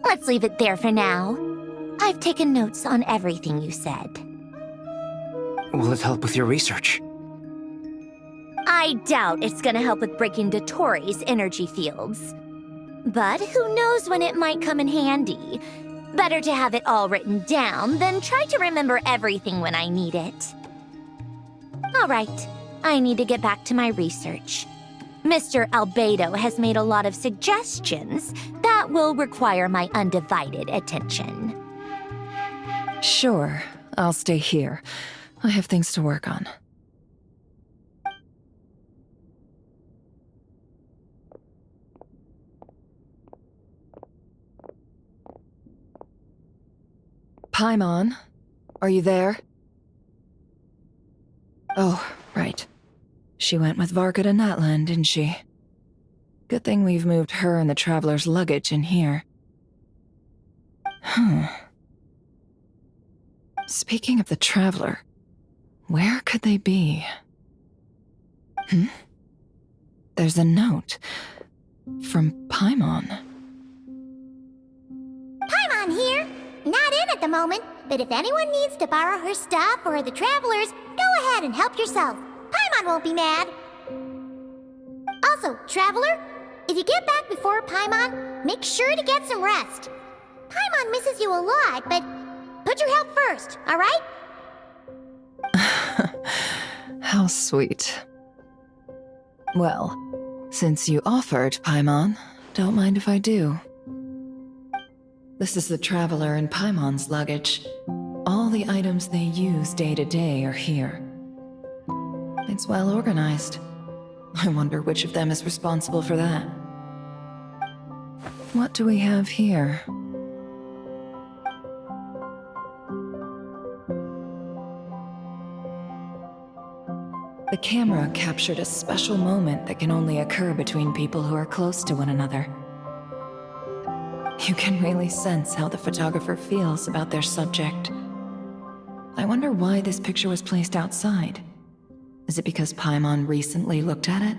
Let's leave it there for now. I've taken notes on everything you said. Will it help with your research? I doubt it's gonna help with breaking Dottore's energy fields. But who knows when it might come in handy. Better to have it all written down than try to remember everything when I need it. All right, I need to get back to my research. Mr. Albedo has made a lot of suggestions that will require my undivided attention. Sure, I'll stay here. I have things to work on. Paimon, are you there? Oh, right. She went with Varka to Natlan, didn't she? Good thing we've moved her and the Traveler's luggage in here. Speaking of the Traveler, where could they be? There's a note from Paimon. Paimon here. Not in at the moment, but if anyone needs to borrow her stuff or the Travelers, go ahead and help yourself. Paimon won't be mad. Also, Traveler, if you get back before Paimon, make sure to get some rest. Paimon misses you a lot, but put your health first, all right? How sweet. Well, since you offered, Paimon, don't mind if I do. This is the Traveler and Paimon's luggage. All the items they use day to day are here. It's well organized. I wonder which of them is responsible for that. What do we have here? The camera captured a special moment that can only occur between people who are close to one another. You can really sense how the photographer feels about their subject. I wonder why this picture was placed outside. Is it because Paimon recently looked at it?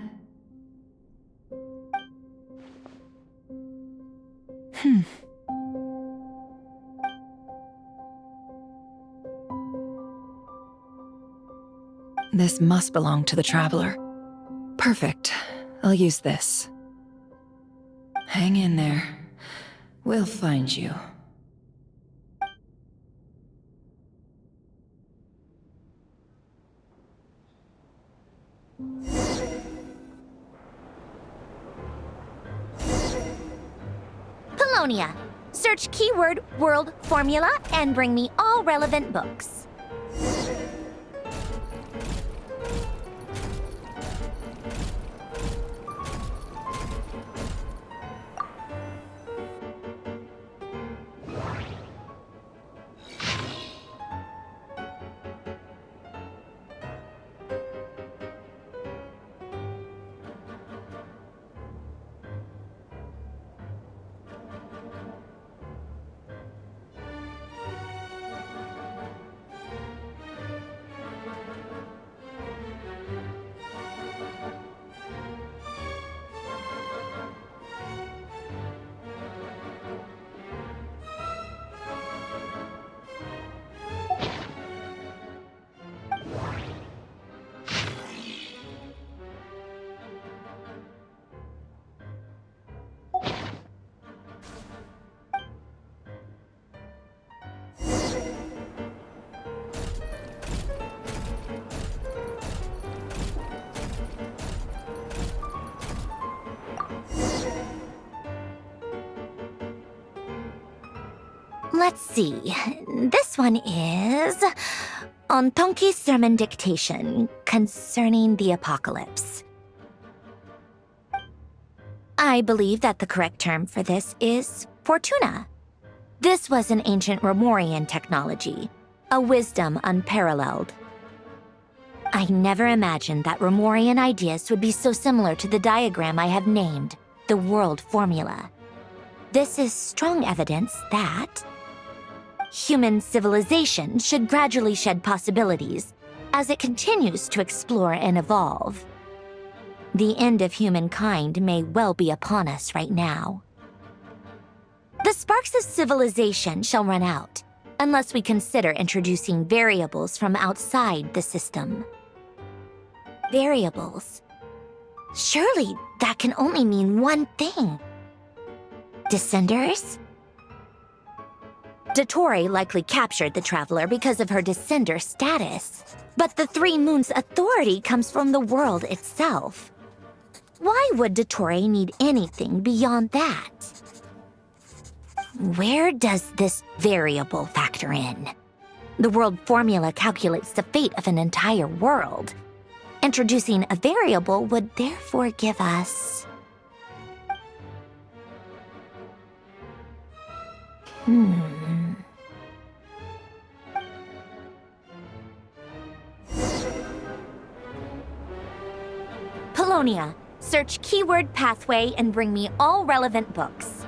This must belong to the Traveler. Perfect. I'll use this. Hang in there. We'll find you. Paulownia. Search keyword World Formula and bring me all relevant books. Let's see. This one is on Tonki's sermon dictation concerning the apocalypse. I believe that the correct term for this is Fortuna. This was an ancient Romorian technology, a wisdom unparalleled. I never imagined that Romorian ideas would be so similar to the diagram I have named, the World Formula. This is strong evidence that human civilization should gradually shed possibilities as it continues to explore and evolve. The end of humankind may well be upon us right now. The sparks of civilization shall run out unless we consider introducing variables from outside the system. Variables? Surely that can only mean one thing. Descenders? Dottore likely captured the Traveler because of her descender status. But the Three Moons' authority comes from the world itself. Why would Dottore need anything beyond that? Where does this variable factor in? The world formula calculates the fate of an entire world. Introducing a variable would therefore give us... Polonia, search keyword pathway and bring me all relevant books.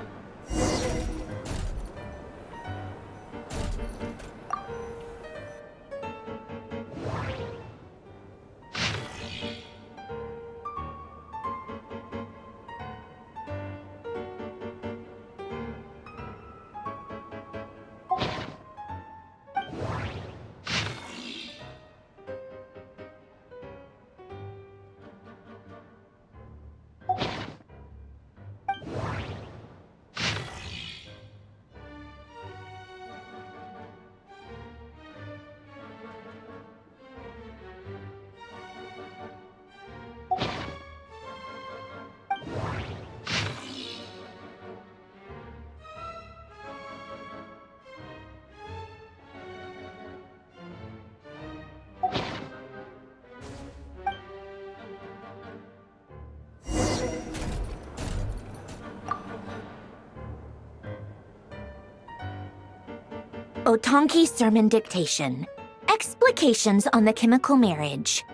Otonki Sermon Dictation. Explications on the Chemical Marriage.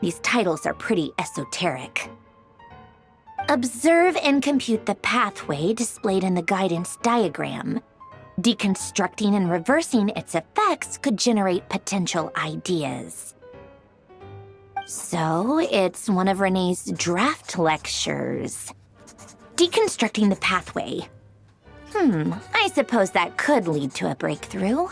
These titles are pretty esoteric. Observe and compute the pathway displayed in the guidance diagram. Deconstructing and reversing its effects could generate potential ideas. So, it's one of Renee's draft lectures. Deconstructing the pathway. I suppose that could lead to a breakthrough.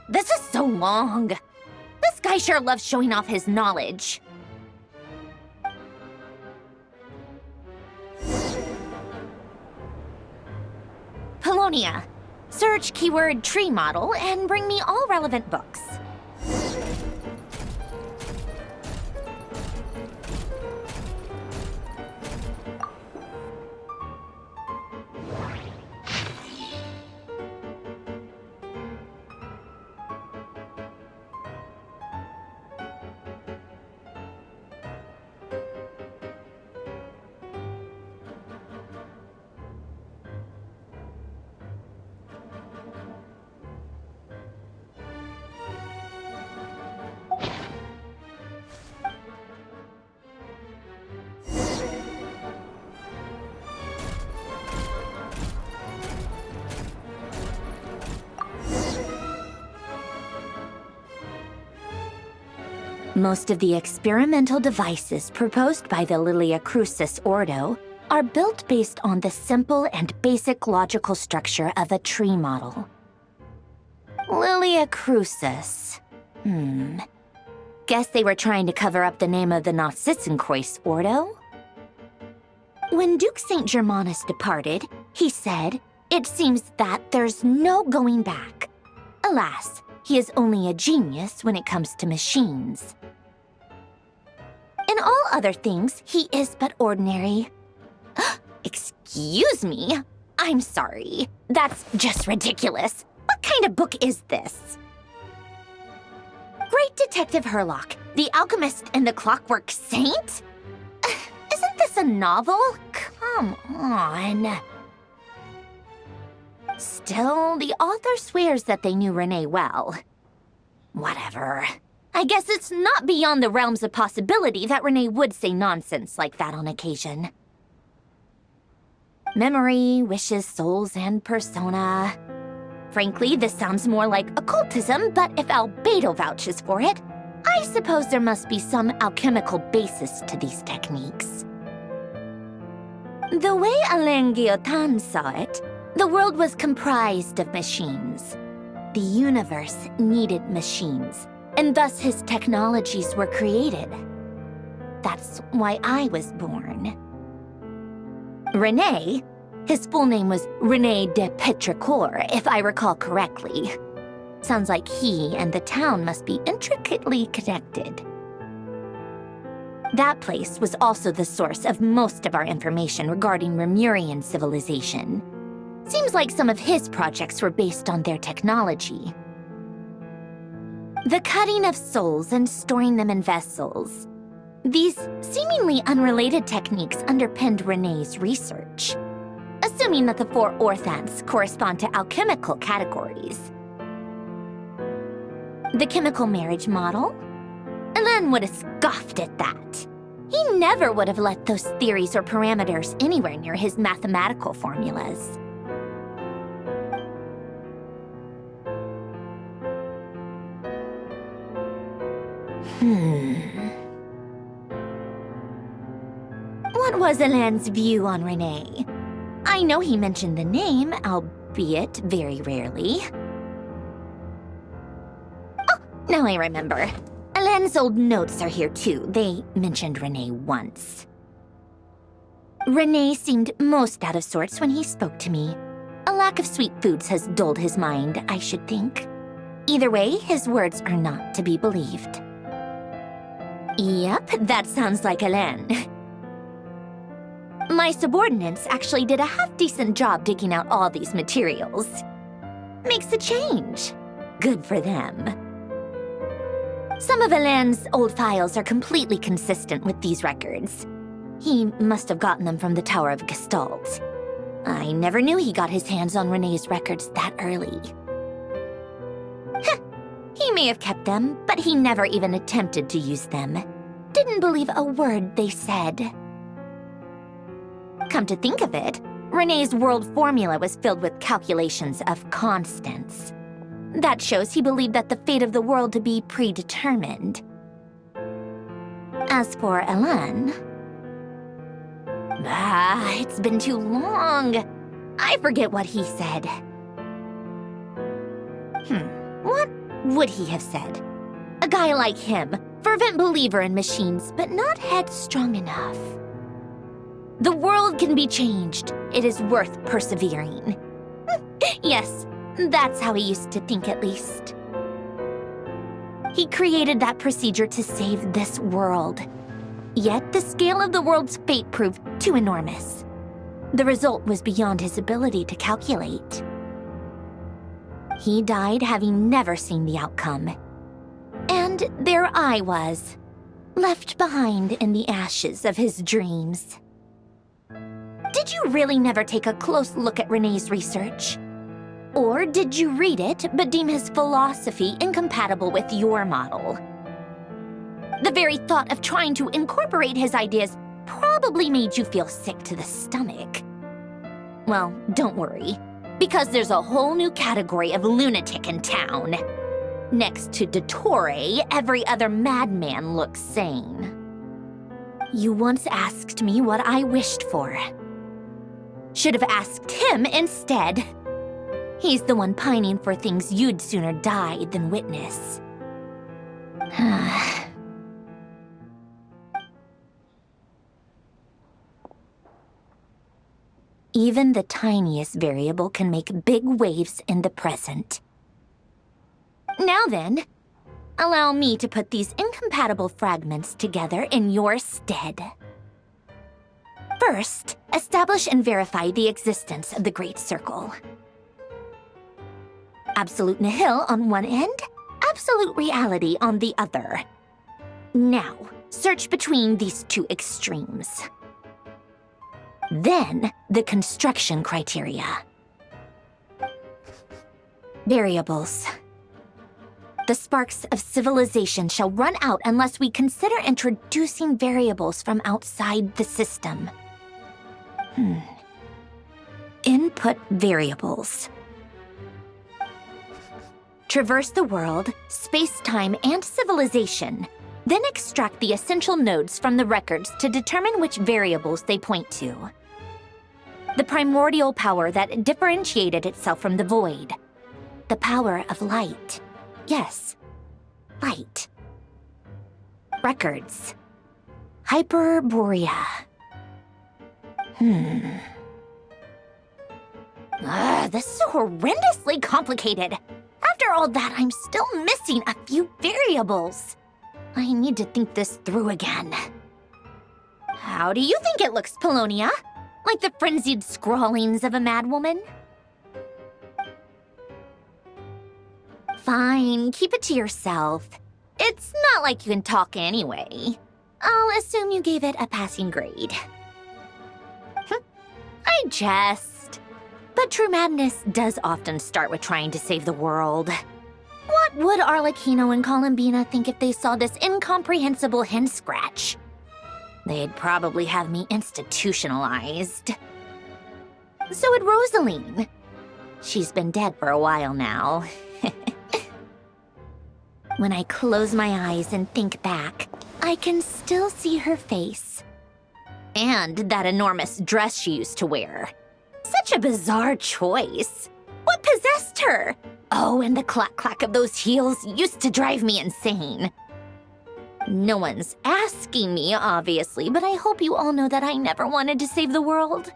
This is so long. This guy sure loves showing off his knowledge. Polonia. Search keyword tree model and bring me all relevant books. Most of the experimental devices proposed by the Lilia Crucis Ordo are built based on the simple and basic logical structure of a tree model. Lilia Crucis. Guess they were trying to cover up the name of the Nautitzenkois Ordo? When Duke St. Germanus departed, he said, "It seems that there's no going back." Alas, he is only a genius when it comes to machines. In all other things, he is but ordinary. Excuse me? I'm sorry. That's just ridiculous. What kind of book is this? Great Detective Herlock, the Alchemist and the Clockwork Saint? Isn't this a novel? Come on. Still, the author swears that they knew Renee well. Whatever. I guess it's not beyond the realms of possibility that Renee would say nonsense like that on occasion. Memory, wishes, souls, and persona. Frankly, this sounds more like occultism, but if Albedo vouches for it, I suppose there must be some alchemical basis to these techniques. The way Alain Guillotin saw it, the world was comprised of machines. The universe needed machines, and thus his technologies were created. That's why I was born. René, his full name was René de Petrichor, if I recall correctly. Sounds like he and the town must be intricately connected. That place was also the source of most of our information regarding Remurian civilization. Seems like some of his projects were based on their technology. The cutting of souls and storing them in vessels. These seemingly unrelated techniques underpinned René's research, assuming that the 4 orthants correspond to alchemical categories. The chemical marriage model? Alen would have scoffed at that. He never would have let those theories or parameters anywhere near his mathematical formulas. What was Alan's view on René? I know he mentioned the name, albeit very rarely. Oh, now I remember. Alan's old notes are here too. They mentioned René once. René seemed most out of sorts when he spoke to me. A lack of sweet foods has dulled his mind, I should think. Either way, his words are not to be believed. Yep, that sounds like Alan. My subordinates actually did a half-decent job digging out all these materials. Makes a change. Good for them. Some of Alan's old files are completely consistent with these records. He must have gotten them from the Tower of Gestalt. I never knew he got his hands on René's records that early. Heh, he may have kept them, but he never even attempted to use them. Didn't believe a word they said. Come to think of it, René's world formula was filled with calculations of constants. That shows he believed that the fate of the world to be predetermined. As for Alan... it's been too long. I forget what he said. What would he have said? A guy like him, fervent believer in machines, but not headstrong enough. The world can be changed. It is worth persevering. Yes, that's how he used to think at least. He created that procedure to save this world. Yet the scale of the world's fate proved too enormous. The result was beyond his ability to calculate. He died having never seen the outcome. And there I was, left behind in the ashes of his dreams. Did you really never take a close look at René's research? Or did you read it but deem his philosophy incompatible with your model? The very thought of trying to incorporate his ideas probably made you feel sick to the stomach. Well, don't worry, because there's a whole new category of lunatic in town. Next to Dottore, every other madman looks sane. You once asked me what I wished for. Should have asked him instead. He's the one pining for things you'd sooner die than witness. Even the tiniest variable can make big waves in the present. Now then, allow me to put these incompatible fragments together in your stead. First, establish and verify the existence of the Great Circle. Absolute nihil on one end, absolute reality on the other. Now, search between these two extremes. Then, the construction criteria. Variables. The sparks of civilization shall run out unless we consider introducing variables from outside the system. Input variables. Traverse the world, space-time, and civilization, then extract the essential nodes from the records to determine which variables they point to. The primordial power that differentiated itself from the void. The power of light. Yes. fight. Records. Hyperborea. This is horrendously complicated. After all that, I'm still missing a few variables. I need to think this through again. How do you think it looks, Paulownia? Like the frenzied scrawlings of a madwoman? Fine, keep it to yourself. It's not like you can talk anyway. I'll assume you gave it a passing grade. I jest. But true madness does often start with trying to save the world. What would Arlecchino and Columbina think if they saw this incomprehensible hen scratch? They'd probably have me institutionalized. So would Rosaline. She's been dead for a while now. When I close my eyes and think back, I can still see her face. And that enormous dress she used to wear. Such a bizarre choice. What possessed her? Oh, and the clack-clack of those heels used to drive me insane. No one's asking me, obviously, but I hope you all know that I never wanted to save the world.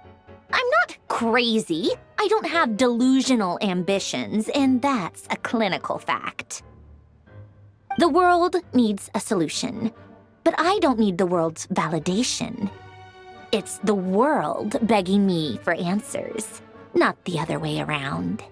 I'm not crazy. I don't have delusional ambitions, and that's a clinical fact. The world needs a solution, but I don't need the world's validation. It's the world begging me for answers, not the other way around.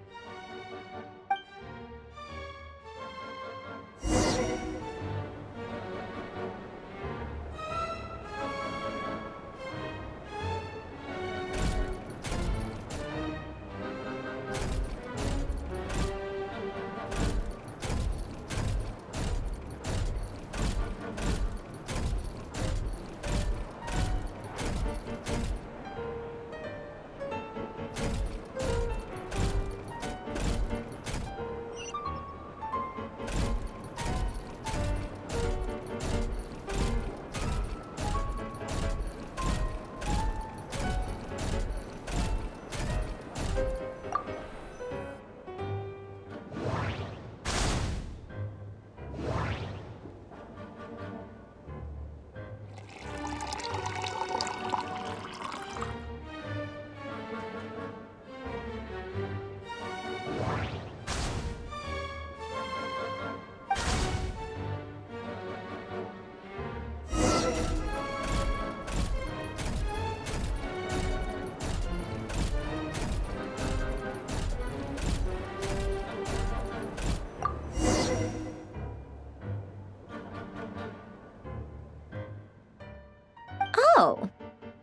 Oh,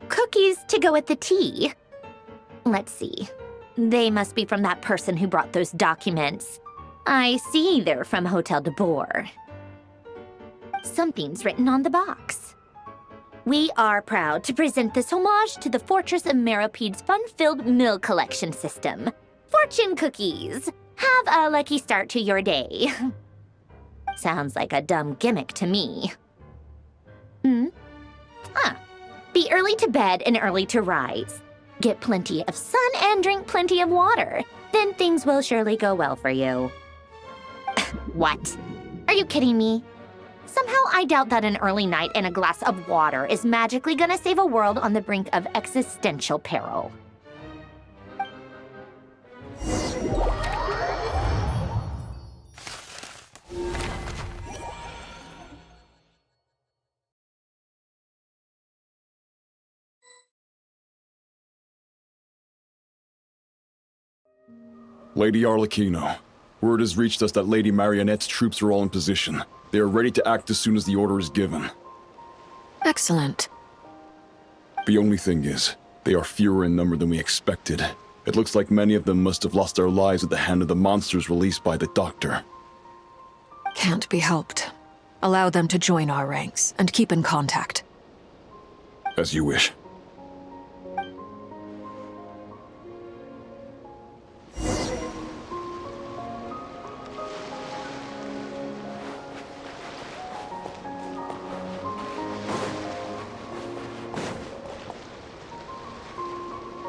cookies to go with the tea. Let's see. They must be from that person who brought those documents. I see they're from Hotel de Boer. Something's written on the box. We are proud to present this homage to the Fortress of Meropede's fun-filled mill collection system. Fortune cookies. Have a lucky start to your day. Sounds like a dumb gimmick to me. Be early to bed and early to rise. Get plenty of sun and drink plenty of water. Then things will surely go well for you. What? Are you kidding me? Somehow I doubt that an early night and a glass of water is magically gonna save a world on the brink of existential peril. Lady Arlecchino, word has reached us that Lady Marionette's troops are all in position. They are ready to act as soon as the order is given. Excellent. The only thing is, they are fewer in number than we expected. It looks like many of them must have lost their lives at the hand of the monsters released by the Doctor. Can't be helped. Allow them to join our ranks and keep in contact. As you wish.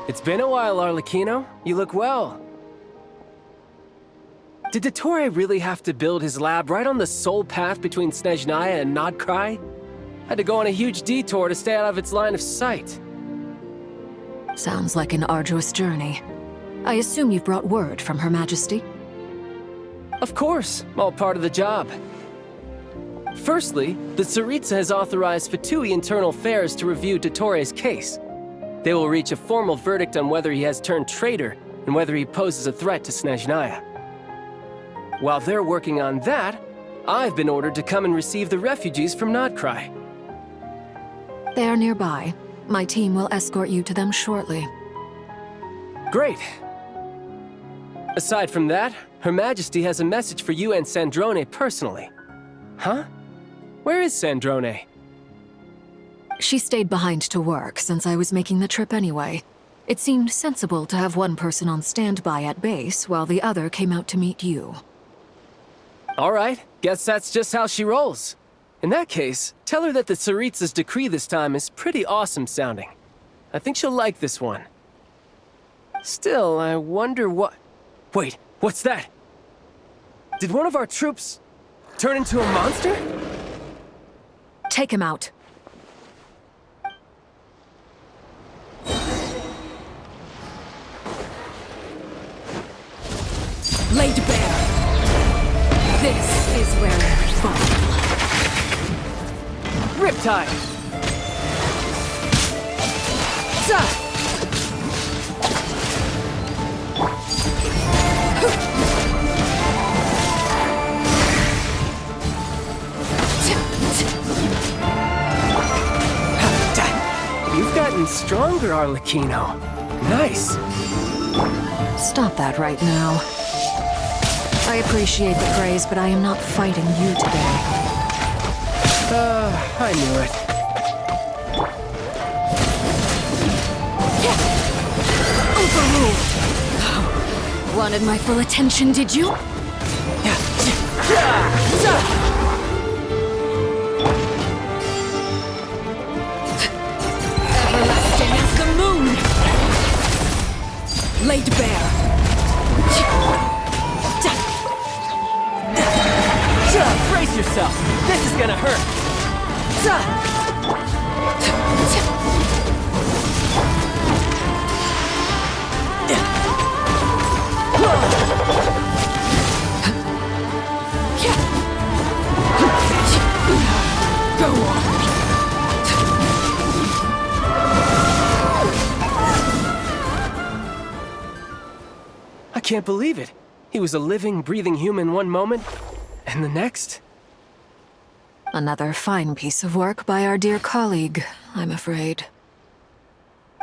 It's been a while, Arlecchino. You look well. Did Dottore really have to build his lab right on the sole path between Snezhnaya and Nodkrai? Had to go on a huge detour to stay out of its line of sight. Sounds like an arduous journey. I assume you've brought word from Her Majesty? Of course, all part of the job. Firstly, the Tsaritsa has authorized Fatui Internal Affairs to review Dottore's case. They will reach a formal verdict on whether he has turned traitor and whether he poses a threat to Snezhnaya. While they're working on that, I've been ordered to come and receive the refugees from Nodkrai. They are nearby. My team will escort you to them shortly. Great. Aside from that, Her Majesty has a message for you and Sandrone personally. Huh? Where is Sandrone? She stayed behind to work since I was making the trip anyway. It seemed sensible to have one person on standby at base while the other came out to meet you. All right, guess that's just how she rolls. In that case, tell her that the Tsaritsa's decree this time is pretty awesome sounding. I think she'll like this one. Still, I wonder what... Wait, what's that? Did one of our troops turn into a monster? Take him out. Laid bare. This is where we fall. Riptide! You've gotten stronger, Arlecchino. Nice. Stop that right now. I appreciate the praise, but I am not fighting you today. I knew it. Overruled! Wanted my full attention, did you? Everlasting as the moon! Laid bare. Brace yourself! This is gonna hurt! Go on! I can't believe it. He was a living, breathing human one moment, and the next? Another fine piece of work by our dear colleague, I'm afraid.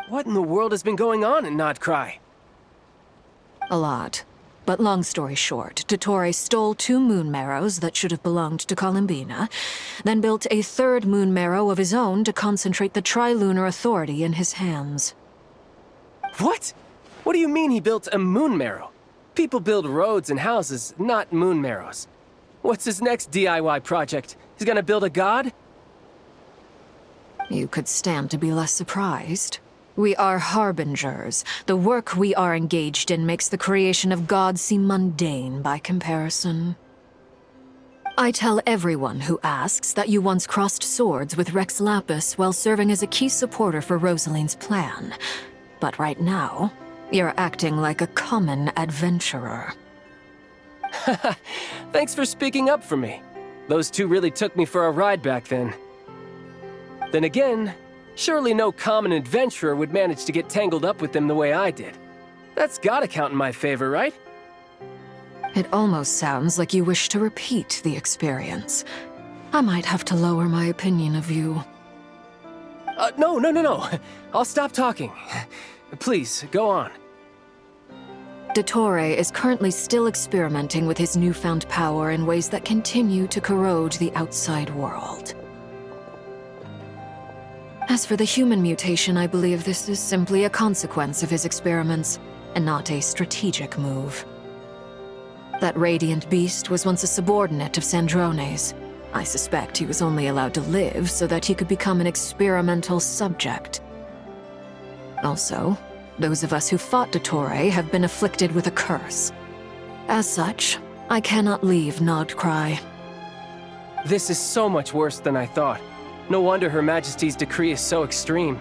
What in the world has been going on in Nodkrai? A lot. But long story short, Dottore stole 2 moon marrows that should have belonged to Columbina, then built a 3rd moon marrow of his own to concentrate the Trilunar Authority in his hands. What? What do you mean he built a moon marrow? People build roads and houses, not moon marrows. What's his next DIY project? He's gonna build a god? You could stand to be less surprised. We are harbingers. The work we are engaged in makes the creation of gods seem mundane by comparison. I tell everyone who asks that you once crossed swords with Rex Lapis while serving as a key supporter for Rosaline's plan. But right now, you're acting like a common adventurer. Thanks for speaking up for me. Those 2 really took me for a ride back then. Then again, surely no common adventurer would manage to get tangled up with them the way I did. That's gotta count in my favor, right? It almost sounds like you wish to repeat the experience. I might have to lower my opinion of you. No. I'll stop talking. Please, go on. Dottore is currently still experimenting with his newfound power in ways that continue to corrode the outside world. As for the human mutation, I believe this is simply a consequence of his experiments, and not a strategic move. That radiant beast was once a subordinate of Sandrone's. I suspect he was only allowed to live so that he could become an experimental subject. Also, those of us who fought Dottore have been afflicted with a curse. As such, I cannot leave Nodcry. This is so much worse than I thought. No wonder Her Majesty's decree is so extreme.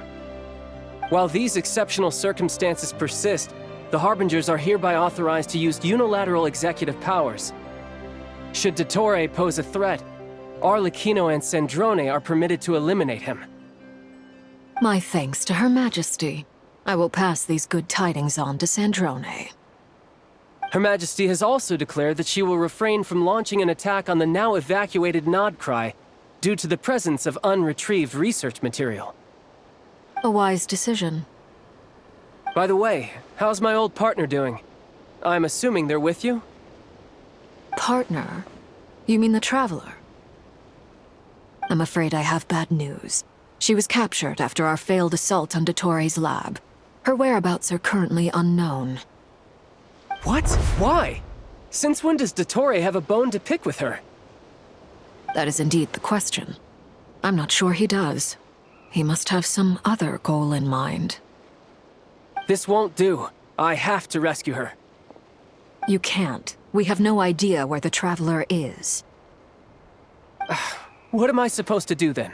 While these exceptional circumstances persist, the Harbingers are hereby authorized to use unilateral executive powers. Should Dottore pose a threat, Arlecchino and Sandrone are permitted to eliminate him. My thanks to Her Majesty. I will pass these good tidings on to Sandrone. Her Majesty has also declared that she will refrain from launching an attack on the now evacuated Nodcry due to the presence of unretrieved research material. A wise decision. By the way, how's my old partner doing? I'm assuming they're with you? Partner? You mean the Traveler? I'm afraid I have bad news. She was captured after our failed assault on Dottore's lab. Her whereabouts are currently unknown. What? Why? Since when does Dottore have a bone to pick with her? That is indeed the question. I'm not sure he does. He must have some other goal in mind. This won't do. I have to rescue her. You can't. We have no idea where the Traveler is. What am I supposed to do then?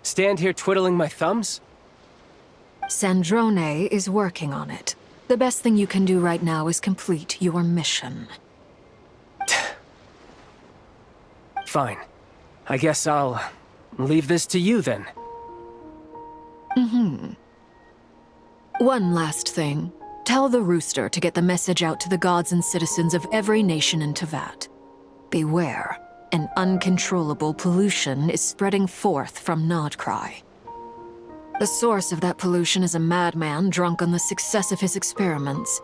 Stand here twiddling my thumbs? Sandrone is working on it. The best thing you can do right now is complete your mission. Fine. I guess I'll leave this to you then. One last thing. Tell the Rooster to get the message out to the gods and citizens of every nation in Teyvat. Beware. An uncontrollable pollution is spreading forth from Nodcry. The source of that pollution is a madman drunk on the success of his experiments.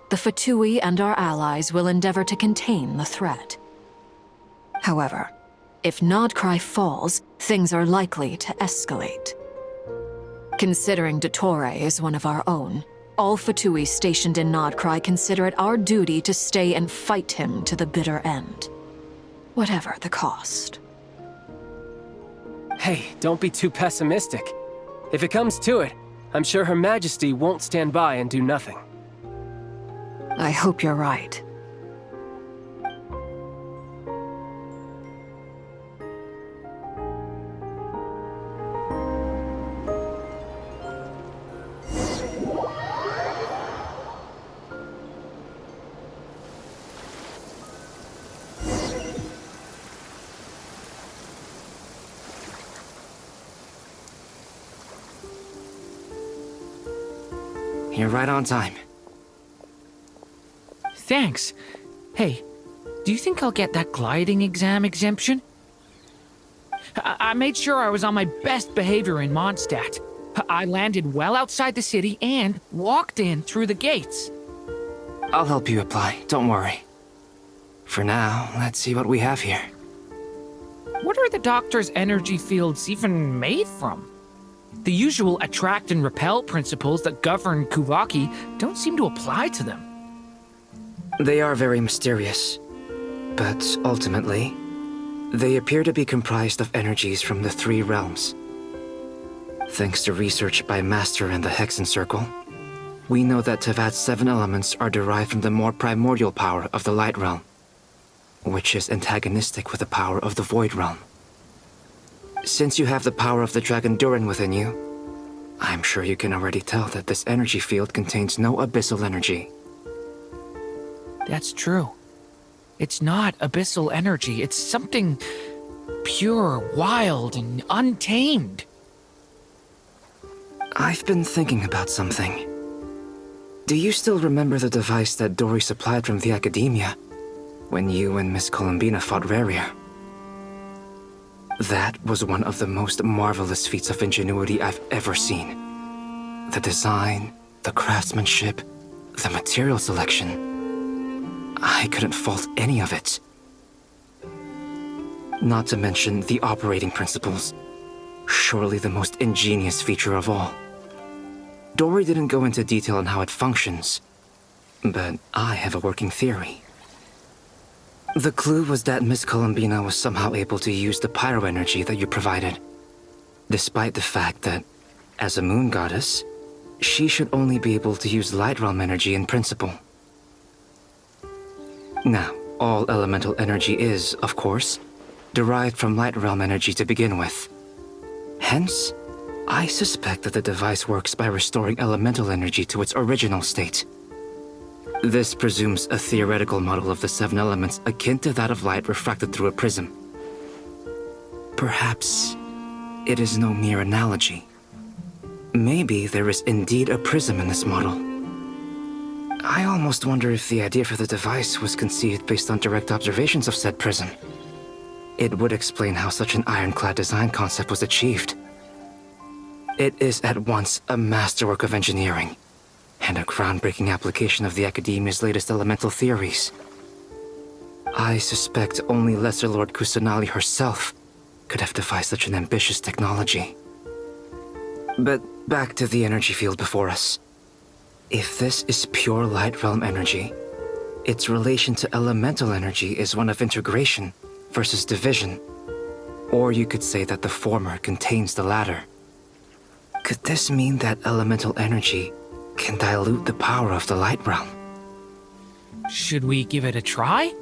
The Fatui and our allies will endeavor to contain the threat. However, if Nodcry falls, things are likely to escalate. Considering Dottore is one of our own, all Fatui stationed in Nodcry consider it our duty to stay and fight him to the bitter end. Whatever the cost. Hey, don't be too pessimistic. If it comes to it, I'm sure Her Majesty won't stand by and do nothing. I hope you're right. You're right on time. Thanks. Hey, do you think I'll get that gliding exam exemption? I made sure I was on my best behavior in Mondstadt. I landed well outside the city and walked in through the gates. I'll help you apply, don't worry. For now, let's see what we have here. What are the doctor's energy fields even made from? The usual attract and repel principles that govern Kuvaki don't seem to apply to them. They are very mysterious, but ultimately, they appear to be comprised of energies from the three realms. Thanks to research by Master and the Hexen Circle, we know that Teyvat's 7 elements are derived from the more primordial power of the Light Realm, which is antagonistic with the power of the Void Realm. Since you have the power of the Dragon Durin within you, I'm sure you can already tell that this energy field contains no abyssal energy. That's true. It's not abyssal energy. It's something pure, wild, and untamed. I've been thinking about something. Do you still remember the device that Dory supplied from the Academia when you and Miss Columbina fought Reria? That was one of the most marvelous feats of ingenuity I've ever seen. The design, the craftsmanship, the material selection. I couldn't fault any of it. Not to mention the operating principles. Surely the most ingenious feature of all. Dory didn't go into detail on how it functions, but I have a working theory. The clue was that Miss Columbina was somehow able to use the pyro energy that you provided, despite the fact that, as a moon goddess, she should only be able to use Light Realm energy in principle. Now, all elemental energy is, of course, derived from light realm energy to begin with. Hence, I suspect that the device works by restoring elemental energy to its original state. This presumes a theoretical model of the 7 elements akin to that of light refracted through a prism. Perhaps it is no mere analogy. Maybe there is indeed a prism in this model. I almost wonder if the idea for the device was conceived based on direct observations of said prism. It would explain how such an ironclad design concept was achieved. It is at once a masterwork of engineering and a groundbreaking application of the Academia's latest elemental theories. I suspect only Lesser Lord Kusanali herself could have devised such an ambitious technology. But back to the energy field before us. If this is pure light realm energy, its relation to elemental energy is one of integration versus division. Or you could say that the former contains the latter. Could this mean that elemental energy can dilute the power of the light realm? Should we give it a try?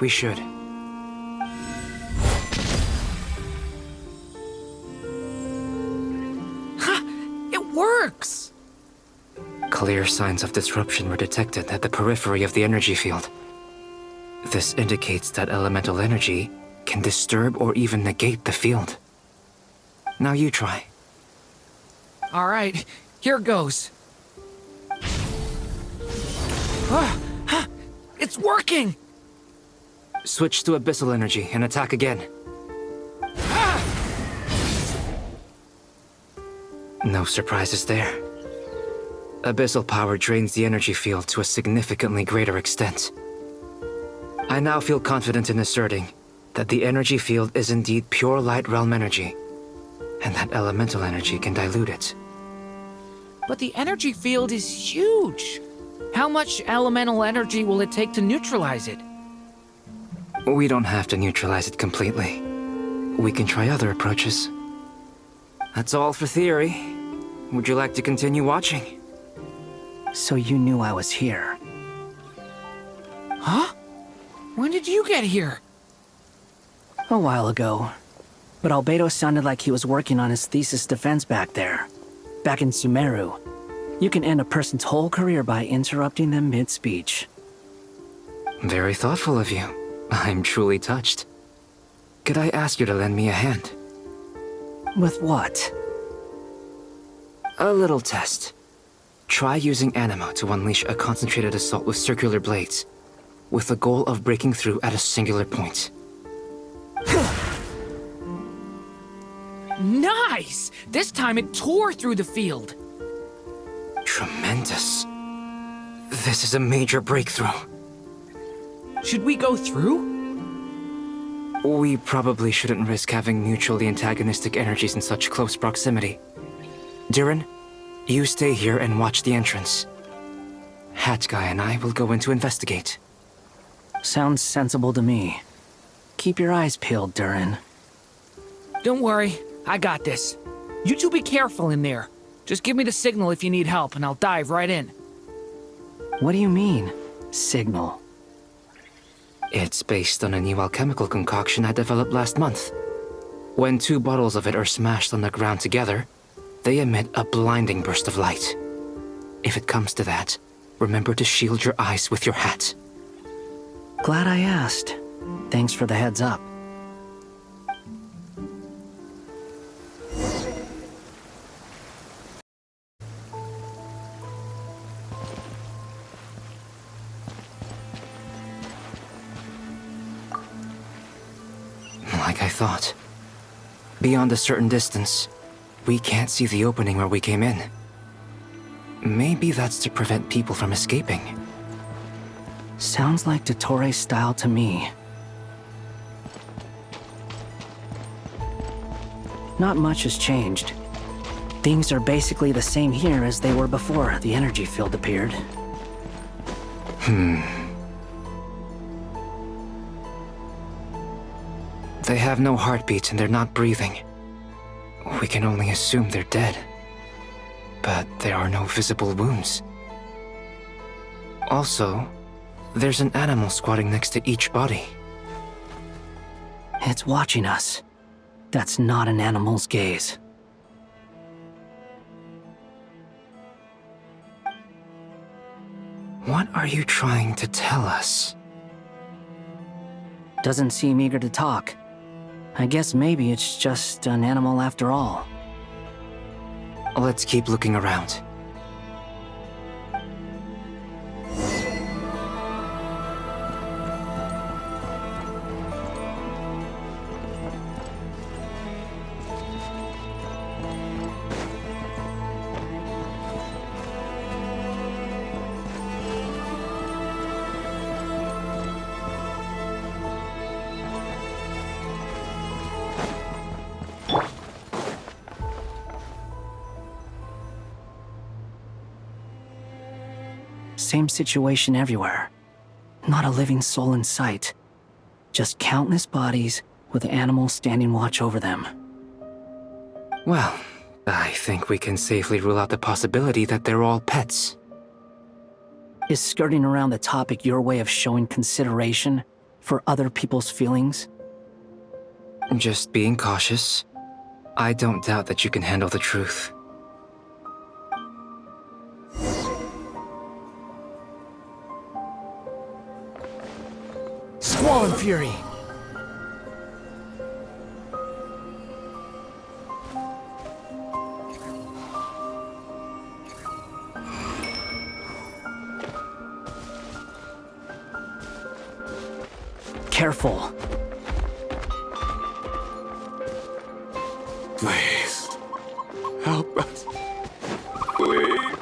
We should. It works! Clear signs of disruption were detected at the periphery of the energy field. This indicates that elemental energy can disturb or even negate the field. Now you try. All right, here goes. It's working! Switch to abyssal energy and attack again. No surprises there. Abyssal power drains the energy field to a significantly greater extent. I now feel confident in asserting that the energy field is indeed pure light realm energy, and that elemental energy can dilute it. But the energy field is huge. How much elemental energy will it take to neutralize it? We don't have to neutralize it completely. We can try other approaches. That's all for theory. Would you like to continue watching? So you knew I was here. Huh? When did you get here? A while ago. But Albedo sounded like he was working on his thesis defense back there. Back in Sumeru. You can end a person's whole career by interrupting them mid-speech. Very thoughtful of you. I'm truly touched. Could I ask you to lend me a hand? With what? A little test. Try using Anima to unleash a concentrated assault with circular blades, with the goal of breaking through at a singular point. Nice! This time it tore through the field. Tremendous. This is a major breakthrough. Should we go through? We probably shouldn't risk having mutually antagonistic energies in such close proximity. Durin, you stay here and watch the entrance. Hat Guy and I will go in to investigate. Sounds sensible to me. Keep your eyes peeled, Durin. Don't worry, I got this. You two be careful in there. Just give me the signal if you need help, and I'll dive right in. What do you mean, signal? It's based on a new alchemical concoction I developed last month. When 2 bottles of it are smashed on the ground together, they emit a blinding burst of light. If it comes to that, remember to shield your eyes with your hat. Glad I asked. Thanks for the heads up. Like I thought. Beyond a certain distance, we can't see the opening where we came in. Maybe that's to prevent people from escaping. Sounds like Dottore style to me. Not much has changed. Things are basically the same here as they were before the energy field appeared. They have no heartbeats and they're not breathing. We can only assume they're dead. But there are no visible wounds. Also, There's an animal squatting next to each body. It's watching us. That's not an animal's gaze. What are you trying to tell us? Doesn't seem eager to talk. I guess maybe it's just an animal after all. Let's keep looking around. Same situation everywhere. Not a living soul in sight. Just countless bodies with animals standing watch over them. Well, I think we can safely rule out the possibility that they're all pets. Is skirting around the topic your way of showing consideration for other people's feelings? Just being cautious. I don't doubt that you can handle the truth. Squall and Fury! Careful. Please. Help us. Please.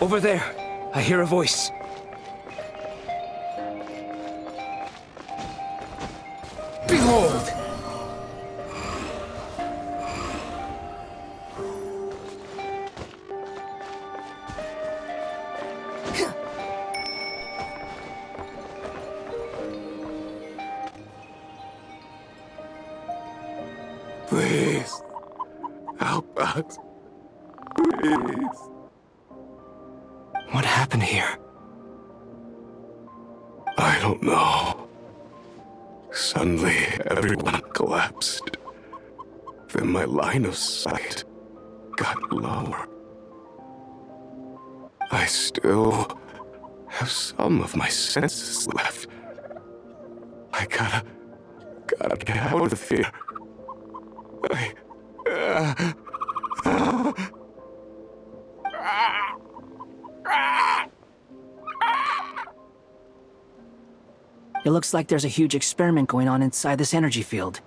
Over there, I hear a voice. Behold! Please. Help us. Please. What happened here? I don't know. Suddenly, everyone collapsed. Then my line of sight got lower. I still have some of my senses left. I gotta get out of here. It looks like there's a huge experiment going on inside this energy field.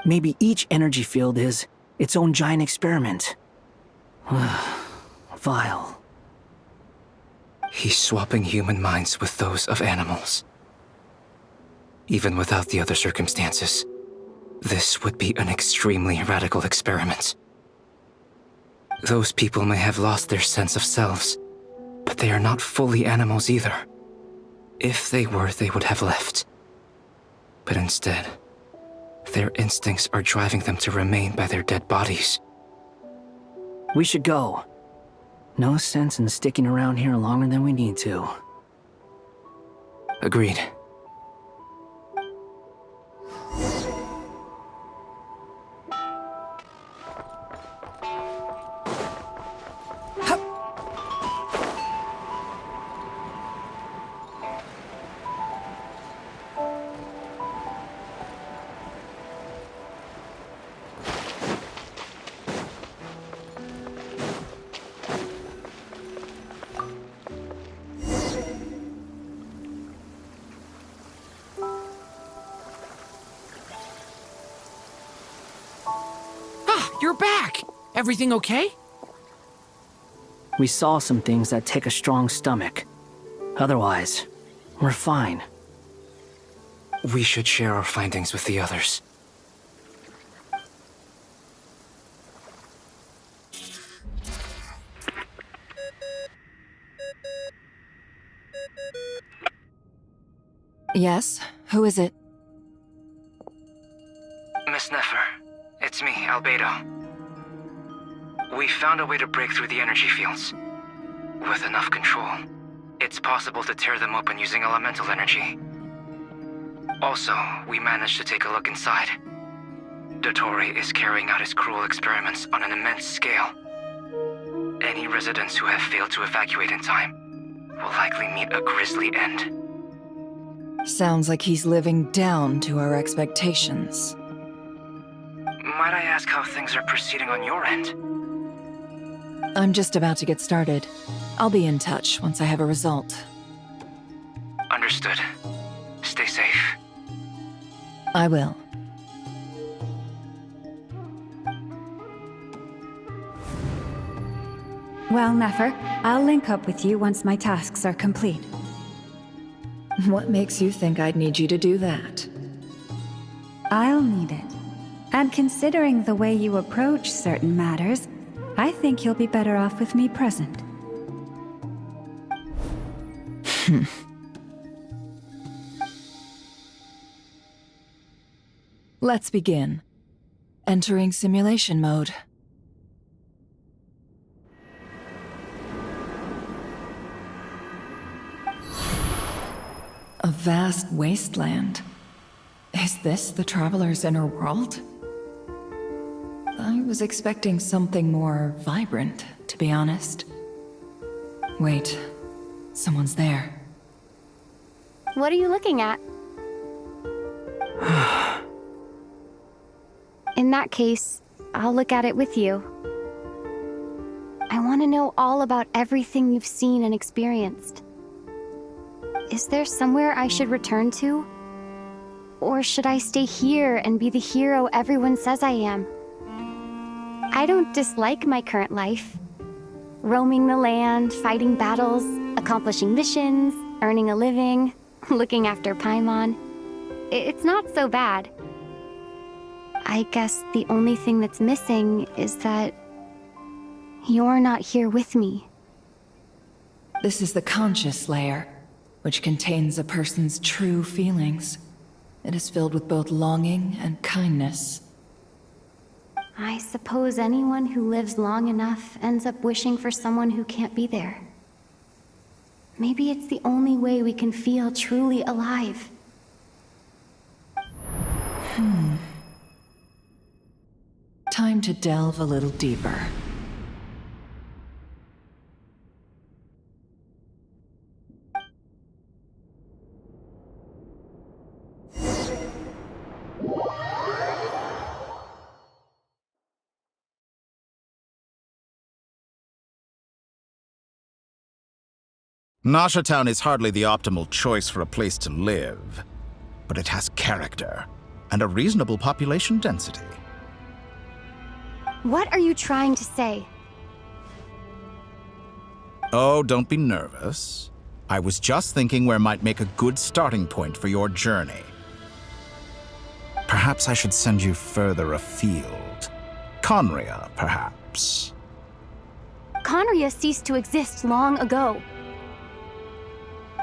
Maybe each energy field is its own giant experiment. Vile. He's swapping human minds with those of animals. Even without the other circumstances, this would be an extremely radical experiment. Those people may have lost their sense of selves, but they are not fully animals either. If they were, they would have left. But instead, their instincts are driving them to remain by their dead bodies. We should go. No sense in sticking around here longer than we need to. Agreed. You're back! Everything okay? We saw some things that take a strong stomach. Otherwise, we're fine. We should share our findings with the others. Yes? Who is it? Miss Nefer, it's me, Albedo. We found a way to break through the energy fields. With enough control, it's possible to tear them open using elemental energy. Also, we managed to take a look inside. Dottore is carrying out his cruel experiments on an immense scale. Any residents who have failed to evacuate in time will likely meet a grisly end. Sounds like he's living down to our expectations. Might I ask how things are proceeding on your end? I'm just about to get started. I'll be in touch once I have a result. Understood. Stay safe. I will. Well, Nefer, I'll link up with you once my tasks are complete. What makes you think I'd need you to do that? I'll need it. And considering the way you approach certain matters, I think you'll be better off with me present. Let's begin. Entering simulation mode. A vast wasteland. Is this the Traveler's inner world? I was expecting something more vibrant, to be honest. Wait, someone's there. What are you looking at? In that case, I'll look at it with you. I want to know all about everything you've seen and experienced. Is there somewhere I should return to? Or should I stay here and be the hero everyone says I am? I don't dislike my current life. Roaming the land, fighting battles, accomplishing missions, earning a living, looking after Paimon. It's not so bad. I guess the only thing that's missing is that you're not here with me. This is the conscious layer, which contains a person's true feelings. It is filled with both longing and kindness. I suppose anyone who lives long enough ends up wishing for someone who can't be there. Maybe it's the only way we can feel truly alive. Time to delve a little deeper. Nasha Town is hardly the optimal choice for a place to live, but it has character and a reasonable population density. What are you trying to say? Oh, don't be nervous. I was just thinking where might make a good starting point for your journey. Perhaps I should send you further afield. Conria, perhaps. Conria ceased to exist long ago.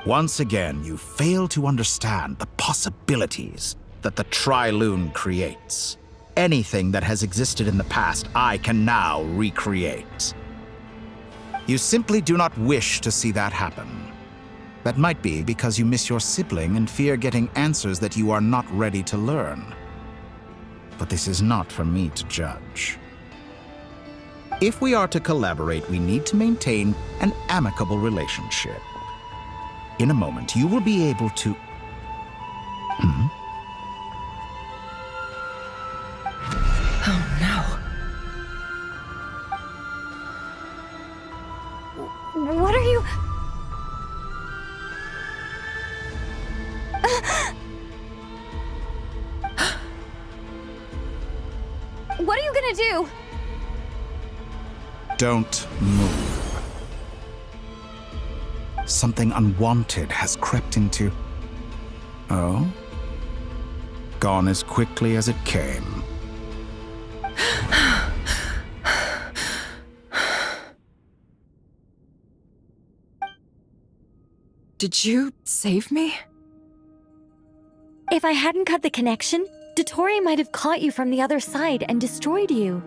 Once again, you fail to understand the possibilities that the Tri-Lune creates. Anything that has existed in the past, I can now recreate. You simply do not wish to see that happen. That might be because you miss your sibling and fear getting answers that you are not ready to learn. But this is not for me to judge. If we are to collaborate, we need to maintain an amicable relationship. In a moment, you will be able to... Oh no. What are you... What are you gonna do? Don't move. Something unwanted has crept into... Oh? Gone as quickly as it came. Did you save me? If I hadn't cut the connection, Dottore might have caught you from the other side and destroyed you.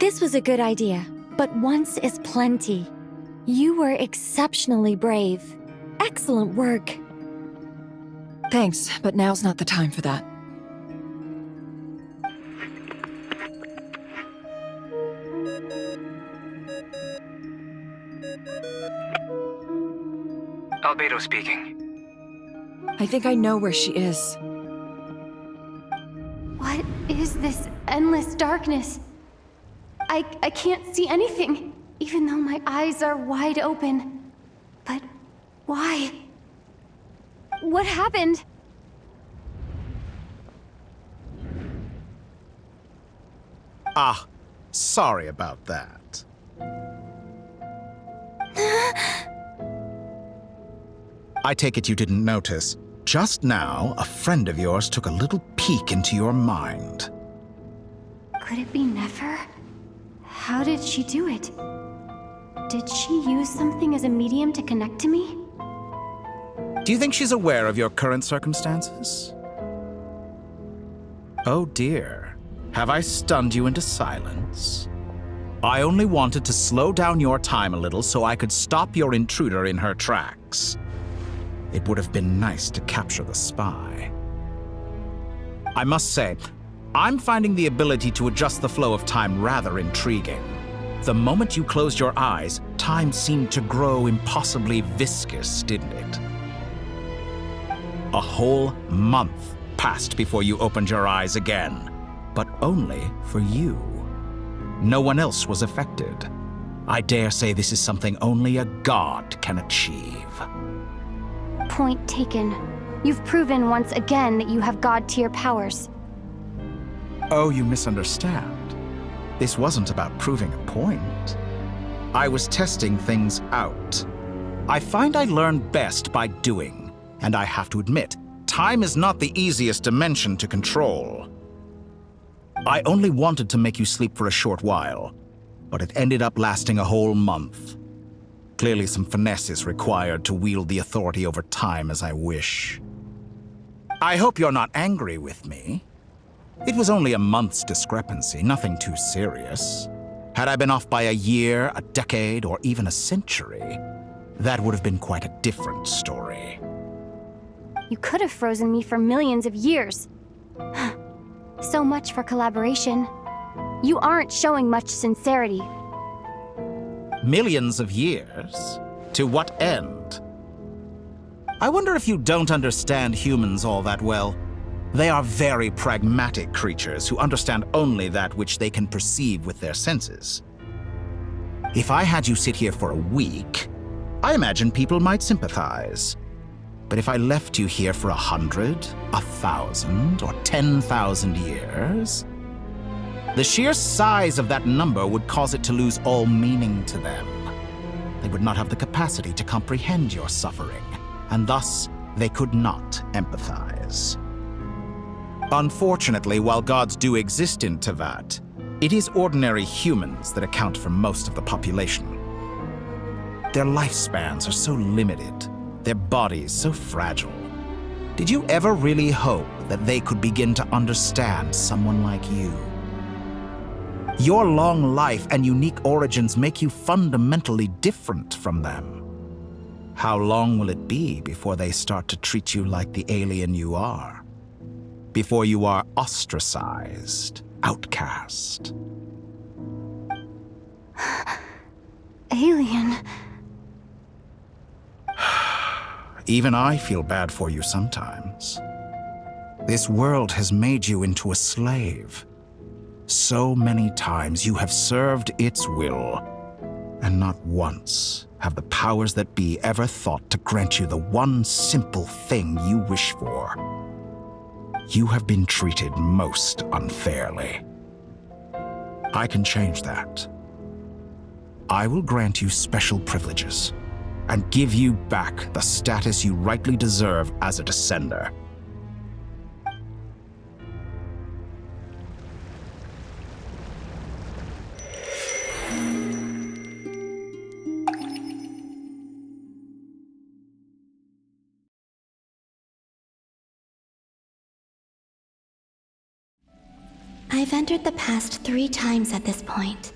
This was a good idea, but once is plenty. You were exceptionally brave. Excellent work. Thanks, but now's not the time for that. Albedo speaking. I think I know where she is. What is this endless darkness? I can't see anything, even though my eyes are wide open. But why? What happened? Ah, sorry about that. I take it you didn't notice. Just now, a friend of yours took a little peek into your mind. Could it be Nefer? How did she do it? Did she use something as a medium to connect to me? Do you think she's aware of your current circumstances? Oh dear. Have I stunned you into silence? I only wanted to slow down your time a little so I could stop your intruder in her tracks. It would have been nice to capture the spy. I must say, I'm finding the ability to adjust the flow of time rather intriguing. The moment you closed your eyes, time seemed to grow impossibly viscous, didn't it? A whole month passed before you opened your eyes again, but only for you. No one else was affected. I dare say this is something only a god can achieve. Point taken. You've proven once again that you have god-tier powers. Oh, you misunderstand. This wasn't about proving a point. I was testing things out. I find I learn best by doing, and I have to admit, time is not the easiest dimension to control. I only wanted to make you sleep for a short while, but it ended up lasting a whole month. Clearly some finesse is required to wield the authority over time as I wish. I hope you're not angry with me. It was only a month's discrepancy, nothing too serious. Had I been off by a year, a decade, or even a century, that would have been quite a different story. You could have frozen me for millions of years. So much for collaboration. You aren't showing much sincerity. Millions of years? To what end? I wonder if you don't understand humans all that well. They are very pragmatic creatures who understand only that which they can perceive with their senses. If I had you sit here for a week, I imagine people might sympathize. But if I left you here for 100, 1,000, or 10,000 years, the sheer size of that number would cause it to lose all meaning to them. They would not have the capacity to comprehend your suffering, and thus they could not empathize. Unfortunately, while gods do exist in Teyvat, it is ordinary humans that account for most of the population. Their lifespans are so limited, their bodies so fragile. Did you ever really hope that they could begin to understand someone like you? Your long life and unique origins make you fundamentally different from them. How long will it be before they start to treat you like the alien you are? Before you are ostracized, outcast? Alien. Even I feel bad for you sometimes. This world has made you into a slave. So many times you have served its will, and not once have the powers that be ever thought to grant you the one simple thing you wish for. You have been treated most unfairly. I can change that. I will grant you special privileges and give you back the status you rightly deserve as a descender. I've entered the past 3 times at this point,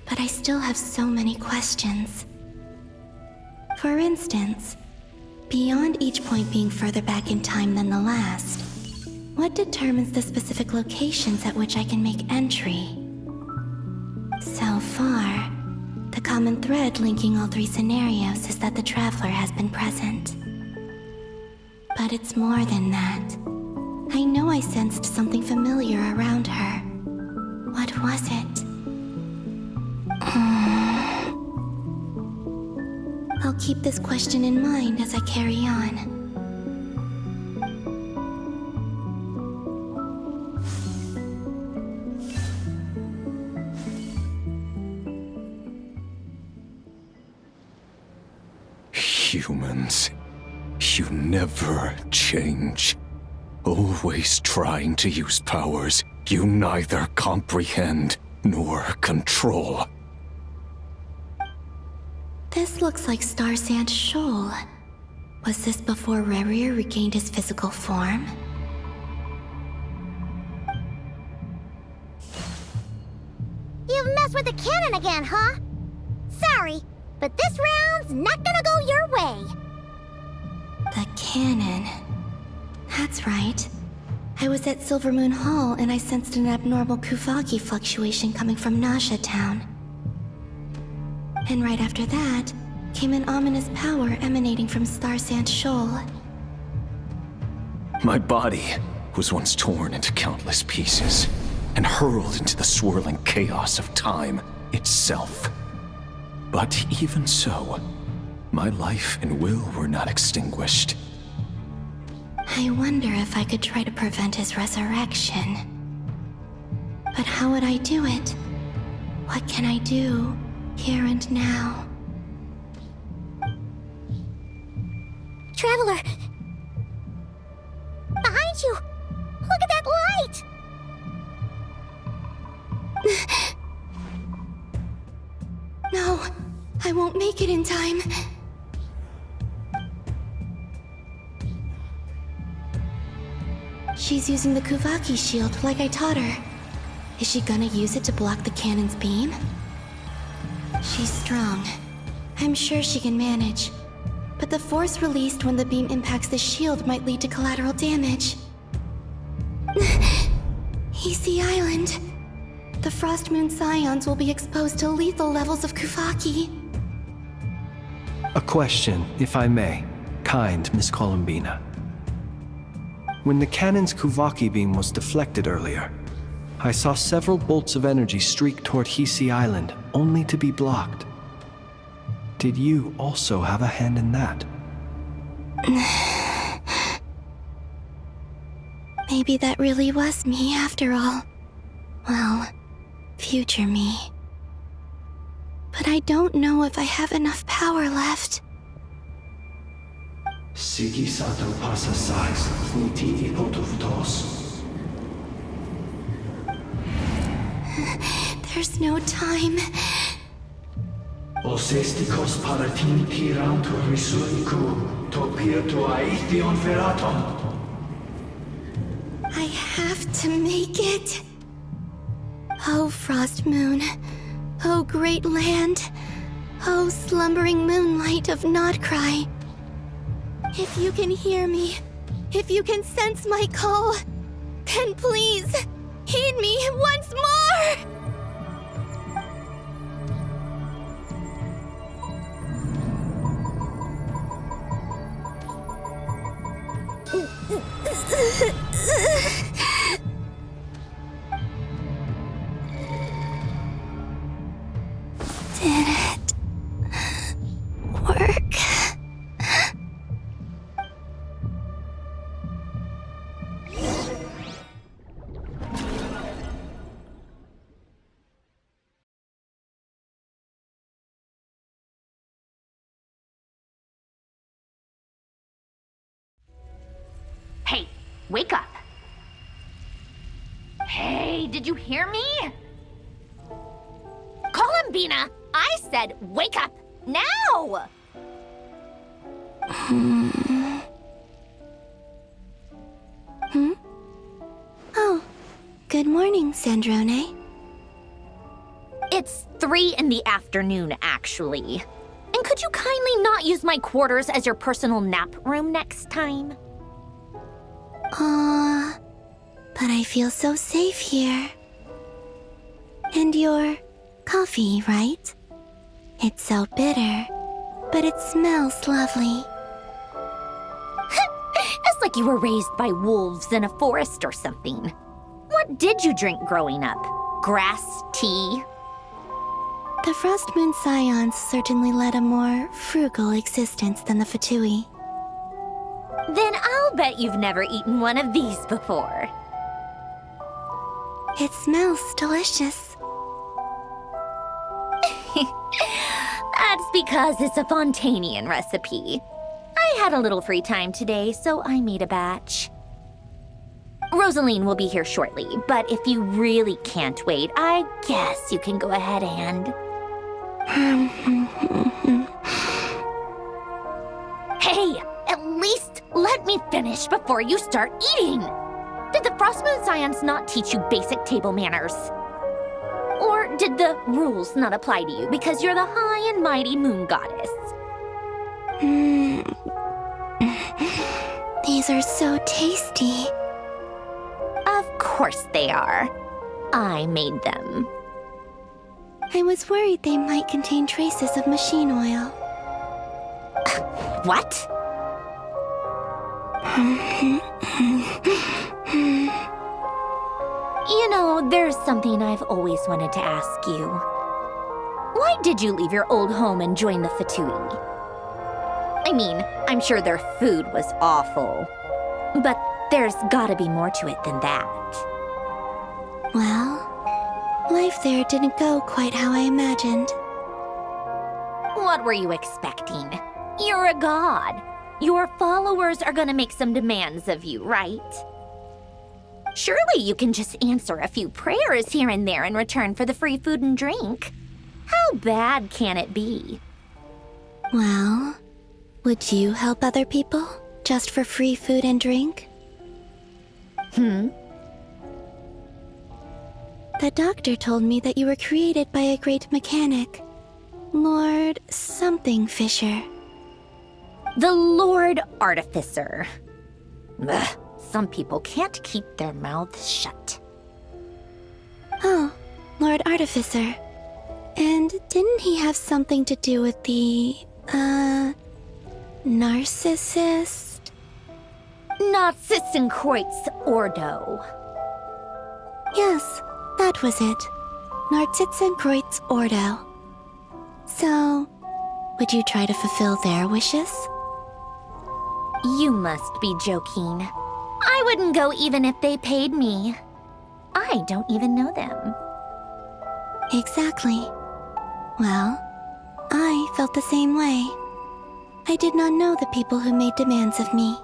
but I still have so many questions. For instance, beyond each point being further back in time than the last, what determines the specific locations at which I can make entry? So far, the common thread linking all three scenarios is that the Traveler has been present. But it's more than that. I know I sensed something familiar around her. What was it? I'll keep this question in mind as I carry on. Humans, you never change. Always trying to use powers you neither comprehend nor control. This looks like Star Sand Shoal. Was this before Rerir regained his physical form? You've messed with the cannon again, huh? Sorry, but this round's not gonna go your way. The cannon. That's right. I was at Silvermoon Hall and I sensed an abnormal Kuvaki fluctuation coming from Nasha Town. And right after that, came an ominous power emanating from Star Sand Shoal. My body was once torn into countless pieces and hurled into the swirling chaos of time itself. But even so, my life and will were not extinguished. I wonder if I could try to prevent his resurrection. But how would I do it? What can I do, here and now? Traveler! Behind you! Look at that light! No, I won't make it in time. She's using the Kuvaki shield like I taught her. Is she gonna use it to block the cannon's beam? She's strong. I'm sure she can manage. But the force released when the beam impacts the shield might lead to collateral damage. Easy Island. The Frost Moon Scions will be exposed to lethal levels of Kuvaki. A question, if I may. Kind Miss Columbina. When the cannon's Kuvaki beam was deflected earlier, I saw several bolts of energy streak toward Hisi Island, only to be blocked. Did you also have a hand in that? Maybe that really was me after all. Well, future me. But I don't know if I have enough power left. Sigi sato pasa sais, niti ipotuvtos. There's no time. Osestikos paratini tirantur risunku, topirtu aithion feraton. I have to make it. Oh, Frost Moon. Oh, great land. Oh, slumbering moonlight of Notcry. If you can hear me, if you can sense my call, then please, heed me once more! Did it work? Hey, wake up. Hey, did you hear me? Columbina, I said wake up now! Oh, good morning, Sandrone. It's 3 in the afternoon, actually. And could Would you kindly not use my quarters as your personal nap room next time? But I feel so safe here. And your coffee, right? It's so bitter, but it smells lovely. It's like you were raised by wolves in a forest or something. What did you drink growing up? Grass tea? The Frost Moon Scions certainly led a more frugal existence than the Fatui. Then I'll bet you've never eaten one of these before. It smells delicious. That's because it's a Fontanian recipe. I had a little free time today, so I made a batch. Rosaline will be here shortly, but if you really can't wait, I guess you can go ahead and... Hey, at least let me finish before you start eating! Did the Frost Moon Scions not teach you basic table manners? Or did the rules not apply to you because you're the high and mighty moon goddess? These are so tasty. Of course they are. I made them. I was worried they might contain traces of machine oil. What? You know, there's something I've always wanted to ask you. Why did you leave your old home and join the Fatui? I mean, I'm sure their food was awful, but there's gotta be more to it than that. Well, life there didn't go quite how I imagined. What were you expecting? You're a god. Your followers are gonna make some demands of you, right? Surely you can just answer a few prayers here and there in return for the free food and drink. How bad can it be? Well, would you help other people just for free food and drink? The doctor told me that you were created by a great mechanic, Lord something Fisher. The Lord Artificer. Ugh, some people can't keep their mouths shut. Oh, Lord Artificer. And didn't he have something to do with the, narcissist? Narcissenkreuz Ordo. Yes, that was it. Narcissenkreuz Ordo. So, would you try to fulfill their wishes? You must be joking. I wouldn't go even if they paid me. I don't even know them. Exactly. Well, I felt the same way. I did not know the people who made demands of me.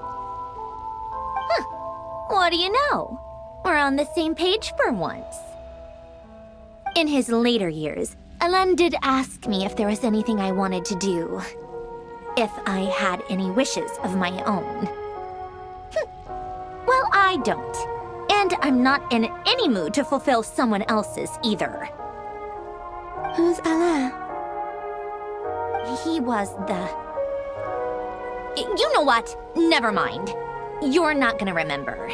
What do you know? We're on the same page for once. In his later years, Alen did ask me if there was anything I wanted to do. If I had any wishes of my own. Well, I don't. And I'm not in any mood to fulfill someone else's either. Who's Alen? He was the... You know what? Never mind. You're not gonna remember.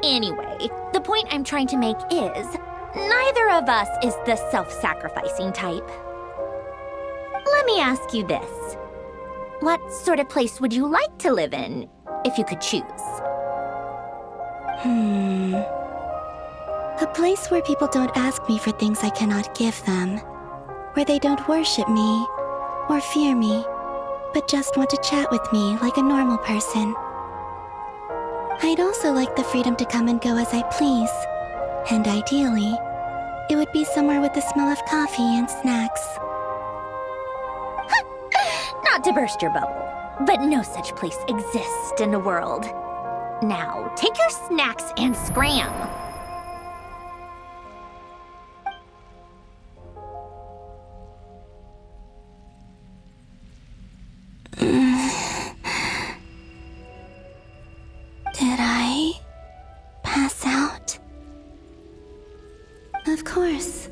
Anyway, the point I'm trying to make is, neither of us is the self-sacrificing type. Let me ask you this. What sort of place would you like to live in, if you could choose? A place where people don't ask me for things I cannot give them. Where they don't worship me, or fear me, but just want to chat with me like a normal person. I'd also like the freedom to come and go as I please. And ideally, it would be somewhere with the smell of coffee and snacks. Not to burst your bubble, but no such place exists in the world. Now, take your snacks and scram. Did I pass out? Of course.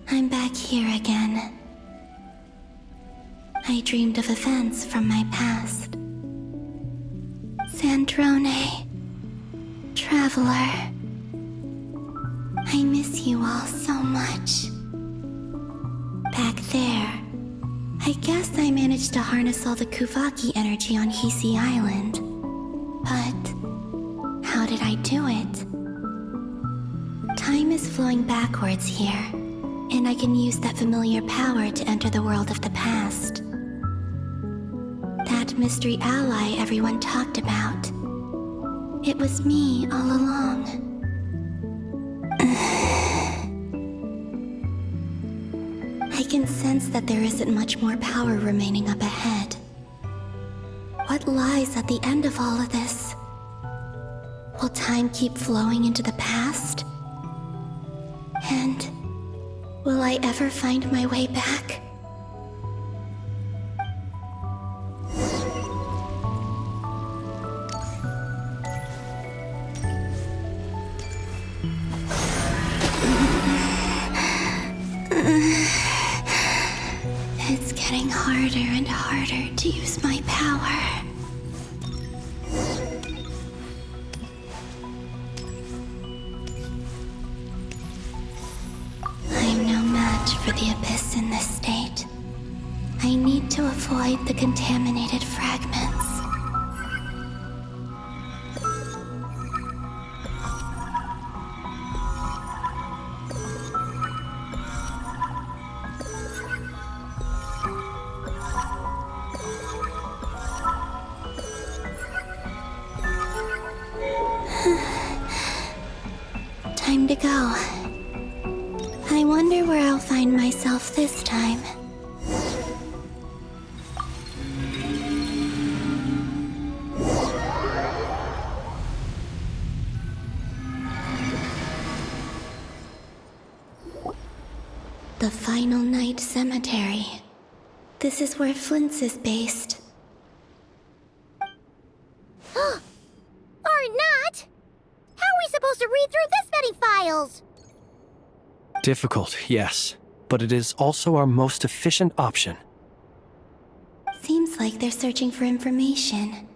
I'm back here again. I I dreamed of events from my past. Sandrone, Traveler. I miss you all so much. Back there, I guess I managed to harness all the Kuvaki energy on Hisi Island. But how did I do it? Time is flowing backwards here, and I can use that familiar power to enter the world of the past. That mystery ally everyone talked about. It was me all along. I can sense that there isn't much more power remaining up ahead. What lies at the end of all of this? Will time keep flowing into the past? And will I ever find my way back? It's getting harder and harder to use my power. I'm no match for the Abyss in this state. I need to avoid the contaminated fragments. Time to go. I wonder where I'll find myself this time. The Final Night Cemetery. This is where Flint's is based. Or not! How are we supposed to read through this many files? Difficult, yes, but it is also our most efficient option. Seems like they're searching for information.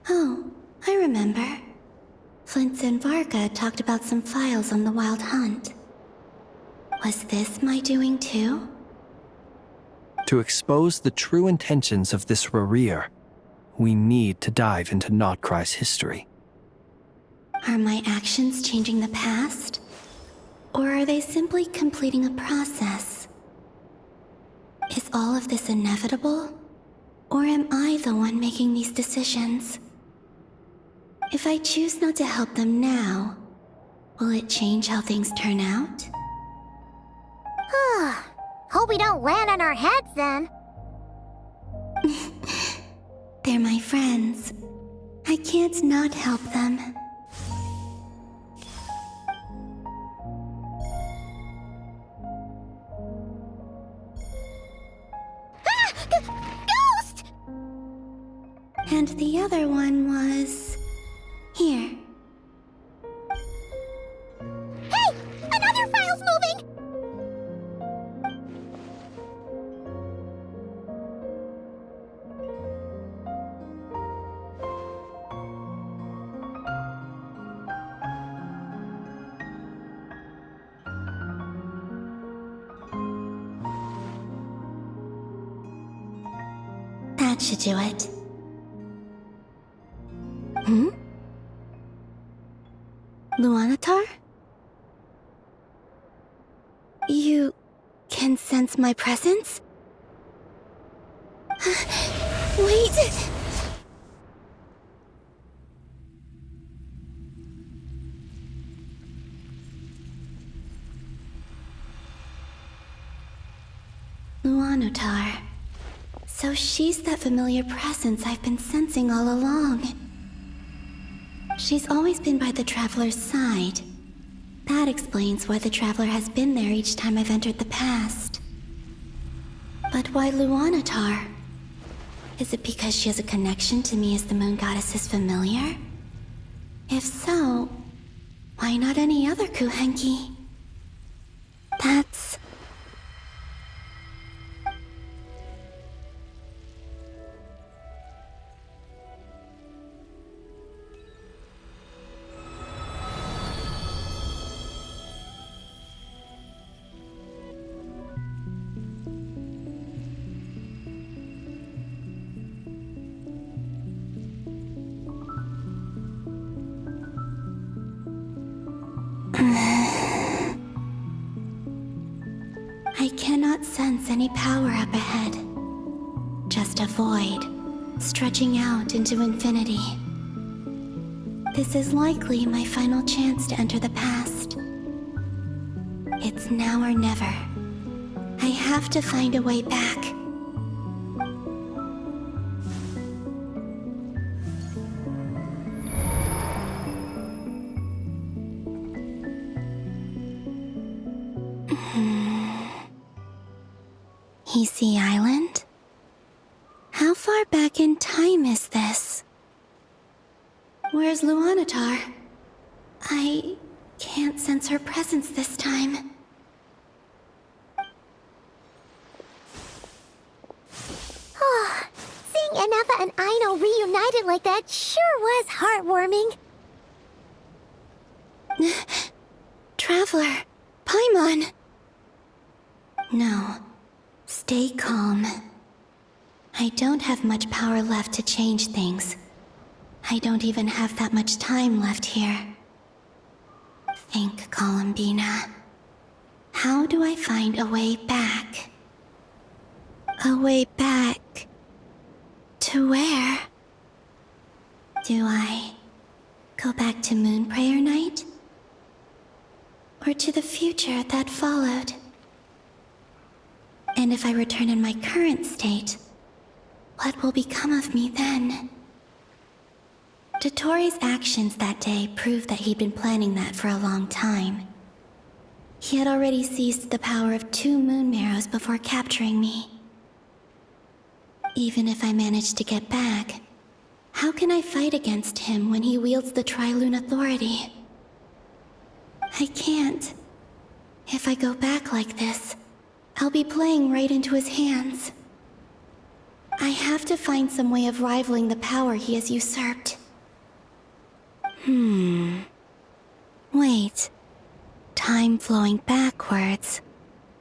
Oh, I remember. Flint and Varga talked about some files on the Wild Hunt. Was this my doing too? To expose the true intentions of this Rarir, we need to dive into Notcry's history. Are my actions changing the past? Or are they simply completing a process? Is all of this inevitable? Or am I the one making these decisions? If I choose not to help them now, will it change how things turn out? Hope we don't land on our heads then. They're my friends. I can't not help them. Ghost! And the other one was... here. Hey! Another file's moving! That should do it. Luanatar? You can sense my presence? Wait! Luanatar. So she's that familiar presence I've been sensing all along. She's always been by the Traveler's side. That explains why the Traveler has been there each time I've entered the past. But why Luanatar? Is it because she has a connection to me as the Moon Goddess's familiar? If so, why not any other Kuhenki? cannot sense any power up ahead. Just a void, stretching out into infinity. This is likely my final chance to enter the past. It's now or never. I have to find a way back. Hisey Island? How far back in time is this? Where's Luanatar? I can't sense her presence this time. Oh, seeing Anafa and Aino reunited like that sure was heartwarming. Traveler, Paimon. No, stay calm. I don't have much power left to change things. I don't even have that much time left here. Think, Columbina. How do I find a way back? A way back... to where? Do I go back to Moonprayer Night? Or to the future that followed? And if I return in my current state, what will become of me then? Dotori's actions that day proved that he'd been planning that for a long time. He had already seized the power of 2 Moon Marrows before capturing me. Even if I managed to get back, how can I fight against him when he wields the Tri-Lune Authority? I can't. If I go back like this, I'll be playing right into his hands. I have to find some way of rivaling the power he has usurped. Wait. Time flowing backwards.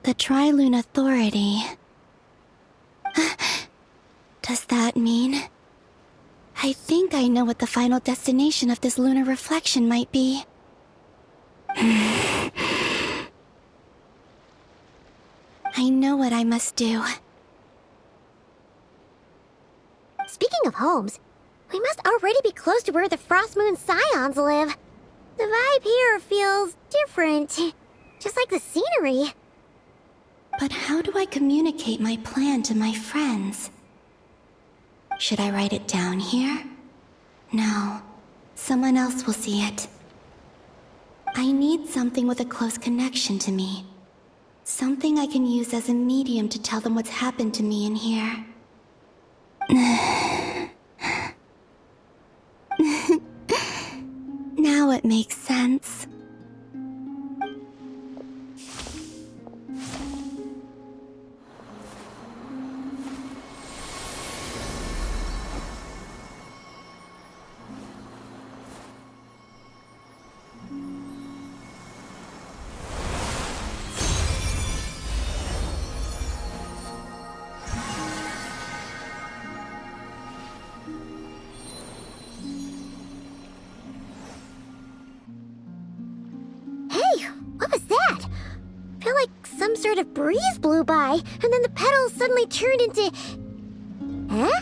The Tri-Lune Authority. Does that mean... I think I know what the final destination of this lunar reflection might be. I know what I must do. Speaking of homes, we must already be close to where the Frost Moon Scions live. The vibe here feels different, just like the scenery. But how do I communicate my plan to my friends? Should I write it down here? No, someone else will see it. I need something with a close connection to me. Something I can use as a medium to tell them what's happened to me in here. Now it makes sense. Sort of breeze blew by, and then the petals suddenly turned into... Huh?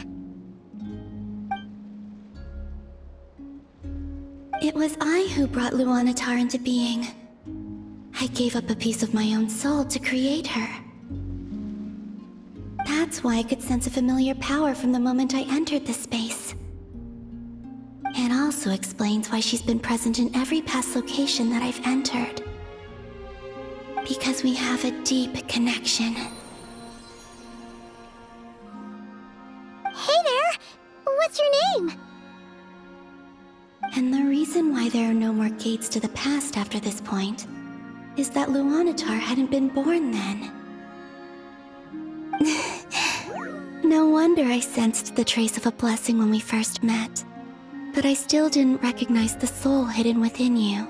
It was I who brought Luanatar into being. I gave up a piece of my own soul to create her. That's why I could sense a familiar power from the moment I entered the space. It also explains why she's been present in every past location that I've entered. Because we have a deep connection. Hey there! What's your name? And the reason why there are no more gates to the past after this point is that Luanatar hadn't been born then. No wonder I sensed the trace of a blessing when we first met. But I still didn't recognize the soul hidden within you.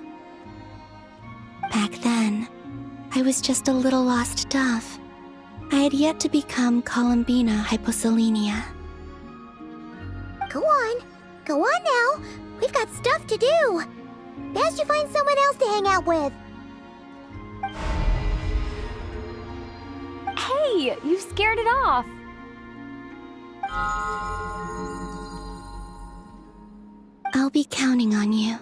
Back then, I was just a little lost dove. I had yet to become Columbina Hyposelenia. Go on now. We've got stuff to do. Best you find someone else to hang out with. Hey, you scared it off. I'll be counting on you.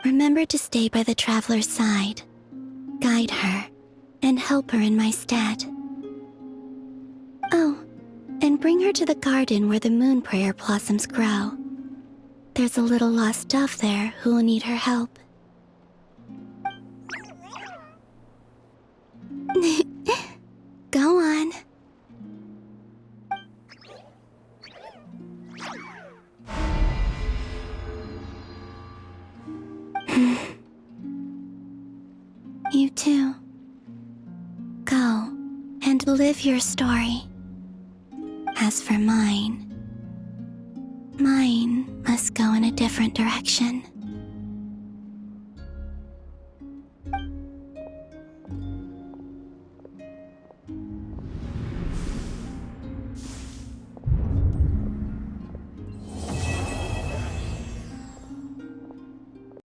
Remember to stay by the traveler's side, guide her, and help her in my stead. Oh, and bring her to the garden where the moon prayer blossoms grow. There's a little lost dove there who will need her help. Go on. You too. Go and live your story. As for mine must go in a different direction.